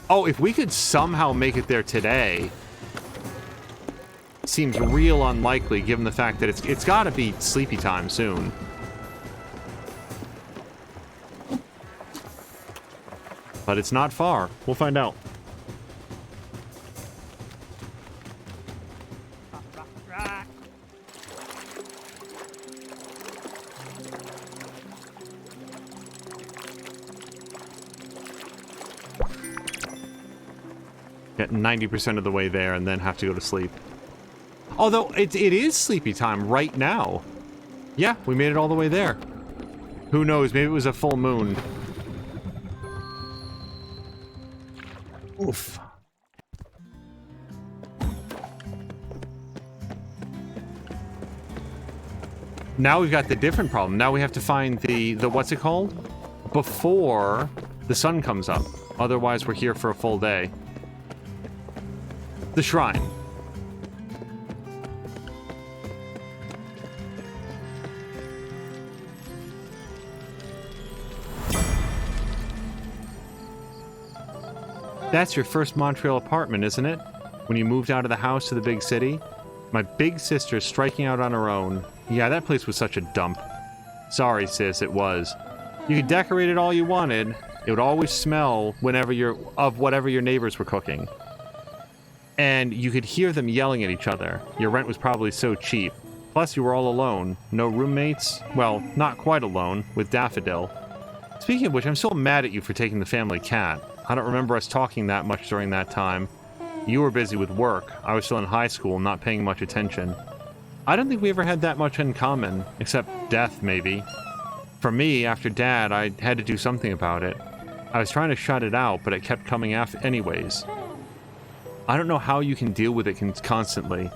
Oh, if we could somehow make it there today... Seems real unlikely, given the fact that it's gotta be sleepy time soon. But it's not far. We'll find out. Get 90% of the way there and then have to go to sleep. Although, it is sleepy time right now. Yeah, we made it all the way there. Who knows? Maybe it was a full moon. Oof. Now we've got the different problem. Now we have to find the what's it called? Before the sun comes up. Otherwise, we're here for a full day. The shrine. That's your first Montreal apartment, isn't it? When you moved out of the house to the big city? My big sister's striking out on her own. Yeah, that place was such a dump. Sorry, sis, it was. You could decorate it all you wanted. It would always smell whenever whatever your neighbors were cooking. And you could hear them yelling at each other. Your rent was probably so cheap. Plus, you were all alone. No roommates? Well, not quite alone, with Daffodil. Speaking of which, I'm still mad at you for taking the family cat. I don't remember us talking that much during that time. You were busy with work. I was still in high school, not paying much attention. I don't think we ever had that much in common, except death, maybe. For me, after Dad, I had to do something about it. I was trying to shut it out, but it kept coming anyways. I don't know how you can deal with it constantly.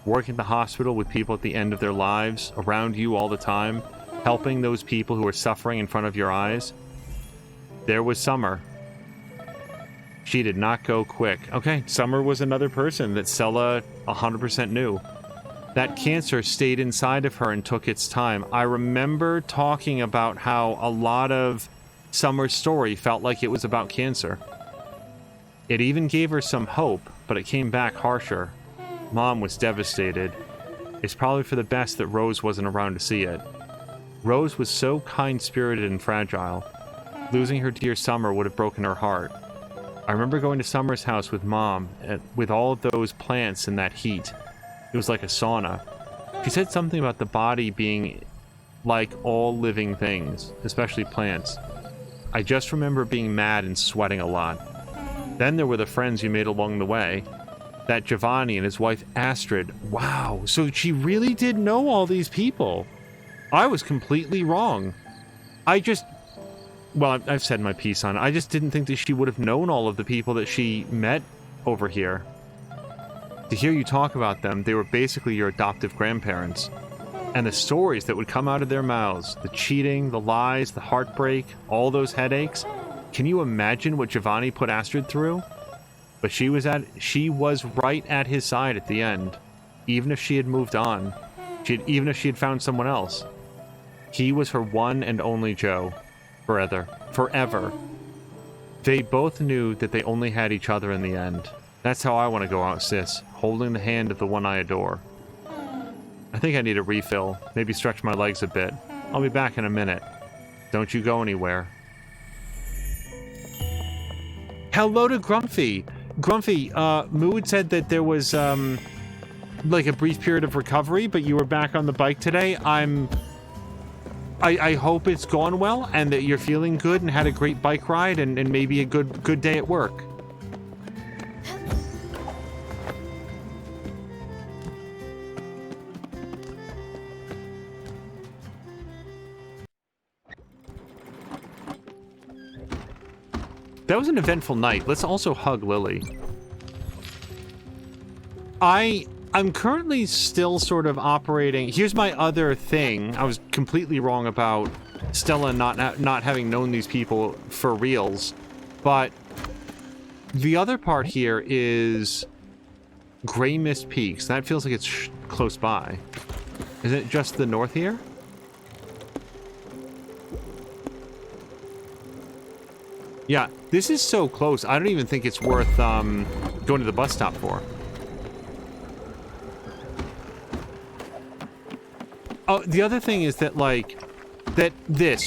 Work at the hospital with people at the end of their lives, around you all the time, helping those people who are suffering in front of your eyes. There was Summer. She did not go quick. Okay, Summer was another person that Stella 100% knew. That cancer stayed inside of her and took its time. I remember talking about how a lot of Summer's story felt like it was about cancer. It even gave her some hope, but it came back harsher. Mom was devastated. It's probably for the best that Rose wasn't around to see it. Rose was so kind-spirited and fragile. Losing her dear Summer would have broken her heart. I remember going to Summer's house with Mom, with all of those plants and that heat. It was like a sauna. She said something about the body being like all living things, especially plants. I just remember being mad and sweating a lot. Then there were the friends you made along the way. That Giovanni and his wife Astrid. Wow, so she really did know all these people. I was completely wrong. Well, I've said my piece on it. I just didn't think that she would have known all of the people that she met over here. To hear you talk about them, they were basically your adoptive grandparents. And the stories that would come out of their mouths, the cheating, the lies, the heartbreak, all those headaches. Can you imagine what Giovanni put Astrid through? But she was right at his side at the end. Even if she had moved on. Even if she had found someone else. He was her one and only Joe. Forever. They both knew that they only had each other in the end. That's how I want to go out, sis. Holding the hand of the one I adore. I think I need a refill. Maybe stretch my legs a bit. I'll be back in a minute. Don't you go anywhere. Hello to Grumpy. Grumpy, Mood said that there was, like a brief period of recovery, but you were back on the bike today. I hope it's gone well and that you're feeling good and had a great bike ride and maybe a good day at work. That was an eventful night. Let's also hug Lily. I'm currently still sort of operating... Here's my other thing. I was completely wrong about Stella not having known these people for reals. But the other part here is Gray Mist Peaks. That feels like it's close by. Isn't it just the north here? Yeah, this is so close. I don't even think it's worth going to the bus stop for. Oh, the other thing is that, like,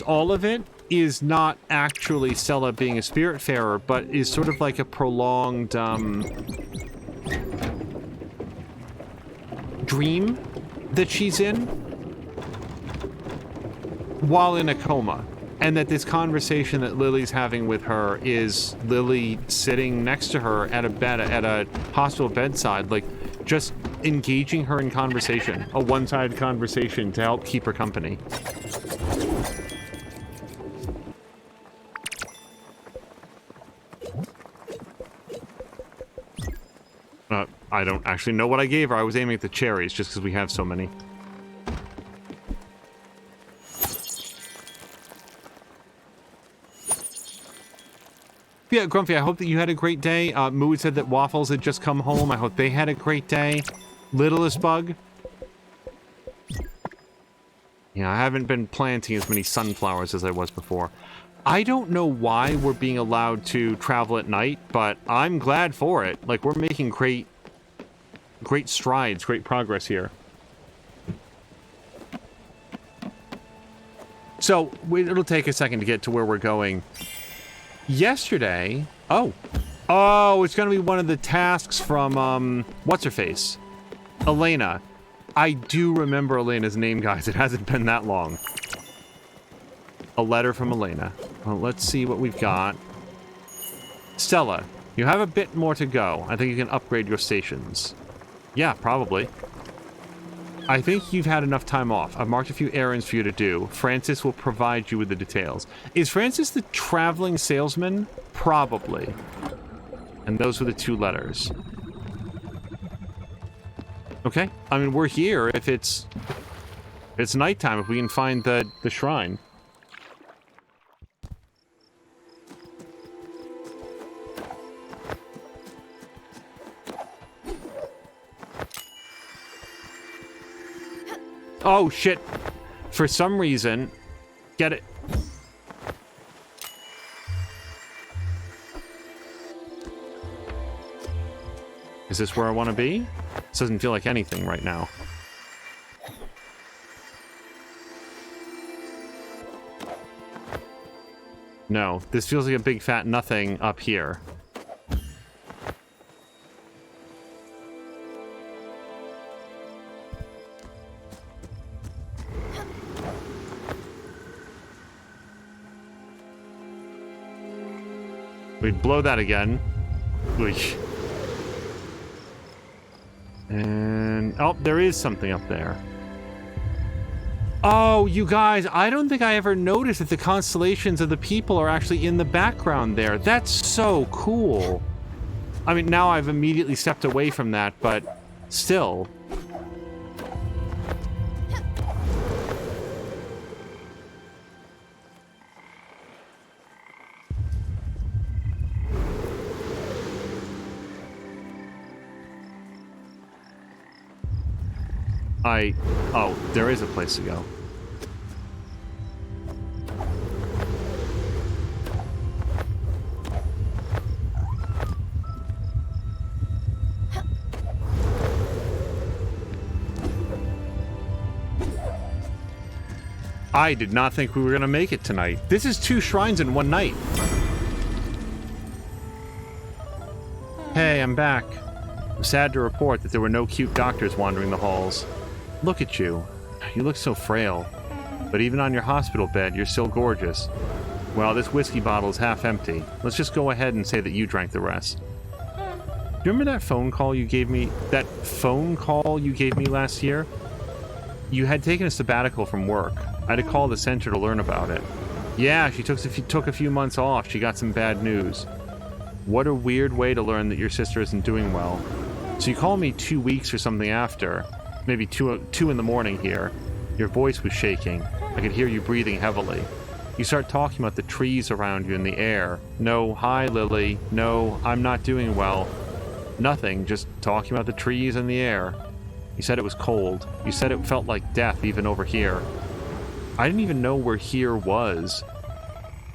all of it is not actually Stella being a Spiritfarer, but is sort of like a prolonged, dream that she's in while in a coma. And that this conversation that Lily's having with her is Lily sitting next to her at a hospital bedside, like, just engaging her in conversation, a one-sided conversation to help keep her company. I don't actually know what I gave her. I was aiming at the cherries just because we have so many. Yeah, Grumpy, I hope that you had a great day. Mood said that Waffles had just come home. I hope they had a great day. Littlest Bug. Yeah, I haven't been planting as many sunflowers as I was before. I don't know why we're being allowed to travel at night, but I'm glad for it. Like, we're making great strides, great progress here. So, it'll take a second to get to where we're going. Yesterday... Oh, it's gonna be one of the tasks from, what's-her-face? Elena. I do remember Elena's name, guys. It hasn't been that long. A letter from Elena. Well, let's see what we've got. Stella, you have a bit more to go. I think you can upgrade your stations. Yeah, probably. I think you've had enough time off. I've marked a few errands for you to do. Francis will provide you with the details. Is Francis the traveling salesman? Probably. And those were the 2 letters. Okay. I mean, we're here if it's nighttime, if we can find the shrine. Oh, shit. For some reason... Get it. Is this where I want to be? This doesn't feel like anything right now. No, this feels like a big fat nothing up here. We'd blow that again. Oish. And... oh, there is something up there. Oh, you guys, I don't think I ever noticed that the constellations of the people are actually in the background there. That's so cool. I mean, now I've immediately stepped away from that, but still. Oh, there is a place to go. I did not think we were going to make it tonight. This is 2 shrines in one night. Hey, I'm back. I'm sad to report that there were no cute doctors wandering the halls. Look at you. You look so frail. But even on your hospital bed, you're still gorgeous. Well, this whiskey bottle is half empty. Let's just go ahead and say that you drank the rest. Do you remember that phone call you gave me? That phone call you gave me last year? You had taken a sabbatical from work. I had to call the center to learn about it. Yeah, she took a few months off. She got some bad news. What a weird way to learn that your sister isn't doing well. So you called me 2 weeks or something after. Maybe 2 in the morning here. Your voice was shaking. I could hear you breathing heavily. You start talking about the trees around you in the air. No, hi, Lily. No, I'm not doing well. Nothing, just talking about the trees and the air. You said it was cold. You said it felt like death even over here. I didn't even know where here was.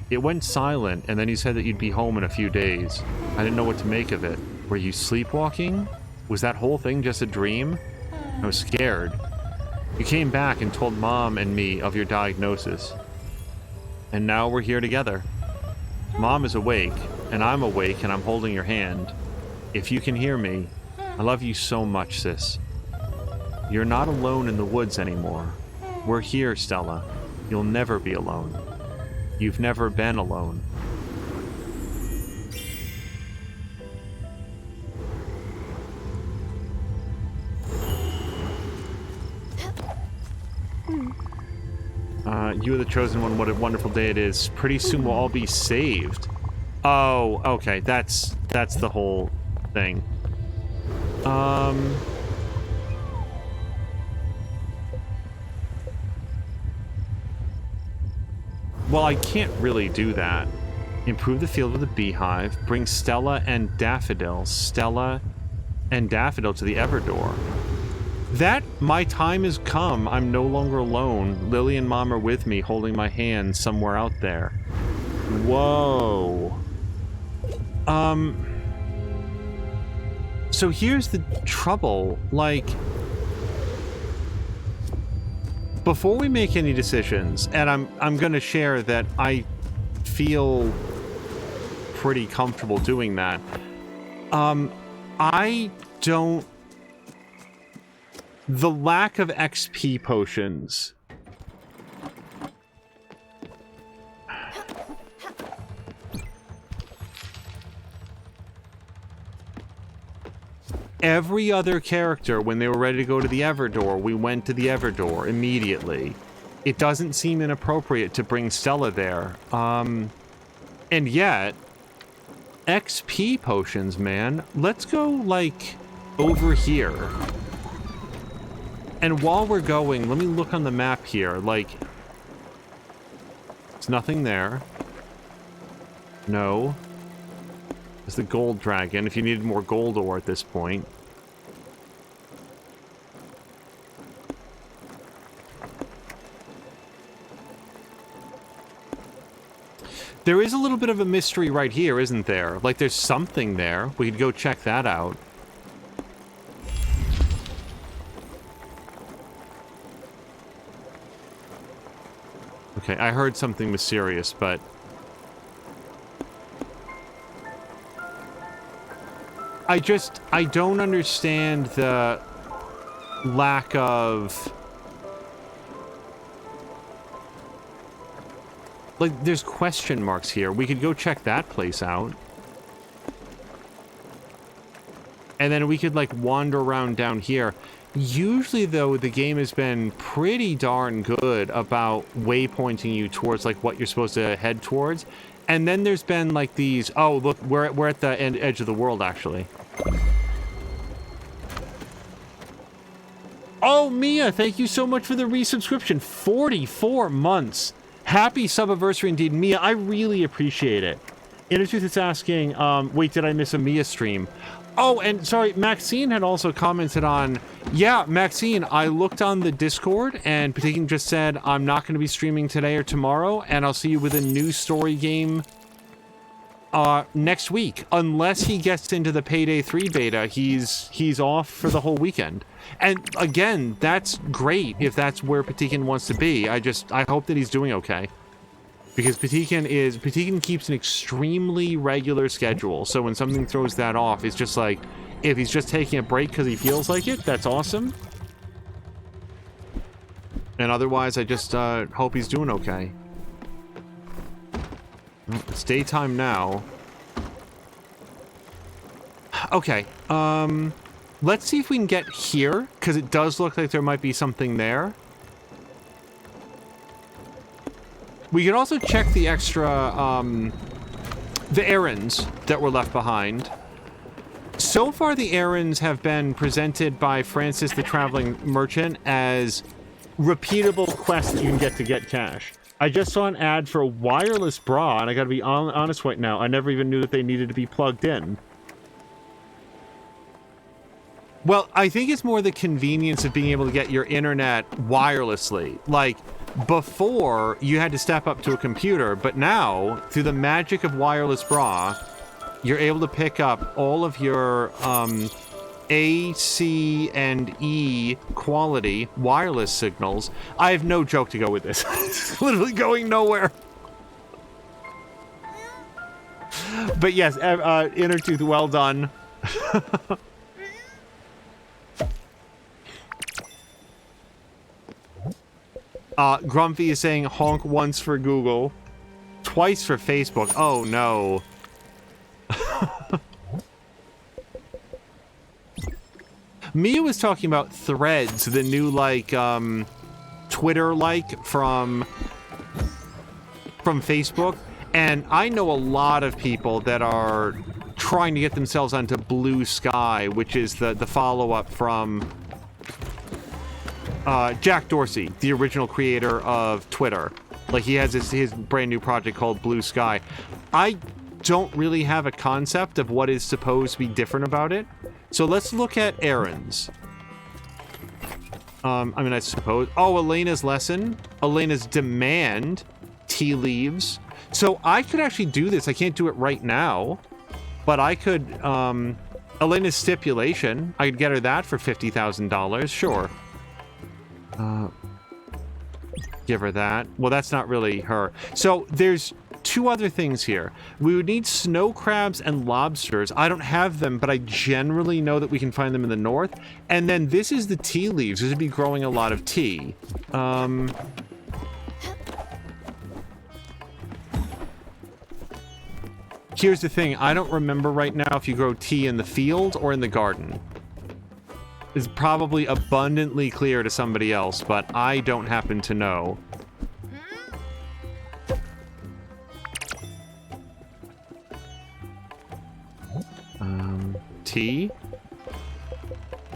It went silent, and then you said that you'd be home in a few days. I didn't know what to make of it. Were you sleepwalking? Was that whole thing just a dream? I was scared. You came back and told Mom and me of your diagnosis. And now we're here together. Mom is awake, and I'm awake, and I'm holding your hand. If you can hear me, I love you so much, sis. You're not alone in the woods anymore. We're here, Stella. You'll never be alone. You've never been alone. You are the chosen one. What a wonderful day it is. Pretty soon we'll all be saved. Oh, okay. That's the whole thing. Well, I can't really do that. Improve the field with a beehive. Bring Stella and Daffodil. Stella and Daffodil to the Everdoor. That, my time has come. I'm no longer alone. Lily and Mom are with me, holding my hand somewhere out there. Whoa. So here's the trouble. Like, before we make any decisions, and I'm gonna share that I feel pretty comfortable doing that. I don't... The lack of XP potions. Every other character, when they were ready to go to the Everdoor, we went to the Everdoor immediately. It doesn't seem inappropriate to bring Stella there. And yet, XP potions, man. Let's go, like, over here. And while we're going, let me look on the map here. Like, there's nothing there. No. There's the gold dragon, if you needed more gold ore at this point. There is a little bit of a mystery right here, isn't there? Like, there's something there. We could go check that out. Okay, I heard something mysterious, but... I don't understand the lack of... Like, there's question marks here. We could go check that place out. And then we could, like, wander around down here. Usually, though, the game has been pretty darn good about waypointing you towards, like, what you're supposed to head towards. And then there's been, like, these... Oh, look, we're at the edge of the world, actually. Oh, Mia, thank you so much for the resubscription. 44 months. Happy sub-anniversary indeed. Mia, I really appreciate it. Intertooth is asking, wait, did I miss a Mia stream? Oh, and sorry, Maxine had also commented on... Yeah, Maxine, I looked on the Discord, and Patikin just said, I'm not going to be streaming today or tomorrow, and I'll see you with a new story game next week. Unless he gets into the Payday 3 beta, he's off for the whole weekend. And again, that's great if that's where Patikin wants to be. I hope that he's doing okay. Because Patikin keeps an extremely regular schedule, so when something throws that off, it's just like, if he's just taking a break because he feels like it, that's awesome. And otherwise, I just hope he's doing okay. It's daytime now. Okay, let's see if we can get here, because it does look like there might be something there. We could also check the extra, the errands that were left behind. So far, the errands have been presented by Francis the Traveling Merchant as repeatable quests that you can get cash. I just saw an ad for a wireless bra, and I gotta be honest right now, I never even knew that they needed to be plugged in. Well, I think it's more the convenience of being able to get your internet wirelessly. Like, before, you had to step up to a computer, but now, through the magic of wireless bra, you're able to pick up all of your A, C, and E quality wireless signals. I have no joke to go with this. It's literally going nowhere. But yes, Intertooth, well done. Grumpy is saying honk once for Google, twice for Facebook. Oh no. Mia was talking about Threads, the new, like, Twitter-like from Facebook, and I know a lot of people that are trying to get themselves onto Blue Sky, which is the follow-up from Jack Dorsey, the original creator of Twitter. Like, he has his brand new project called Blue Sky. I don't really have a concept of what is supposed to be different about it. So let's look at errands. I mean, I suppose... Oh, Elena's lesson. Elena's demand. Tea leaves. So I could actually do this. I can't do it right now. But I could... Elena's stipulation. I could get her that for $50,000. Sure. Give her that. Well, that's not really her. So there's two other things here. We would need snow crabs and lobsters. I don't have them, but I generally know that we can find them in the north. And then this is the tea leaves. This would be growing a lot of tea. Here's the thing. I don't remember right now if you grow tea in the field or in the garden. It's probably abundantly clear to somebody else, but I don't happen to know. Tea?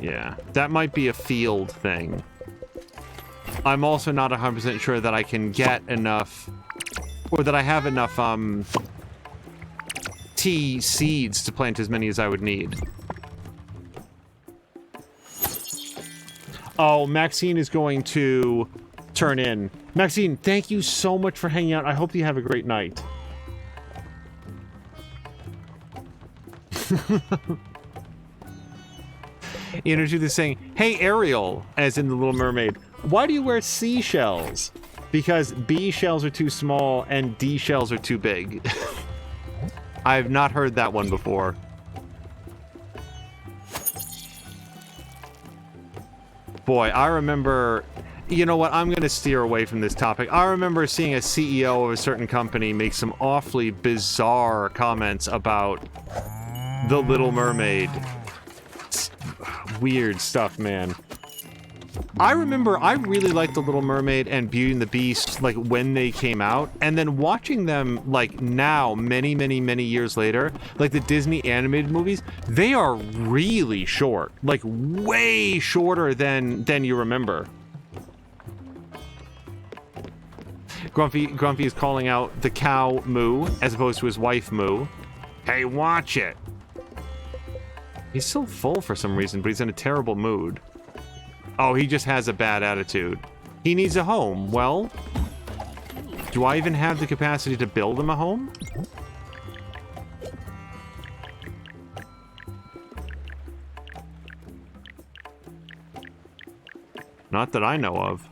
Yeah, that might be a field thing. I'm also not 100% sure that I can get enough, or that I have enough, tea seeds to plant as many as I would need. Oh, Maxine is going to turn in. Maxine, thank you so much for hanging out. I hope you have a great night. Energy is saying, hey Ariel, as in the Little Mermaid, why do you wear seashells? Because B shells are too small and D shells are too big. I've not heard that one before. Boy, I remember... You know what? I'm going to steer away from this topic. I remember seeing a CEO of a certain company make some awfully bizarre comments about The Little Mermaid. It's weird stuff, man. I remember I really liked The Little Mermaid and Beauty and the Beast, like, when they came out, and then watching them, like, now, many, many, many years later, like the Disney animated movies, they are really short. Like, way shorter than you remember. Grumpy is calling out the cow Moo as opposed to his wife Moo. Hey, watch it. He's still full for some reason, but he's in a terrible mood. Oh, he just has a bad attitude. He needs a home. Well, do I even have the capacity to build him a home? Not that I know of.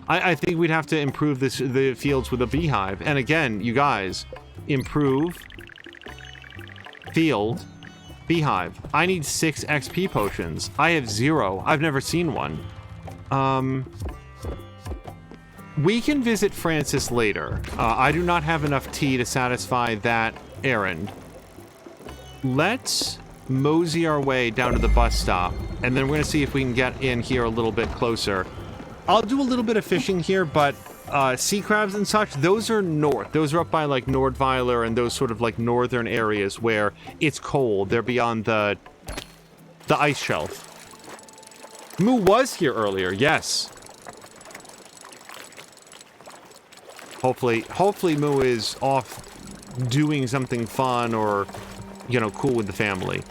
I think we'd have to improve the fields with a beehive. And again, you guys, improve field beehive. I need 6 XP potions. I have 0. I've never seen one. We can visit Francis later. I do not have enough tea to satisfy that errand. Let's mosey our way down to the bus stop, and then we're going to see if we can get in here a little bit closer. I'll do a little bit of fishing here, but sea crabs and such, those are north. Those are up by, like, Nordweiler and those sort of, like, northern areas where it's cold. They're beyond the ice shelf. Moo was here earlier, yes. Hopefully Moo is off doing something fun or, you know, cool with the family.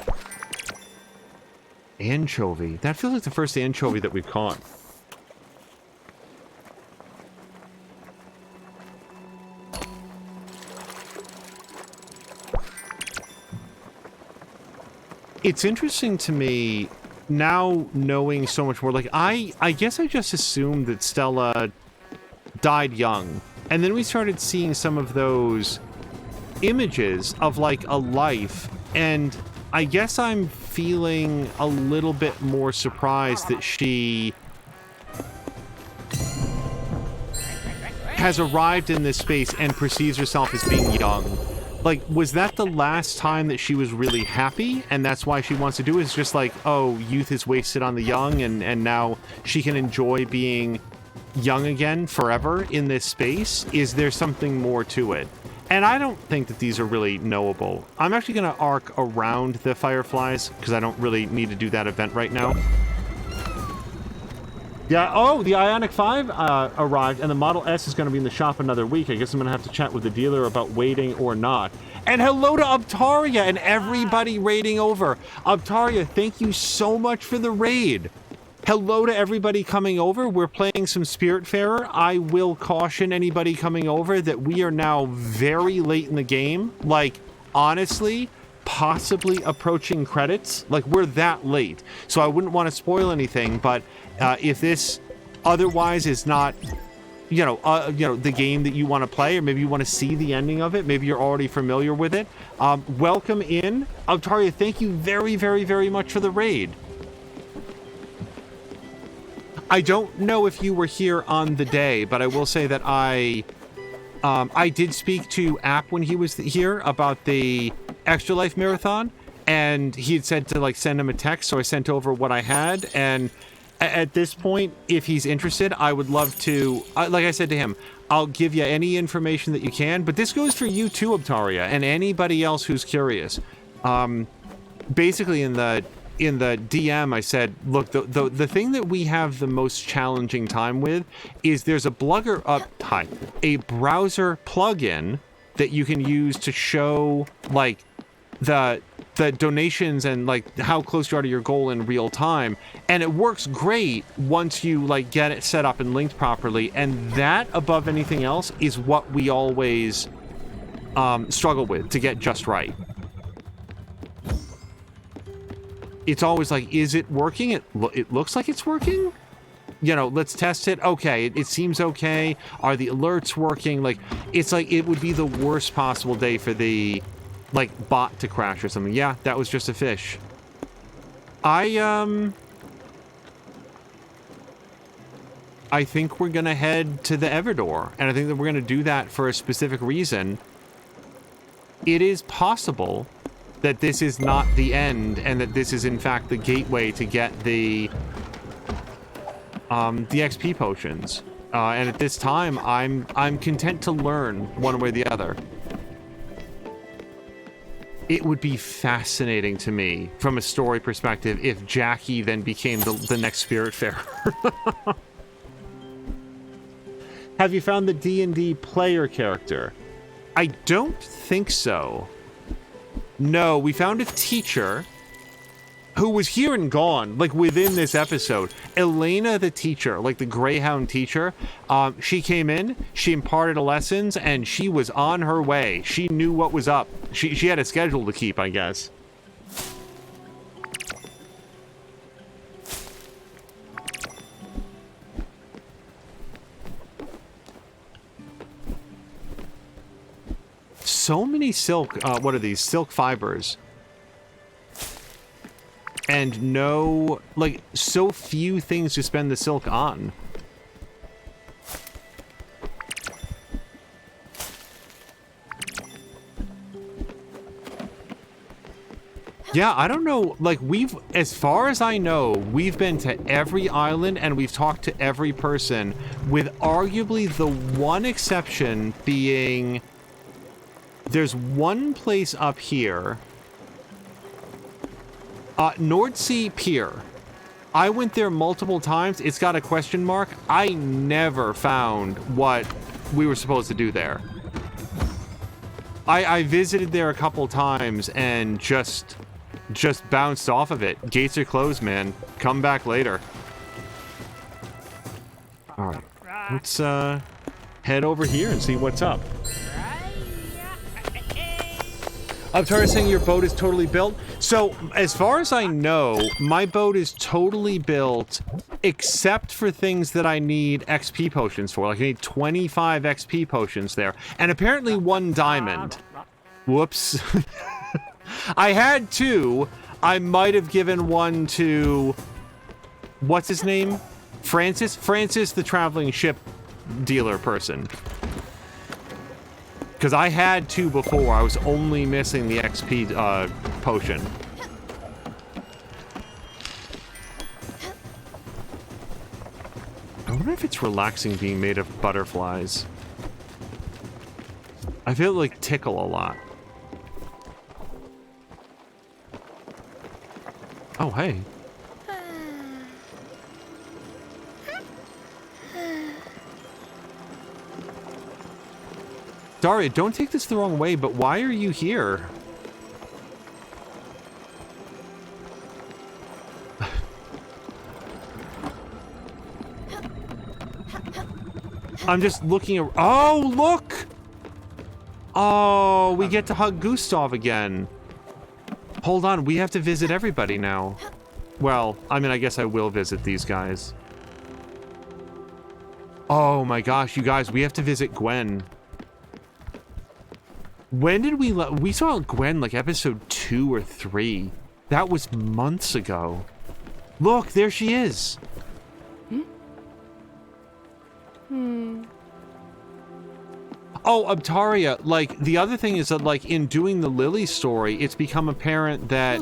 Anchovy. That feels like the first anchovy that we've caught. It's interesting to me now knowing so much more. Like, I guess I just assumed that Stella died young. And then we started seeing some of those images of, like, a life. And I guess I'm feeling a little bit more surprised that she has arrived in this space and perceives herself as being young. Like, was that the last time that she was really happy, and that's why she wants to do it? It's just like, oh, youth is wasted on the young, and now she can enjoy being young again forever in this space? Is there something more to it? And I don't think that these are really knowable. I'm actually going to arc around the fireflies, because I don't really need to do that event right now. Yeah, oh, the Ioniq 5 arrived, and the Model S is going to be in the shop another week. I guess I'm going to have to chat with the dealer about waiting or not. And hello to Uptaria and everybody raiding over. Uptaria, thank you so much for the raid. Hello to everybody coming over. We're playing some Spiritfarer. I will caution anybody coming over that we are now very late in the game. Like, honestly, possibly approaching credits. Like, we're that late. So I wouldn't want to spoil anything, but if this otherwise is not, the game that you want to play, or maybe you want to see the ending of it, maybe you're already familiar with it, welcome in. Uptaria, thank you very, very, very much for the raid. I don't know if you were here on the day, but I will say that I did speak to App when he was here about the Extra Life Marathon, and he had said to, like, send him a text, so I sent over what I had, and at this point, if he's interested, I would love to, like I said to him, I'll give you any information that you can, but this goes for you too, Uptaria, and anybody else who's curious. Basically in the DM, I said, look, the thing that we have the most challenging time with is there's a browser plugin that you can use to show, like, the the donations and like how close you are to your goal in real time, and it works great once you like get it set up and linked properly. And that above anything else is what we always struggle with to get just right. It's always like, is it working? It looks like it's working. You know, let's test it. Okay, it seems okay. Are the alerts working? Like, it's like it would be the worst possible day for the like bot to crash or something. Yeah, that was just a fish. I think we're gonna head to the Everdoor, and I think that we're gonna do that for a specific reason. It is possible that this is not the end, and that this is in fact the gateway to get the XP potions. And at this time, I'm content to learn one way or the other. It would be fascinating to me, from a story perspective, if Jackie then became the next Spiritfarer. Have you found the D&D player character? I don't think so. No, we found a teacher who was here and gone, like, within this episode. Elena, the teacher, like the Greyhound teacher, she came in, she imparted lessons, and she was on her way. She knew what was up. She had a schedule to keep, I guess. So many silk, what are these? Silk fibers. And no, like, so few things to spend the silk on. Yeah, I don't know, like, as far as I know, we've been to every island and we've talked to every person, with arguably the one exception being, there's one place up here, Nordsea Pier. I went there multiple times. It's got a question mark. I never found what we were supposed to do there. I visited there a couple times and just bounced off of it. Gates are closed, man. Come back later. All right, let's head over here and see what's up. I'm sorry, saying your boat is totally built. So, as far as I know, my boat is totally built, except for things that I need XP potions for. Like, I need 25 XP potions there, and apparently 1 diamond. Whoops. I had 2. I might have given 1 to... what's his name? Francis? Francis, the traveling ship dealer person. Because I had 2 before. I was only missing the XP potion. I wonder if it's relaxing being made of butterflies. I feel like tickle a lot. Oh, hey. Daria, don't take this the wrong way, but why are you here? I'm just looking at... oh, look! Oh, we get to hug Gustav again. Hold on, we have to visit everybody now. Well, I mean, I guess I will visit these guys. Oh my gosh, you guys, we have to visit Gwen. When did we saw Gwen like episode 2 or 3. That was months ago. Look, there she is. Oh, Abtaria, like, the other thing is that, like, in doing the Lily story, it's become apparent that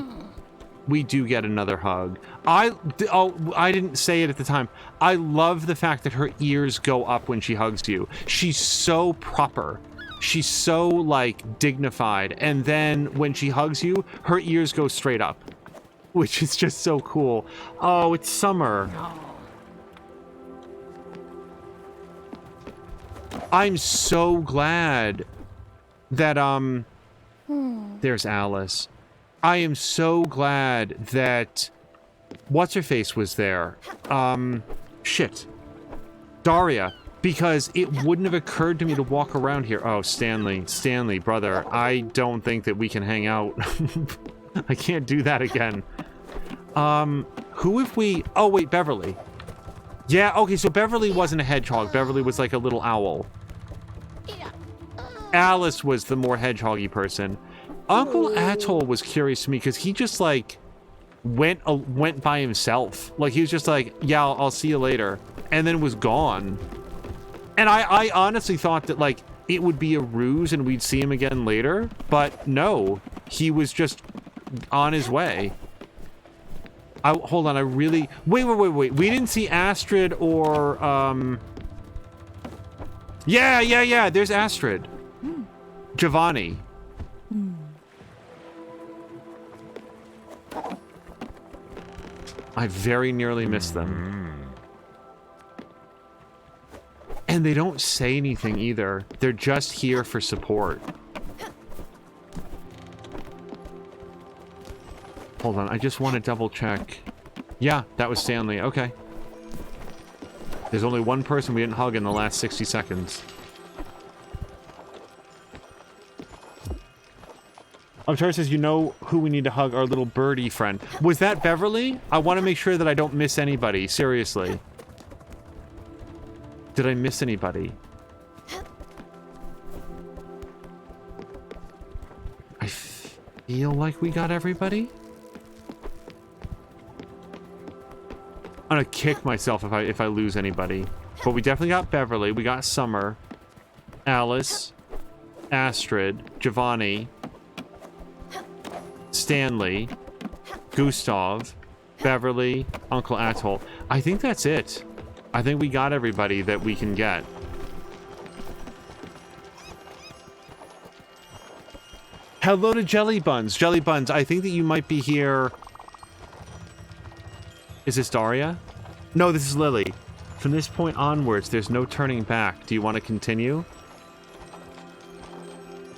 we do get another hug. I didn't say it at the time. I love the fact that her ears go up when she hugs you. She's so proper. She's so, like, dignified. And then when she hugs you, her ears go straight up. Which is just so cool. Oh, it's summer. I'm so glad that, there's Alice. I am so glad that what's-her-face was there. Shit. Daria. Because it wouldn't have occurred to me to walk around here. Oh, Stanley, brother. I don't think that we can hang out. I can't do that again. Who if we... Oh, wait, Beverly. Yeah, okay, so Beverly wasn't a hedgehog. Beverly was like a little owl. Alice was the more hedgehoggy person. Uncle Atoll was curious to me because he just, like, went by himself. Like, he was just like, yeah, I'll see you later. And then was gone. And I honestly thought that, like, it would be a ruse and we'd see him again later. But no, he was just on his way. Hold on, I really... Wait. We didn't see Astrid or, Yeah, there's Astrid. Giovanni. I very nearly missed them. And they don't say anything either. They're just here for support. Hold on, I just want to double check. Yeah, that was Stanley. Okay. There's only one person we didn't hug in the last 60 seconds. I'm sure it says, you know who we need to hug, our little birdie friend. Was that Beverly? I want to make sure that I don't miss anybody. Seriously. Did I miss anybody? I feel like we got everybody. I'm gonna kick myself if I lose anybody. But we definitely got Beverly. We got Summer, Alice, Astrid, Giovanni, Stanley, Gustav, Beverly, Uncle Atoll. I think that's it. I think we got everybody that we can get. Hello to Jelly Buns. Jelly Buns, I think that you might be here. Is this Daria? No, this is Lily. From this point onwards, there's no turning back. Do you want to continue?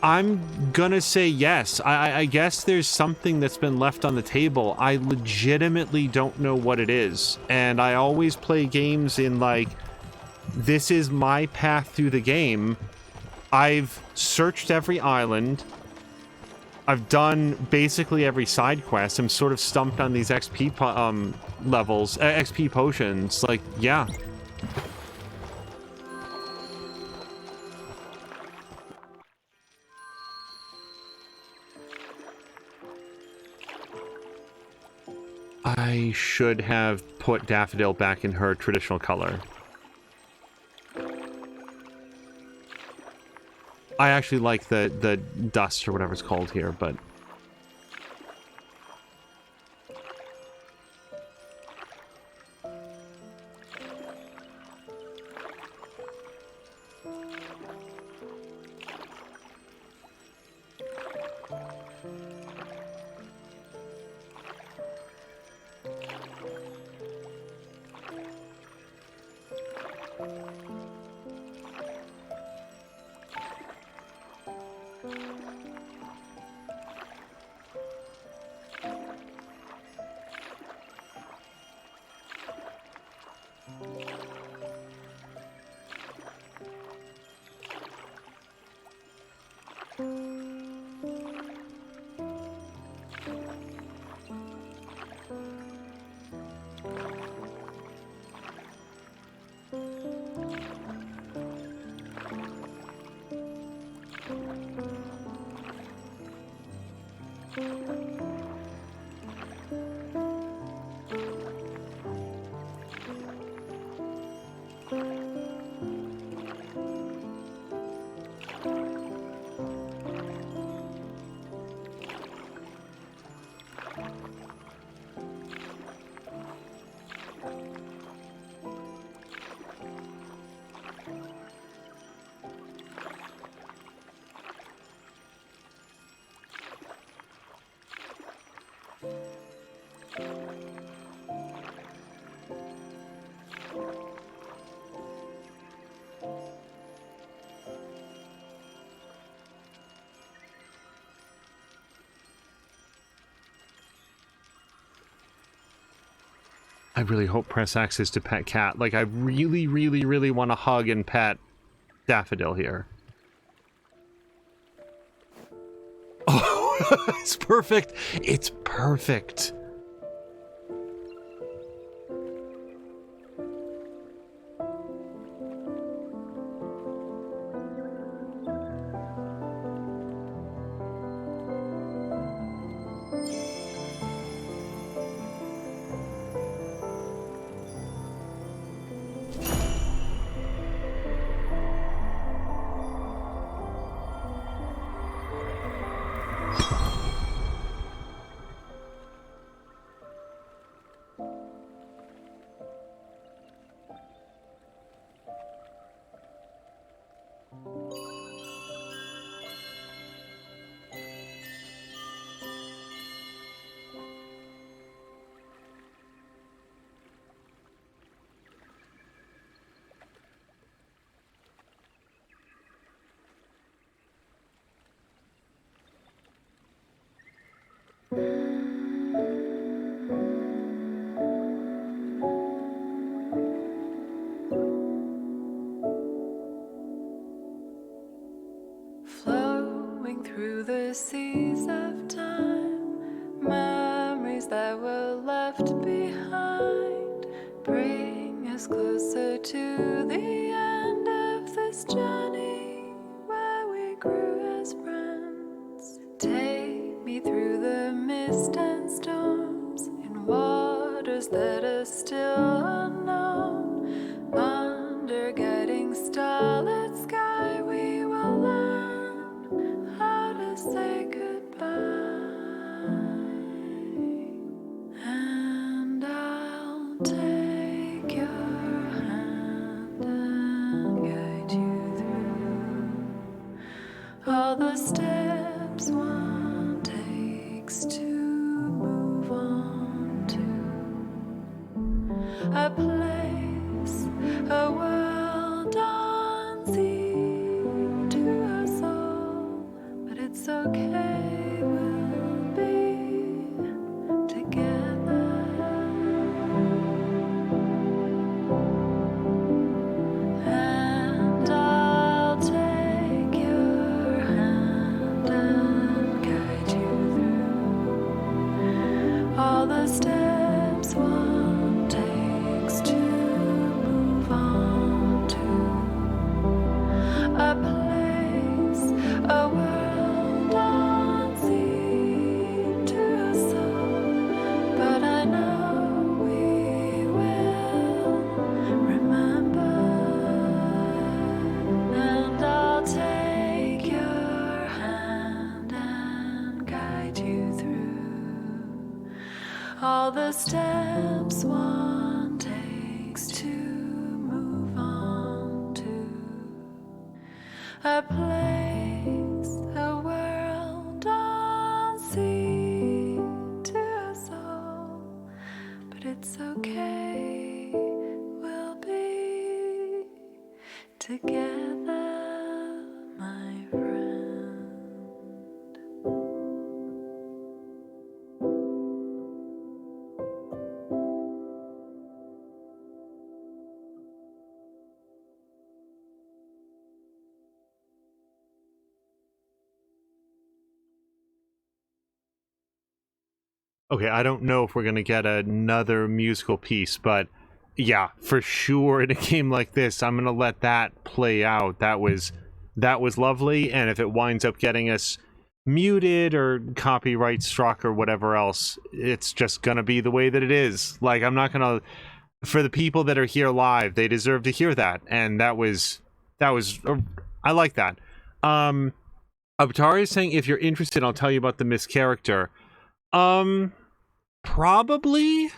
I'm gonna say yes. I guess there's something that's been left on the table. I legitimately don't know what it is. And I always play games in, like, this is my path through the game. I've searched every island. I've done basically every side quest. I'm sort of stumped on these XP levels, XP potions. Like, yeah. I should have put Daffodil back in her traditional color. I actually like the dust or whatever it's called here, but... I really hope press X is to pet cat. Like, I really, really, really want to hug and pet Daffodil here. Oh, it's perfect. It's perfect. Flowing through the seas of time, memories that were left behind bring us closer to the end of this journey where we grew as friends. Take me through the mist and storms in waters that are still unknown. Under guiding starlit sky, we will learn how to say goodbye. And I'll take your hand and guide you through all the steps one takes to move on to a place, a world unseen to us all. But it's okay, we'll be together. And I'll take your hand and guide you through all the steps one takes to move on to a place, a world unseen to us all. But I know we will remember. And I'll take your hand and guide you through all the steps one takes to move on to a place, a world unseen to us all. But it's okay, we'll be together, my friend. Okay, I don't know if we're gonna get another musical piece, but yeah, for sure in a game like this, I'm gonna let that play out. That was lovely, and if it winds up getting us muted or copyright struck or whatever else, it's just gonna be the way that it is. Like, I'm not gonna, for the people that are here live, they deserve to hear that, and that was I like that. Abtari is saying, if you're interested, I'll tell you about the Miss character. Probably.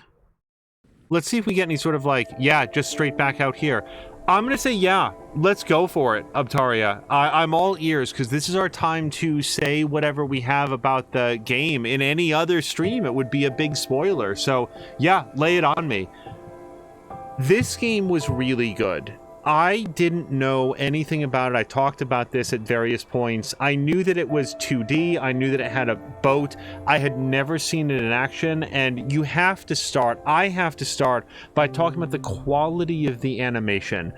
Let's see if we get any sort of like, yeah, just straight back out here. I'm gonna say yeah, let's go for it, Abtaria. I'm all ears, because this is our time to say whatever we have about the game. In any other stream, it would be a big spoiler. So yeah, lay it on me. This game was really good. I didn't know anything about it. I talked about this at various points. I knew that it was 2D. I knew that it had a boat. I had never seen it in action, and I have to start by talking about the quality of the animation.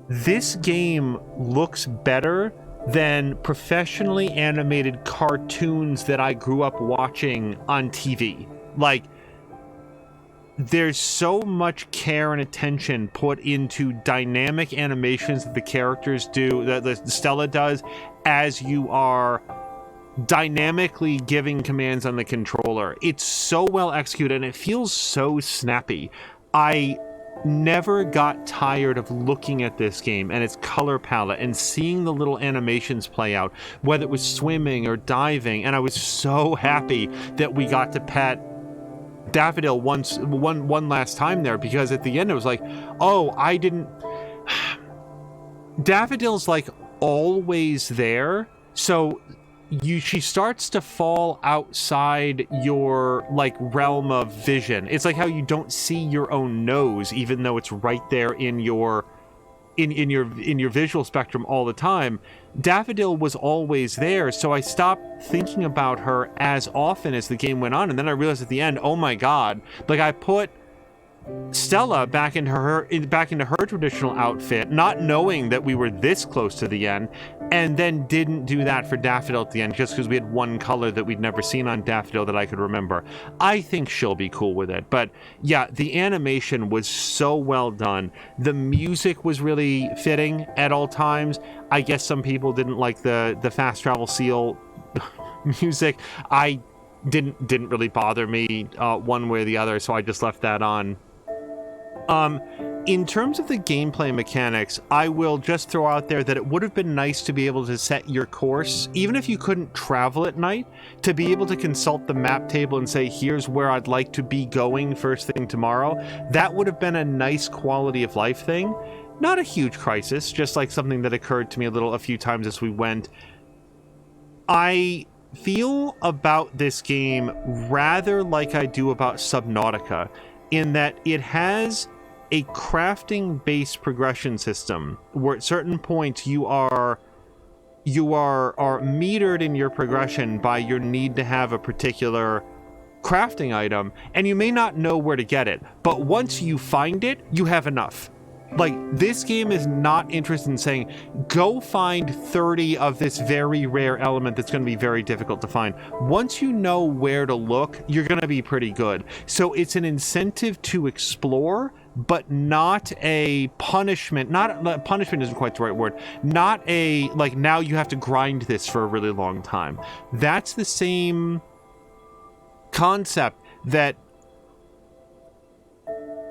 This game looks better than professionally animated cartoons that I grew up watching on TV. Like, there's so much care and attention put into dynamic animations that the characters do, that Stella does, as you are dynamically giving commands on the controller. It's so well executed, and it feels so snappy. I never got tired of looking at this game and its color palette and seeing the little animations play out, whether it was swimming or diving, and I was so happy that we got to pet Daffodil one last time there, because at the end it was like, oh, I didn't... Daffodil's like always there, so she starts to fall outside your like realm of vision. It's like how you don't see your own nose, even though it's right there in your visual spectrum all the time. Daffodil was always there, so I stopped thinking about her as often as the game went on, and then I realized at the end, oh my god, like I put Stella back into her traditional outfit, not knowing that we were this close to the end, and then didn't do that for Daffodil at the end just because we had one color that we'd never seen on Daffodil that I could remember. I think she'll be cool with it, but yeah, the animation was so well done. The music was really fitting at all times. I guess some people didn't like the fast travel seal music. I didn't really bother me one way or the other, so I just left that on. In terms of the gameplay mechanics, I will just throw out there that it would have been nice to be able to set your course, even if you couldn't travel at night, to be able to consult the map table and say, here's where I'd like to be going first thing tomorrow. That would have been a nice quality of life thing. Not a huge crisis, just like something that occurred to me a few times as we went. I feel about this game rather like I do about Subnautica, in that it has a crafting-based progression system where at certain points you are metered in your progression by your need to have a particular crafting item, and you may not know where to get it, but once you find it, you have enough. Like, this game is not interested in saying, go find 30 of this very rare element that's going to be very difficult to find. Once you know where to look, you're going to be pretty good. So it's an incentive to explore, but not a punishment. Punishment isn't quite the right word. Not a, like, now you have to grind this for a really long time. That's the same concept that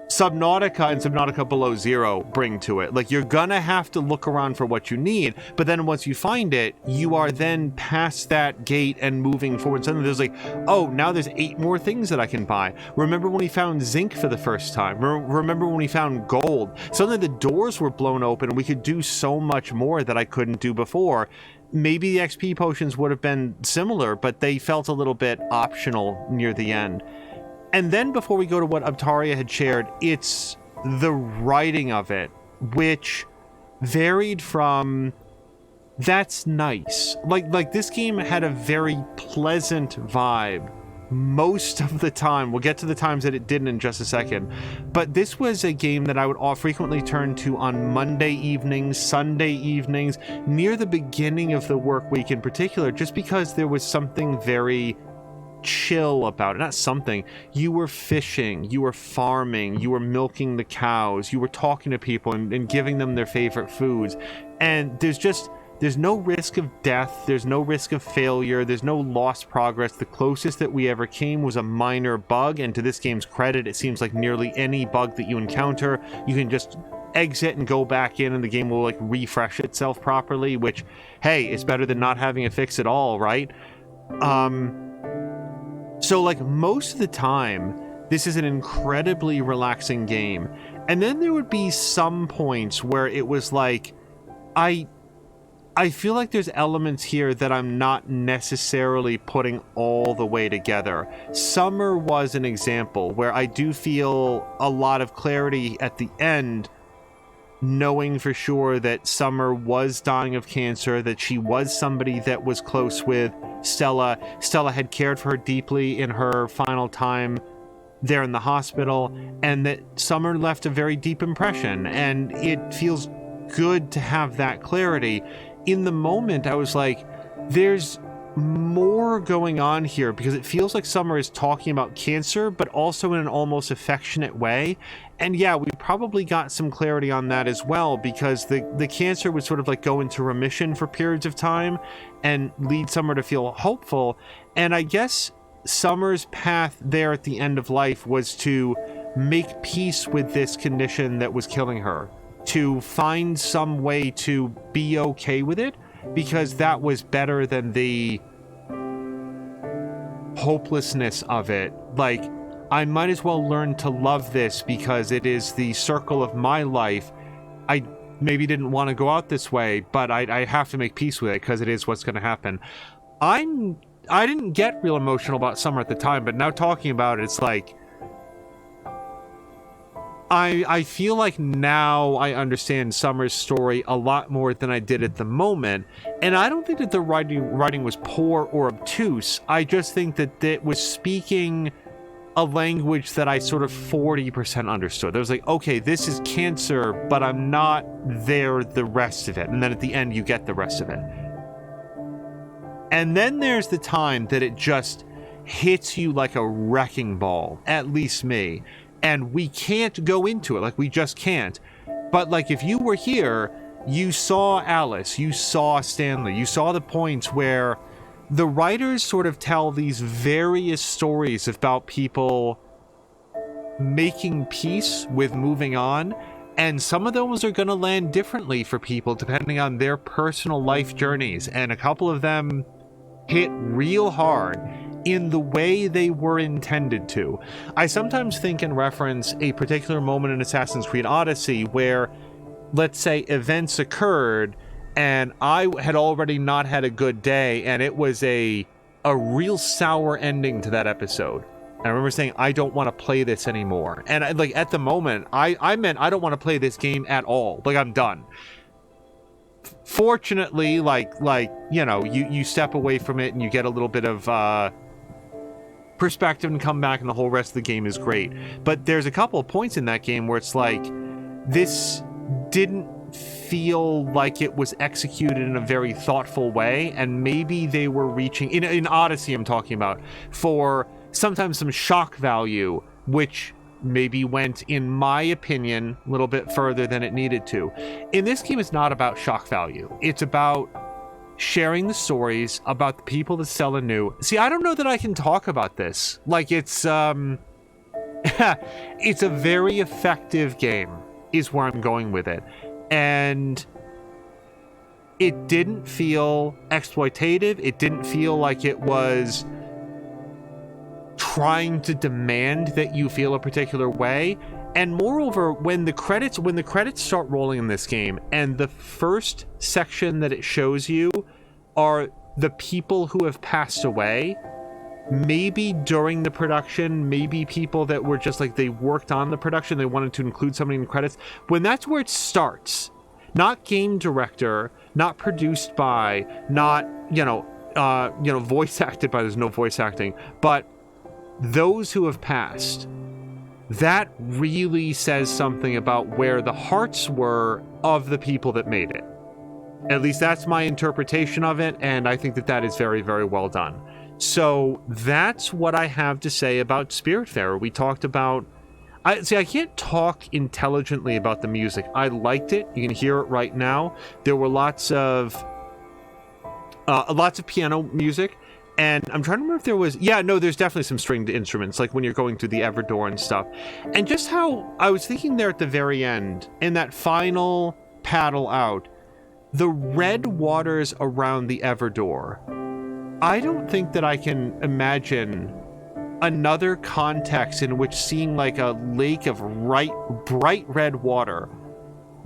Subnautica and Subnautica Below Zero bring to it. Like, you're gonna have to look around for what you need, but then once you find it, you are then past that gate and moving forward. Suddenly there's like, oh, now there's 8 more things that I can buy. Remember when we found zinc for the first time? Remember when we found gold? Suddenly the doors were blown open and we could do so much more that I couldn't do before. Maybe the XP potions would have been similar, but they felt a little bit optional near the end. And then before we go to what Abtaria had shared, it's the writing of it, which varied from, that's nice. Like this game had a very pleasant vibe most of the time. We'll get to the times that it didn't in just a second. But this was a game that I would frequently turn to on Monday evenings, Sunday evenings, near the beginning of the work week in particular, just because there was something very chill about it. Not something. You were fishing, you were farming, you were milking the cows, you were talking to people and giving them their favorite foods. And there's no risk of death, there's no risk of failure, there's no lost progress. The closest that we ever came was a minor bug, and to this game's credit, it seems like nearly any bug that you encounter, you can just exit and go back in and the game will like refresh itself properly, which, hey, is better than not having a fix at all, right? So, like, most of the time, this is an incredibly relaxing game. And then there would be some points where it was like, I feel like there's elements here that I'm not necessarily putting all the way together. Summer was an example where I do feel a lot of clarity at the end, knowing for sure that Summer was dying of cancer, that she was somebody that was close with Stella. Stella had cared for her deeply in her final time there in the hospital, and that Summer left a very deep impression, and it feels good to have that clarity. In the moment, I was like, there's more going on here, because it feels like Summer is talking about cancer, but also in an almost affectionate way. And yeah, we probably got some clarity on that as well, because the cancer would sort of like go into remission for periods of time and lead Summer to feel hopeful. And I guess Summer's path there at the end of life was to make peace with this condition that was killing her, to find some way to be okay with it, because that was better than the hopelessness of it. Like, I might as well learn to love this because it is the circle of my life. I maybe didn't want to go out this way, but I have to make peace with it because it is what's going to happen. I didn't get real emotional about Summer at the time, but now talking about it, it's like, I feel like now I understand Summer's story a lot more than I did at the moment, and I don't think that the writing was poor or obtuse. I just think that it was speaking a language that I sort of 40% understood. I was like, okay, this is cancer, but I'm not there the rest of it. And then at the end, you get the rest of it. And then there's the time that it just hits you like a wrecking ball, at least me. And we can't go into it, like we just can't. But like if you were here, you saw Alice, you saw Stanley, you saw the points where the writers sort of tell these various stories about people making peace with moving on. And some of those are going to land differently for people depending on their personal life journeys. And a couple of them hit real hard in the way they were intended to. I sometimes think and reference a particular moment in Assassin's Creed Odyssey where, let's say, events occurred and I had already not had a good day, and it was a real sour ending to that episode. I remember saying, I don't want to play this anymore. And like at the moment, I meant I don't want to play this game at all. Like, I'm done. Fortunately, like you know, you step away from it and you get a little bit of perspective and come back, and the whole rest of the game is great. But there's a couple of points in that game where it's like, this didn't feel like it was executed in a very thoughtful way, and maybe they were reaching, in Odyssey I'm talking about, for sometimes some shock value, which maybe went, in my opinion, a little bit further than it needed to. In this game, it's not about shock value. It's about sharing the stories about the people that Stella knew. See, I don't know that I can talk about this. Like, it's it's a very effective game, is where I'm going with it. And it didn't feel exploitative. It didn't feel like it was trying to demand that you feel a particular way. And moreover, when the credits start rolling in this game, and the first section that it shows you are the people who have passed away, maybe during the production, maybe people that were just like, they worked on the production, they wanted to include somebody in the credits. When that's where it starts, not game director, not produced by, not, voice acted by, there's no voice acting, but those who have passed, that really says something about where the hearts were of the people that made it. At least that's my interpretation of it, and I think that that is very, very well done. So that's what I have to say about Spiritfarer. We talked about... I can't talk intelligently about the music. I liked it. You can hear it right now. There were lots of piano music. And I'm trying to remember if there was... Yeah, no, there's definitely some stringed instruments, like when you're going through the Everdoor and stuff. And just how... I was thinking there at the very end, in that final paddle out, the red waters around the Everdoor... I don't think that I can imagine another context in which seeing like a lake of bright red water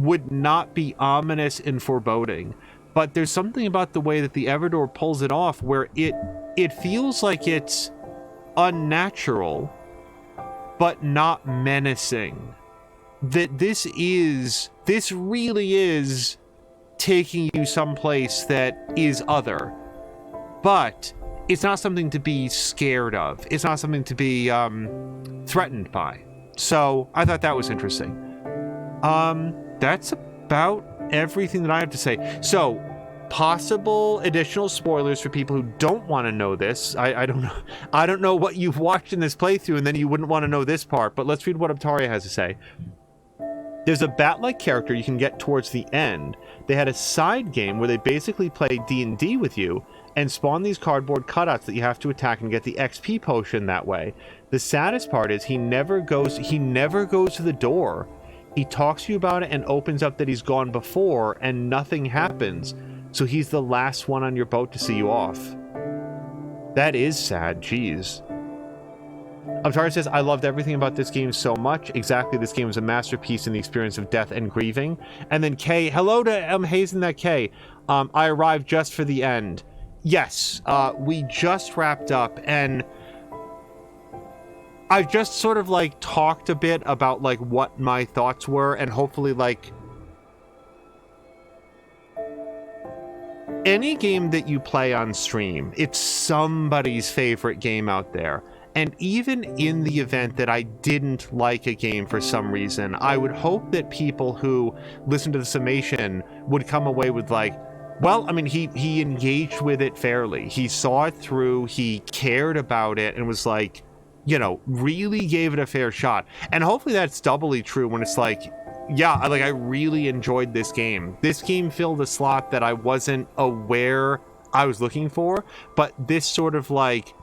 would not be ominous and foreboding. But there's something about the way that the Everdoor pulls it off where it feels like it's unnatural, but not menacing. that this really is taking you someplace that is other, but it's not something to be scared of. It's not something to be threatened by. So I thought that was interesting. That's about everything that I have to say. So, possible additional spoilers for people who don't want to know this. I don't know what you've watched in this playthrough, and then you wouldn't want to know this part, but let's read what Abtaria has to say. There's a bat-like character you can get towards the end. They had a side game where they basically play D&D with you and spawn these cardboard cutouts that you have to attack and get the XP potion that way. The saddest part is he never goes to the door. He talks to you about it and opens up that he's gone before, and nothing happens. So he's the last one on your boat to see you off. That is sad, jeez. Abtaria says, I loved everything about this game so much. Exactly, this game was a masterpiece in the experience of death and grieving. And then Kay, hello to Hazen that Kay. I arrived just for the end. Yes, we just wrapped up, and I've just sort of like talked a bit about like what my thoughts were, and hopefully like any game that you play on stream, it's somebody's favorite game out there. And even in the event that I didn't like a game for some reason, I would hope that people who listen to the summation would come away with like, well, I mean, he engaged with it fairly. He saw it through, he cared about it, and was like, you know, really gave it a fair shot. And hopefully that's doubly true when it's like, yeah, I really enjoyed this game. This game filled a slot that I wasn't aware I was looking for, but this sort of like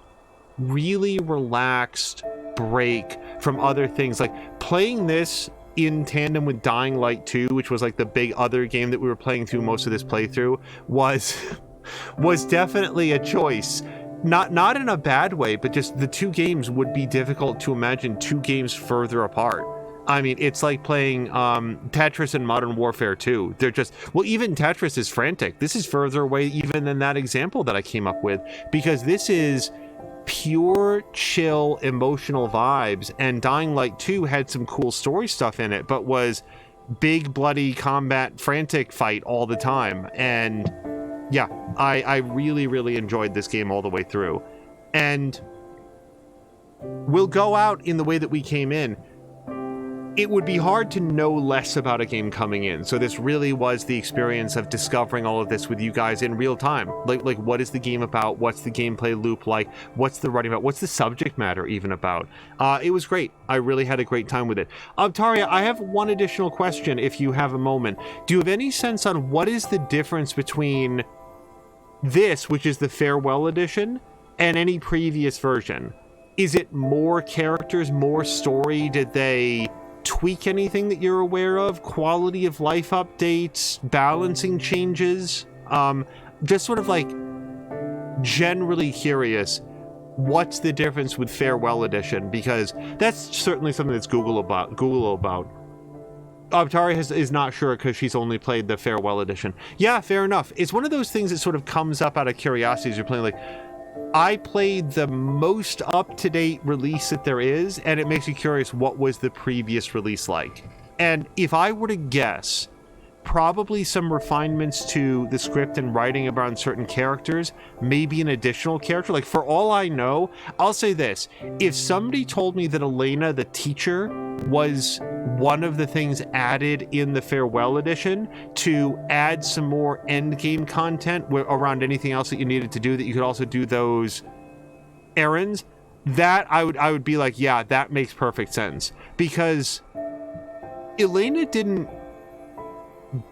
really relaxed break from other things. Like playing this in tandem with Dying Light 2, which was like the big other game that we were playing through most of this playthrough, was definitely a choice. Not in a bad way, but just the two games would be difficult to imagine two games further apart. I mean, it's like playing Tetris and Modern Warfare 2. They're just, well, even Tetris is frantic. This is further away even than that example that I came up with, because this is pure, chill, emotional vibes, and Dying Light 2 had some cool story stuff in it, but was big, bloody combat, frantic fight all the time. And yeah, I really, really enjoyed this game all the way through. And we'll go out in the way that we came in. It would be hard to know less about a game coming in. So this really was the experience of discovering all of this with you guys in real time. Like what is the game about? What's the gameplay loop like? What's the writing about? What's the subject matter even about? It was great. I really had a great time with it. Taria, I have one additional question if you have a moment. Do you have any sense on what is the difference between this, which is the Farewell Edition, and any previous version? Is it more characters, more story? Did they tweak anything that you're aware of? Quality of life updates, balancing changes? Just sort of like generally curious, what's the difference with Farewell Edition? Because that's certainly something that's Google about. Taria is not sure because she's only played the Farewell Edition. Yeah, fair enough. It's one of those things that sort of comes up out of curiosity as you're playing, like, I played the most up-to-date release that there is, and it makes you curious, what was the previous release like? And if I were to guess, probably some refinements to the script and writing around certain characters, maybe an additional character. Like, for all I know, I'll say this. If somebody told me that Elena, the teacher, was one of the things added in the Farewell Edition to add some more endgame content around anything else that you needed to do, that you could also do those errands, that I would be like, yeah, that makes perfect sense. Because Elena didn't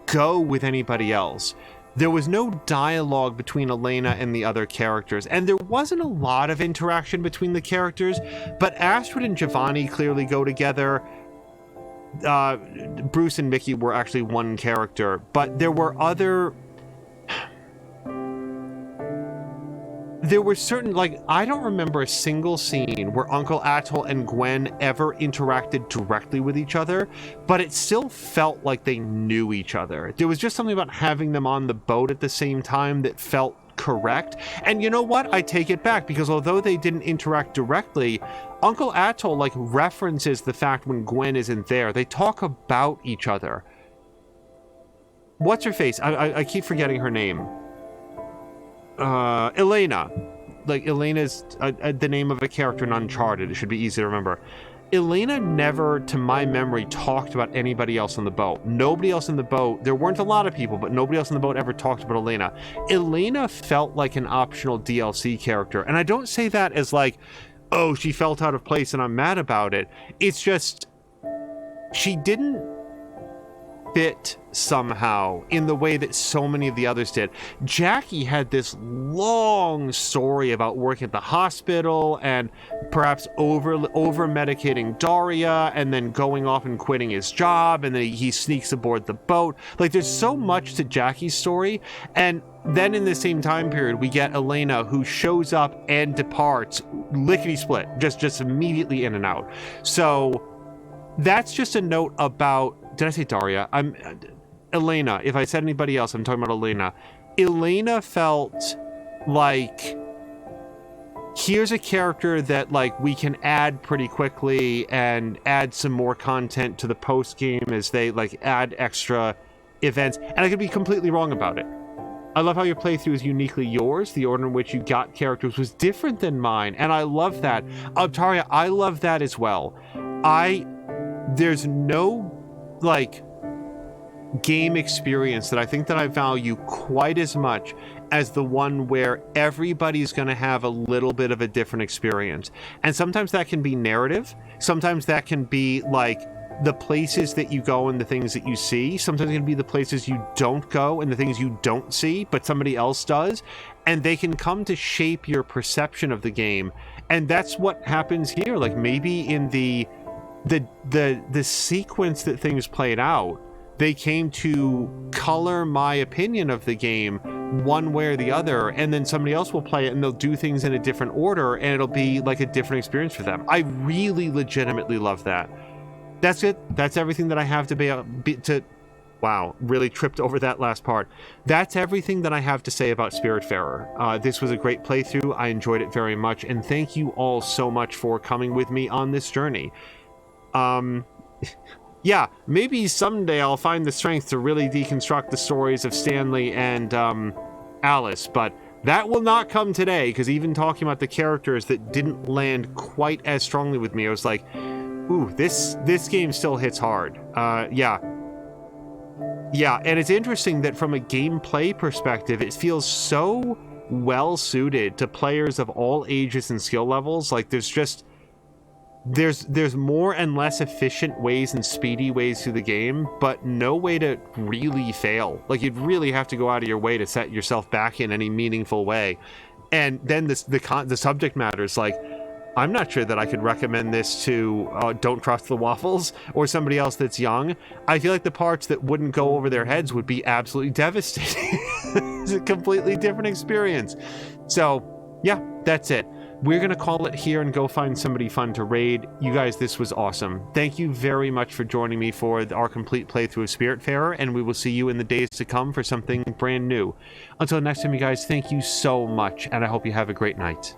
go with anybody else. There was no dialogue between Elena and the other characters, and there wasn't a lot of interaction between the characters, but Astrid and Giovanni clearly go together. Bruce and Mickey were actually one character, but there were there were certain, like, I don't remember a single scene where Uncle Atoll and Gwen ever interacted directly with each other, but it still felt like they knew each other. There was just something about having them on the boat at the same time that felt correct. And you know what? I take it back, because although they didn't interact directly, Uncle Atoll, like, references the fact when Gwen isn't there. They talk about each other. What's her face? I keep forgetting her name. Elena. Like, Elena's the name of a character in Uncharted. It should be easy to remember. Elena never, to my memory, talked about anybody else on the boat. Nobody else in the boat, there weren't a lot of people, but nobody else in the boat ever talked about Elena. Elena felt like an optional DLC character. And I don't say that as like, oh, she felt out of place and I'm mad about it. It's just, she didn't fit somehow in the way that so many of the others did. Jackie had this long story about working at the hospital and perhaps over medicating Daria and then going off and quitting his job, and then he sneaks aboard the boat. Like, there's so much to Jackie's story. And then in the same time period, we get Elena, who shows up and departs lickety split, just immediately in and out. So that's just a note about, did I say Daria? Elena. If I said anybody else, I'm talking about Elena. Elena felt like, here's a character that, like, we can add pretty quickly and add some more content to the post game as they, like, add extra events. And I could be completely wrong about it. I love how your playthrough is uniquely yours. The order in which you got characters was different than mine, and I love that. Taria, I love that as well. There's no, like, game experience that I think that I value quite as much as the one where everybody's going to have a little bit of a different experience. And sometimes that can be narrative. Sometimes that can be, like, the places that you go and the things that you see. Sometimes it can be the places you don't go and the things you don't see, but somebody else does. And they can come to shape your perception of the game. And that's what happens here. Like, maybe in the sequence that things played out, they came to color my opinion of the game one way or the other, and then somebody else will play it and they'll do things in a different order, and it'll be like a different experience for them. I really legitimately love that. That's it. That's everything that I have to wow, really tripped over that last part. That's everything that I have to say about Spiritfarer. This was a great playthrough. I enjoyed it very much, and thank you all so much for coming with me on this journey. Yeah, maybe someday I'll find the strength to really deconstruct the stories of Stanley and Alice, but that will not come today, because even talking about the characters that didn't land quite as strongly with me, I was like, ooh, this game still hits hard. Yeah, and it's interesting that from a gameplay perspective, it feels so well suited to players of all ages and skill levels. Like, there's more and less efficient ways and speedy ways through the game, but no way to really fail. Like, you'd really have to go out of your way to set yourself back in any meaningful way. And then the subject matter is like, I'm not sure that I could recommend this to Don't Trust the Waffles or somebody else that's young. I feel like the parts that wouldn't go over their heads would be absolutely devastating. It's a completely different experience. So, yeah, that's it. We're going to call it here and go find somebody fun to raid. You guys, this was awesome. Thank you very much for joining me for our complete playthrough of Spiritfarer, and we will see you in the days to come for something brand new. Until next time, you guys, thank you so much, and I hope you have a great night.